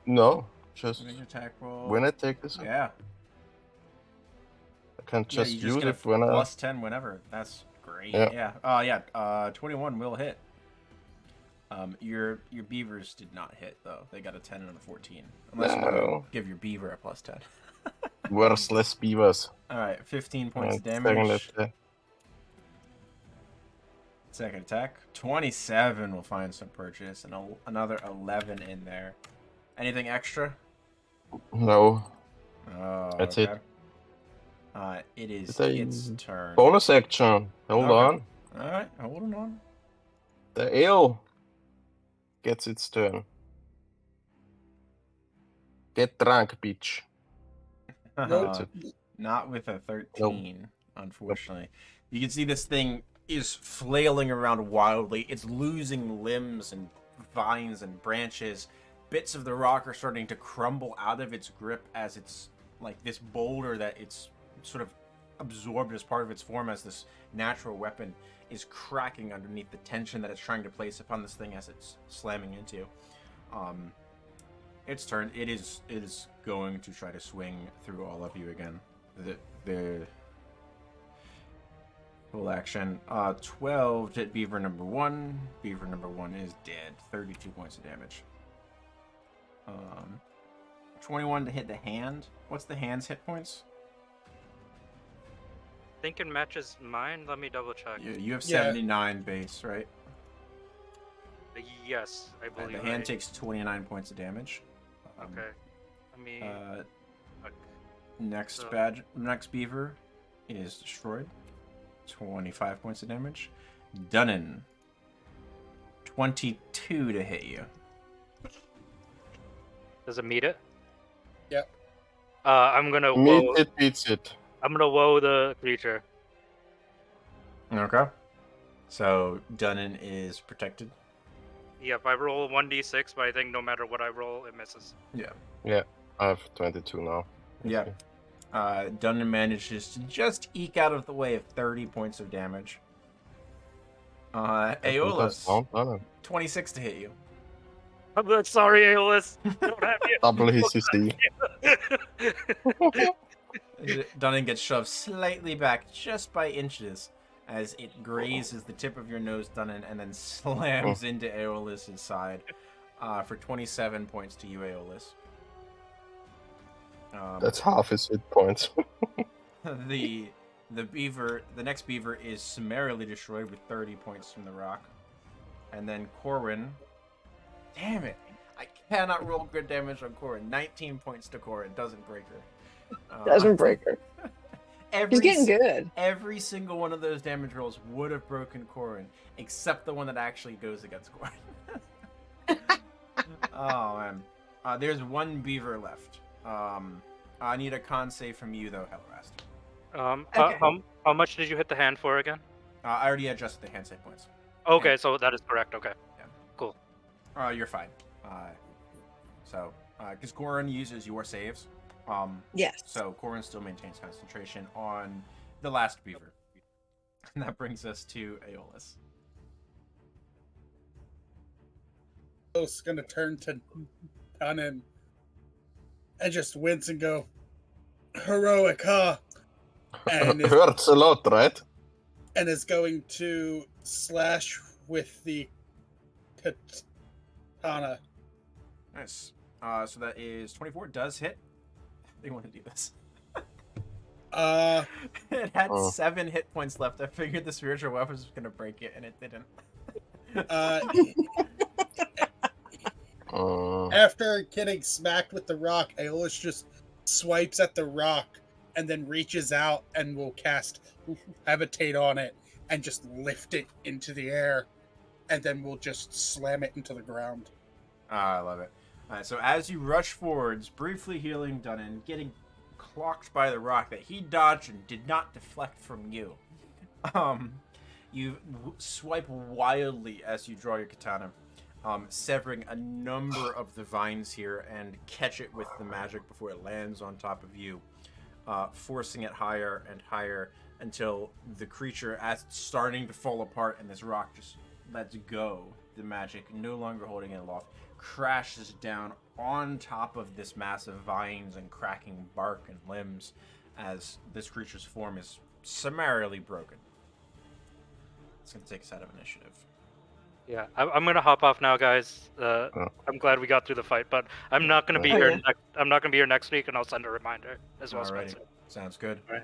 No, just Make an attack roll. when I take this, Yeah. I can just you use get it when I... plus 10 whenever. That's great. Yeah. Yeah. 21 will hit. Your beavers did not hit though. They got a 10 and a 14. Unless you No. give your beaver a plus 10. Worthless beavers. All right, 15 points of Second damage. attack. Second attack. 27 will find some purchase, and another 11 in there. Anything extra? No. Oh, That's okay. it. It is Is that its turn. Bonus action. Hold Okay. on. All right, holding on. The ale gets its turn. Get drunk, bitch. Nope. Not with a 13, unfortunately. You can see this thing is flailing around wildly. It's losing limbs and vines and branches. Bits of the rock are starting to crumble out of its grip as it's like this boulder that it's sort of absorbed as part of its form as this natural weapon is cracking underneath the tension that it's trying to place upon this thing as it's slamming into. Its turn. It is going to try to swing through all of you again. The full action. 12 to hit beaver number 1. Beaver number 1 is dead. 32 points of damage. 21 to hit the hand. What's the hand's hit points? I think it matches mine. Let me double check. You have Yeah. 79 base, right? Yes, I believe. The hand takes 29 points of damage. Okay. Let me. Fuck. Next So- next beaver is destroyed. 25 points of damage. Dunnan. 22 to hit you. Does it meet it? Yep. I'm gonna Meet woe. it, beats it. I'm gonna woe the creature. Okay. So Dunnan is protected. Yep, I roll 1d6, but I think no matter what I roll, it misses. Yeah. Yeah. I have 22 now. Yeah. Dunnan manages to just eke out of the way of 30 points of damage. Aeolus, 26 to hit you. I'm sorry, Aeolus. I don't have you. Double his CC. Dunnan gets shoved slightly back just by inches as it grazes the tip of your nose, Dunnan, and then slams into Aeolus's side for 27 points to you, Aeolus. That's half his hit points. The next beaver is summarily destroyed with 30 points from the rock. And then Corwin, damn it, I cannot roll good damage on Corwin. 19 points to Corwin, doesn't break her. Doesn't break her. He's getting good. Every single one of those damage rolls would have broken Corwin, except the one that actually goes against Corwin. Oh man, there's one beaver left. I need a con save from you though, Hellrast. Okay. How much did you hit the hand for again? I already adjusted the hand save points. Okay, so that is correct. Okay. Yeah. Cool. You're fine. Because Goran uses your saves. Yes. So Goran still maintains concentration on the last beaver. And that brings us to Aeolus. Aeolus is gonna turn to Dunnan and just wince and go, heroic, huh? And Hurts a lot, right? and is going to slash with the katana. Nice. So that is 24. Does hit. They want to do this. It had 7 hit points left. I figured the spiritual weapon was going to break it, and it didn't. After getting smacked with the rock, Aeolus just swipes at the rock and then reaches out and will cast Levitate on it and just lift it into the air, and then we'll just slam it into the ground. I love it. So as you rush forwards, briefly healing Dunnan, getting clocked by the rock that he dodged and did not deflect from you. You swipe wildly as you draw your katana, severing a number of the vines here and catch it with the magic before it lands on top of you, forcing it higher and higher until the creature, as it's starting to fall apart and this rock just lets go, the magic no longer holding it aloft, crashes down on top of this massive vines and cracking bark and limbs as this creature's form is summarily broken. It's going to take us out of initiative. Yeah, I'm gonna hop off now, guys. I'm glad we got through the fight, but I'm not gonna be here. I'm not gonna be here next week, and I'll send a reminder as well. Alrighty. Sounds good. Alright.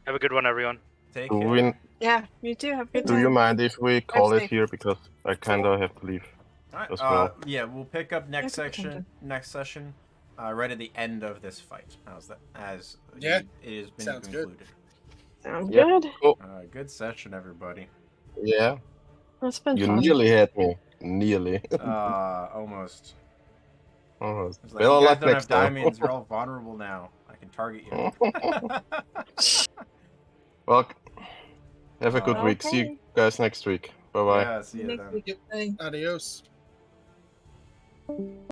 Have a good one, everyone. Take care. Yeah, you too. Have a good Do time. you mind if we call it safe. here, because I kind of have to leave Alright, as well. yeah, we'll pick up next That's okay. session, right at the end of this fight. How's that? As Yeah, it has been sounds good. concluded. Sounds Yeah. good. Cool. Good session, everybody. Yeah, That's been you fun. nearly had me. Nearly. Almost. Almost. It's like, Better you guys luck don't have next time. diamonds. You're all vulnerable now. I can target you. Well, have a good week. See you guys next week. Bye bye. Yeah, see you then. Adios.